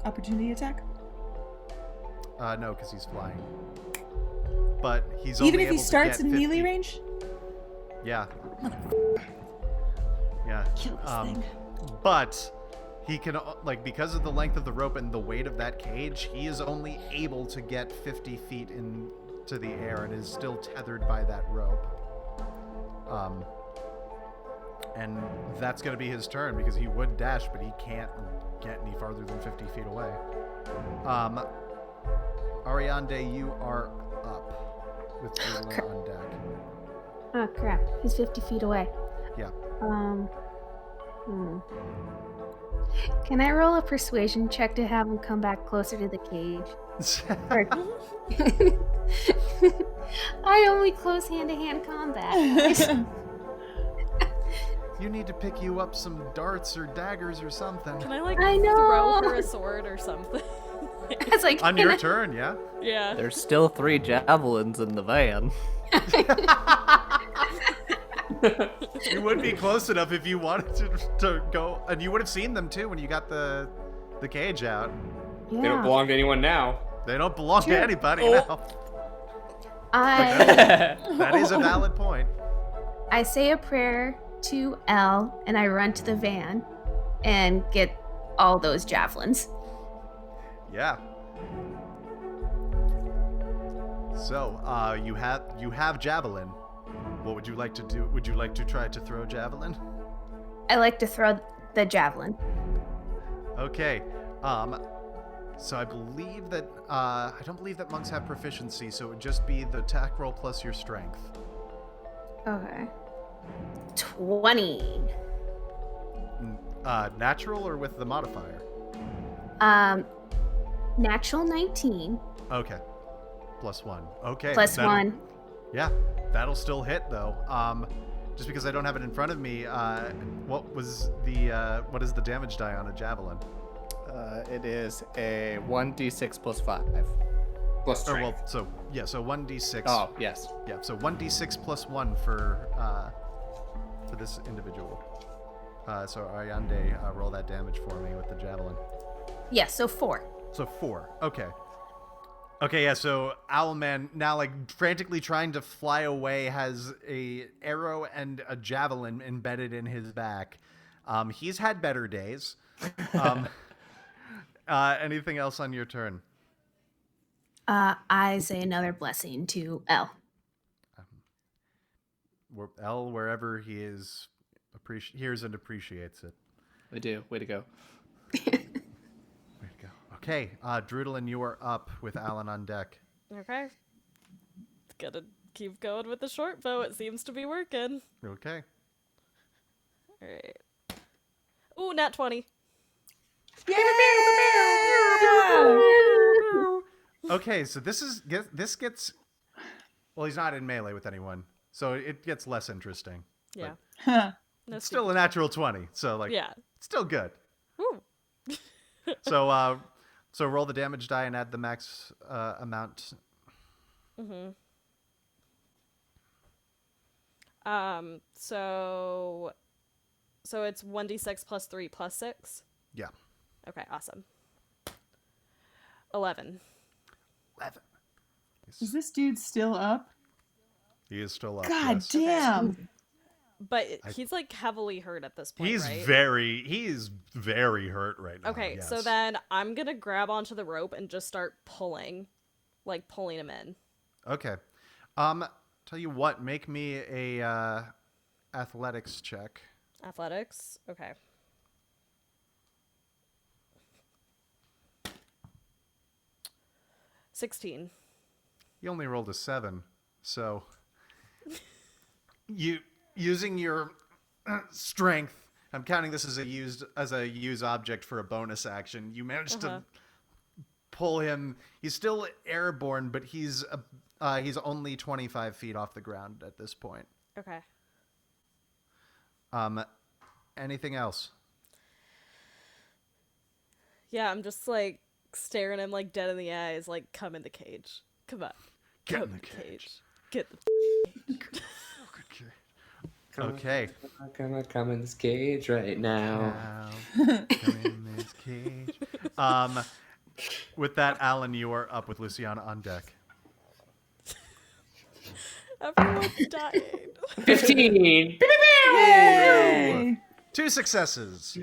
Opportunity attack? No, because he's flying. But he's Even only if he able to starts get in 50. melee range? Yeah. Yeah. Kill this thing. But he can, because of the length of the rope and the weight of that cage, he is only able to get 50 feet into the air and is still tethered by that rope. And that's going to be his turn because he would dash, but he can't get any farther than 50 feet away. Ariande, you are up with Drewdelynn on deck. Oh crap, he's 50 feet away. Yeah. Can I roll a persuasion check to have him come back closer to the cage? I only close hand-to-hand combat. You need to pick you up some darts or daggers or something. Can I I know. throw her a sword or something? It's like On your turn, yeah? Yeah. There's still 3 javelins in the van. You would be close enough if you wanted to go, and you would have seen them too when you got the cage out. Yeah. They don't belong to anyone now. They don't belong to anybody now. That is a valid point. I say a prayer to L, and I run to the van and get all those javelins. Yeah. So, you have javelin. What would you like to do? Would you like to try to throw javelin? I like to throw the javelin. Okay. So I believe that I don't believe that monks have proficiency, so it would just be the attack roll plus your strength. Okay. 20. Natural or with the modifier? Natural 19. Okay. Plus 1. Okay. Plus that'll- 1. Yeah, that'll still hit though. Just because I don't have it in front of me, what is the damage die on a javelin? It is a 1d6 plus 5. Plus Or strength. well, so 1d6. Oh, yes. Yeah, so 1d6 plus 1 for this individual. So Ariande, roll that damage for me with the javelin. Yeah, so 4. So 4. Okay. Okay, yeah, so Owlman, now frantically trying to fly away, has a arrow and a javelin embedded in his back. He's had better days. Anything else on your turn? I say another blessing to L. L, wherever he is, hears and appreciates it. We do. Way to go. Way to go. Okay, Drewdelynn, you are up with Alan on deck. Okay. Gotta keep going with the short bow. It seems to be working. Okay. Alright. Ooh, nat 20. Okay, so this gets. Well, he's not in melee with anyone, so it gets less interesting. Yeah. Huh. No It's still a natural 20, so Yeah. still good. Ooh. So roll the damage die and add the max amount. Mm-hmm. So it's 1d6 plus 3 plus 6? Yeah. Okay, awesome. 11. 11. Is this dude still up? He is still up. God yes. damn. But he's heavily hurt at this point, He's right? very hurt right now. Okay, yes. so then I'm gonna grab onto the rope and just start pulling him in. Okay. Tell you what, make me a athletics check. Athletics? Okay. $16. You only rolled a 7, so you using your strength. I'm counting this as a use object for a bonus action. You managed to pull him. He's still airborne, but he's He's only 25 feet off the ground at this point. Okay. Anything else? Yeah, I'm just like staring him like dead in the eyes, like, come in the cage. Come on. Get Come in the cage. Get the Okay. Come in this cage right now. Come in this cage. With that, Alan, you are up with Luciana on deck. Everyone's dying. 15. Yay! 2 successes.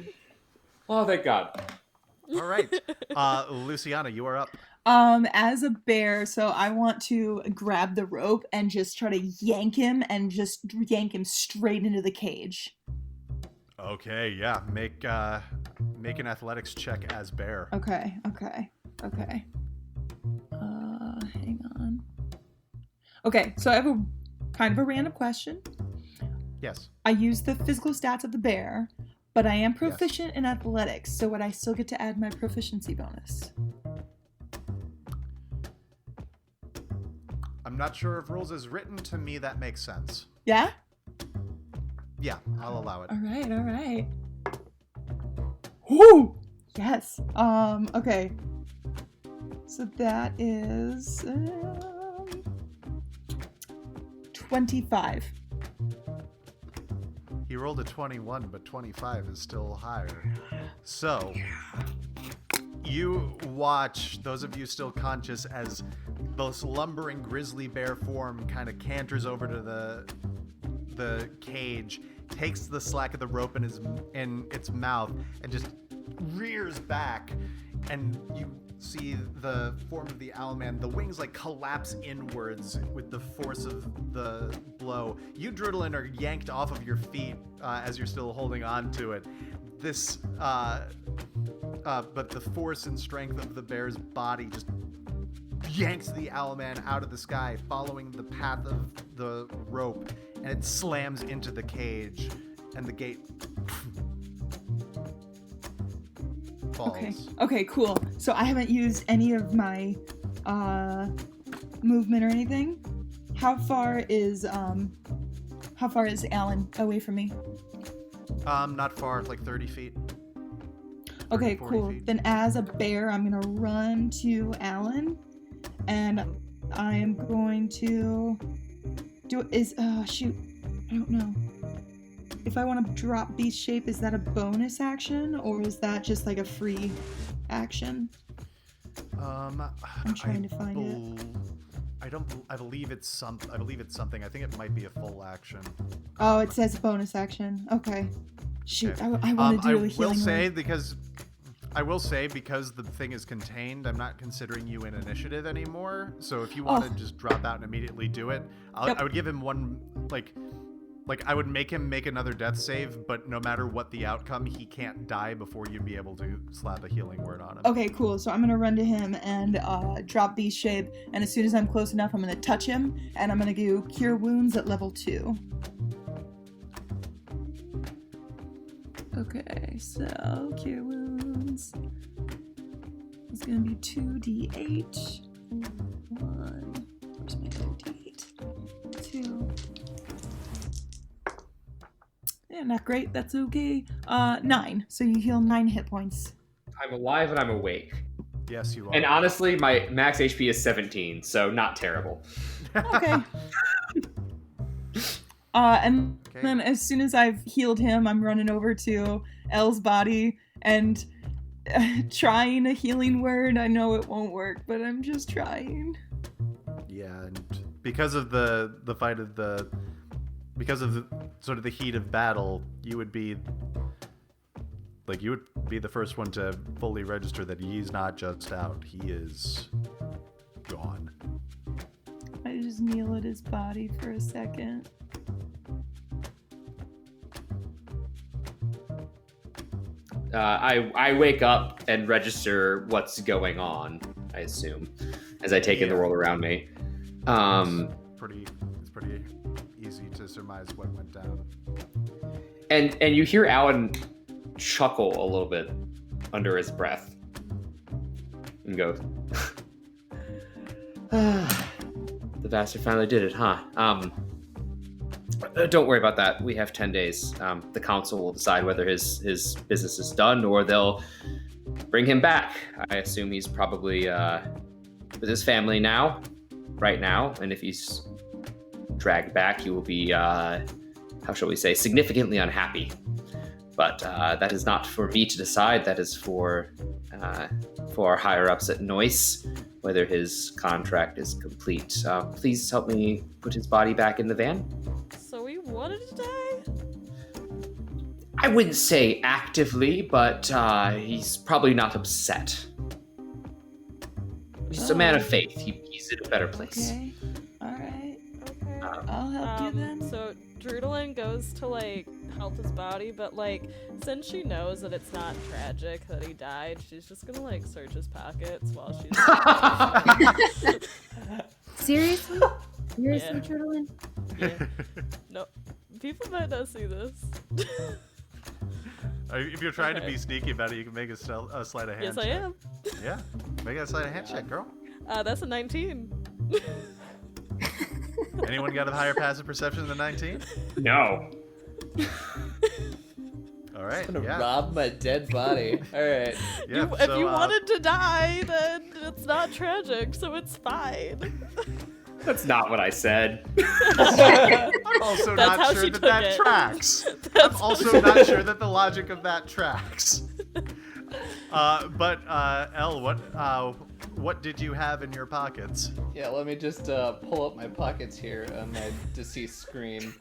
Oh, thank God. All right. Luciana, you are up. As a bear, so I want to grab the rope and just try to yank him straight into the cage. Okay, yeah. Make an athletics check as bear. Okay. Hang on. Okay, so I have a kind of a random question. Yes. I use the physical stats of the bear, but I am proficient in athletics, so would I still get to add my proficiency bonus? I'm not sure if rules is written. To me, that makes sense. Yeah? Yeah, I'll allow it. All right. Woo! Yes. Okay. So that is 25. He rolled a 21, but 25 is still higher. So, you watch, those of you still conscious, as the slumbering grizzly bear form kind of canters over to the cage, takes the slack of the rope in its mouth, and just rears back, and you see the form of the Owlman, the wings like collapse inwards with the force of the blow. You, Drewdelynn, are yanked off of your feet as you're still holding on to it. This, but the force and strength of the bear's body just yanks the Owlman out of the sky, following the path of the rope, and it slams into the cage, and the gate falls. Okay, cool. So I haven't used any of my movement or anything. How far is Alan away from me? Not far, like 30 feet. 30, Okay, 40 cool. feet. Then as a bear, I'm gonna run to Alan, and I am going to shoot. I don't know. If I want to drop beast shape, is that a bonus action or is that just like a free action? I'm trying to find it. I believe it's something. I think it might be a full action. Oh, it says bonus action. Okay. Shoot, Okay. I want to do a I healing will say because the thing is contained, I'm not considering you in initiative anymore. So if you want to just drop out and immediately do it, I would give him one like I would make him make another death save, but no matter what the outcome, he can't die before you'd be able to slap a healing word on him. Okay, cool. So I'm going to run to him and drop beast shape, and as soon as I'm close enough, I'm going to touch him, and I'm going to do cure wounds at level 2. Okay, so cure wounds is going to be 2d8. 1. Where's my other d8? 2. Yeah, not great. That's okay. 9. So you heal 9 hit points. I'm alive and I'm awake. Yes, you are. And honestly, my max HP is 17, so not terrible. Okay. And then as soon as I've healed him, I'm running over to Elle's body and trying a healing word. I know it won't work, but I'm just trying. Yeah, and because of the fight of the... Because of the, sort of the heat of battle, you would be the first one to fully register that he's not just out. He is gone. I just kneel at his body for a second. I wake up and register what's going on, I assume, as I take in the world around me. It's pretty easy to surmise what went down. And you hear Alan chuckle a little bit under his breath and goes, the The bastard finally did it, huh? Don't worry about that. We have 10 days. The council will decide whether his business is done or they'll bring him back. I assume he's probably with his family right now, and if he's dragged back, he will be, how shall we say, significantly unhappy. But that is not for me to decide. That is for our higher-ups at NOICE, whether his contract is complete. Please help me put his body back in the van. So he wanted to die? I wouldn't say actively, but he's probably not upset. He's a man of faith. He's in a better place. Okay. All right. Okay. I'll help you then. So Drewdelynn goes to help his body, but since she knows that it's not tragic that he died, she's just gonna search his pockets while she's Seriously? Seriously, Yeah. Drewdelynn? Yeah. No, people might not see this. If you're trying to Okay. be sneaky about it, you can make a sleight of hand Yes, check. I am. Yeah, make a sleight of hand check, girl. That's a 19. Anyone got a higher passive perception than 19? No. All right, Gonna yeah. rob my dead body. All right. Yeah, If so, you wanted to die, then it's not tragic, so it's fine. That's not what I said. I'm also That's how not she sure took that it. tracks. I'm also not sure that the logic of that tracks. But Elle, what did you have in your pockets? Yeah, let me just pull up my pockets here on my deceased screen.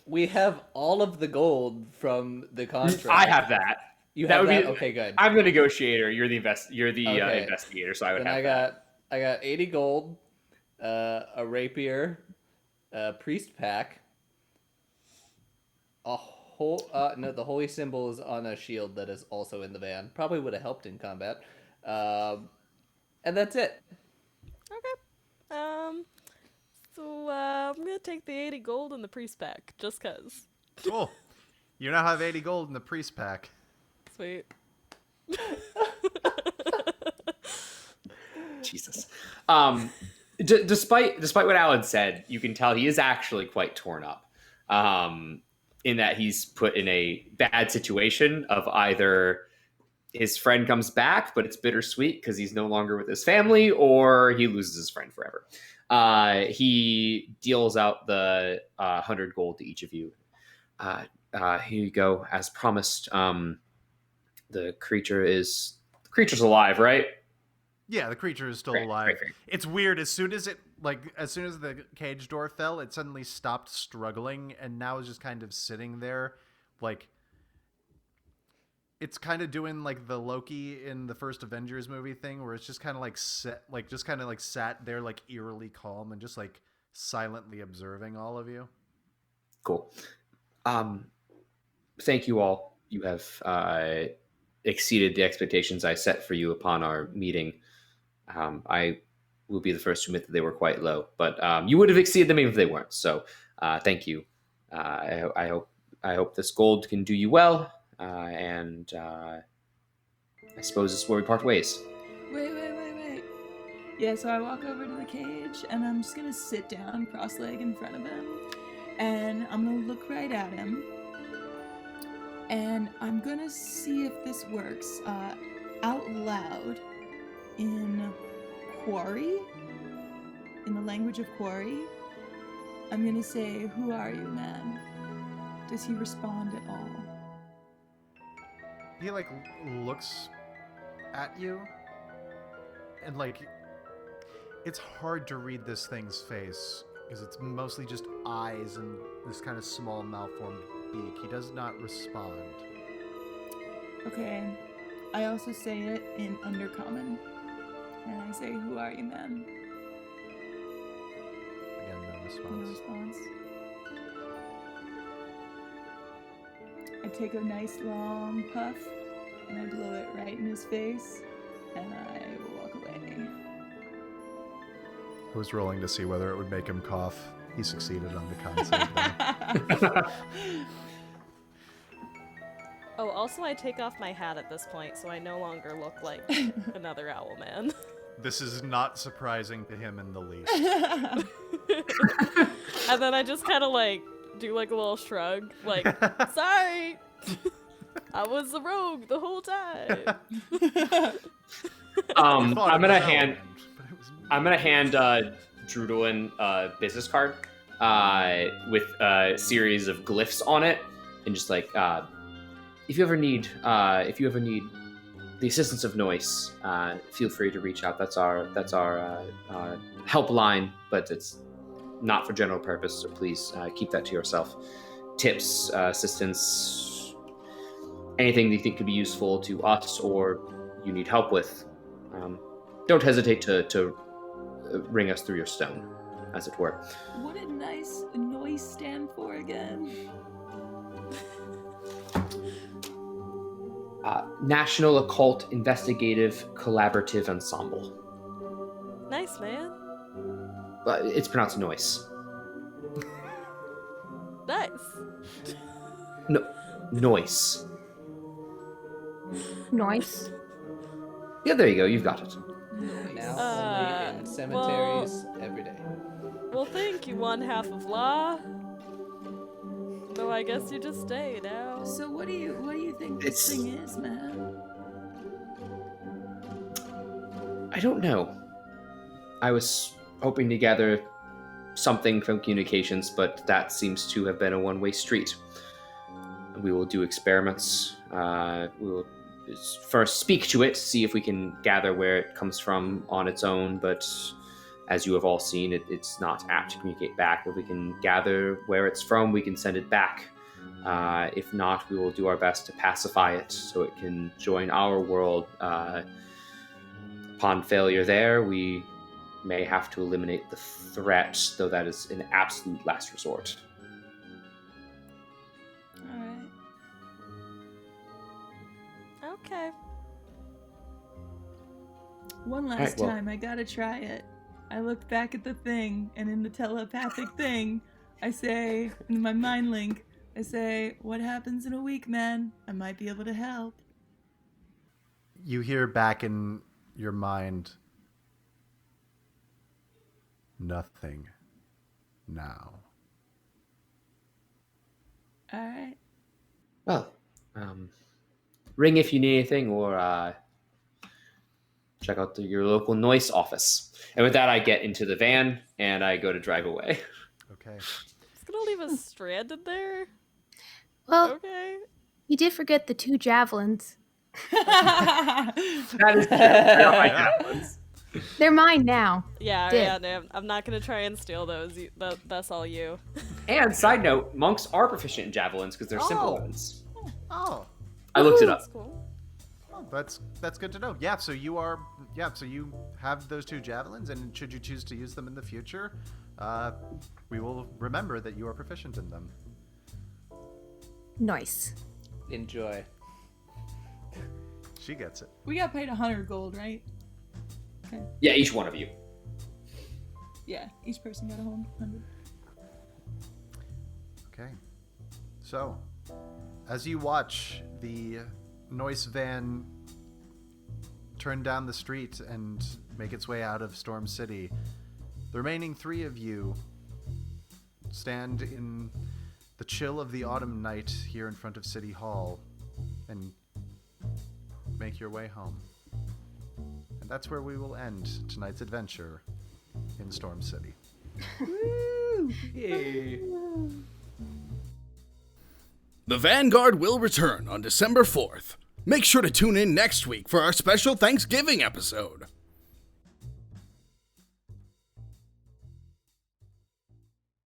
We have all of the gold from the contract. I have that. You That have would that? be- Okay, good. I'm the negotiator. You're the Okay. investigator, so I would Then have I got 80 gold, a rapier, a priest pack, a whole the holy symbol is on a shield that is also in the van. Probably would have helped in combat. And that's it. Okay. So I'm gonna take the 80 gold and the priest pack, just cause. Cool. You now have 80 gold in the priest pack. Sweet. Jesus. Despite what Alan said, you can tell he is actually quite torn up. In that he's put in a bad situation of either his friend comes back, but it's bittersweet because he's no longer with his family, or he loses his friend forever. He deals out the 100 gold to each of you. Here you go, as promised. The creature's alive, right? Yeah, the creature is still Great, alive. great. It's weird. As soon as the cage door fell, it suddenly stopped struggling, and now is just kind of sitting there, it's kind of doing the Loki in the first Avengers movie thing, where it's just kind of sat there eerily calm and just silently observing all of you. Cool. Thank you all. You have exceeded the expectations I set for you upon our meeting. I will be the first to admit that they were quite low, but you would have exceeded them even if they weren't. So thank you. I hope this gold can do you well, and I suppose this is where we part ways. Wait. Yeah, so I walk over to the cage, and I'm just gonna sit down cross-legged in front of him, and I'm gonna look right at him, and I'm gonna see if this works out loud in Quarry, in the language of Quarry. I'm gonna say, "Who are you, man?" Does he respond at all? He looks at you, and it's hard to read this thing's face because it's mostly just eyes and this kind of small malformed beak. He does not respond. Okay. I also say it in Undercommon. And I say, "Who are you, man?" Again, no No response. response. I take a nice long puff, and I blow it right in his face, and I walk away. I was rolling to see whether it would make him cough. He succeeded on the con save, though. Oh, also I take off my hat at this point, so I no longer look like another Owlman. This is not surprising to him in the least. And then I just kind of like do like a little shrug, like, sorry, I was the rogue the whole time. I'm gonna hand Drewdelynn a business card with a series of glyphs on it, and just like if you ever need the assistance of NOICE, feel free to reach out. That's our helpline, but it's not for general purpose, so please keep that to yourself. Tips, assistance, anything that you think could be useful to us or you need help with, don't hesitate to ring us through your stone, as it were. What did NOICE stand for again? National Occult Investigative Collaborative Ensemble. Nice, man. It's pronounced NOICE. Nice. No, NOICE. NOICE. Yeah, there you go. You've got it. Now only in cemeteries every day. Well, thank you, one half of law. Though I guess you just stay now. So what do you think this thing is, man? I don't know. I was hoping to gather something from communications, but that seems to have been a one-way street. We will do experiments. We will first speak to it, see if we can gather where it comes from on its own, but as you have all seen, it's not apt to communicate back. If we can gather where it's from, we can send it back. If not, we will do our best to pacify it so it can join our world. Upon failure there, we may have to eliminate the threat, though that is an absolute last resort. Alright. Okay. One last time, I gotta try it. I looked back at the thing, and in the telepathic thing, I say, in my mind link, I say, what happens in a week, man? I might be able to help. You hear back in your mind, nothing now. Alright. Well, ring if you need anything, or check out your local NOICE office. And with that, I get into the van, and I go to drive away. Okay. It's gonna leave us stranded there? Well, Okay. you did forget the 2 javelins. That is true. I got my javelins. They're mine now. Yeah, Did. Ariande, I'm not gonna try and steal those. That's all you. And side note, monks are proficient in javelins because they're simple Oh. ones. Oh, I looked it up. That's cool. that's good to know. Yeah, so you have those 2 javelins, and should you choose to use them in the future, we will remember that you are proficient in them. Nice. Enjoy. She gets it. We got paid 100 gold, right? Okay. Yeah, each one of you. Yeah, each person got 100. Okay. So, as you watch the NOICE van turn down the street and make its way out of Storm City, the remaining 3 of you stand in the chill of the autumn night here in front of City Hall and make your way home. And that's where we will end tonight's adventure in Storm City. Yay. The Vanguard will return on December 4th. Make sure to tune in next week for our special Thanksgiving episode.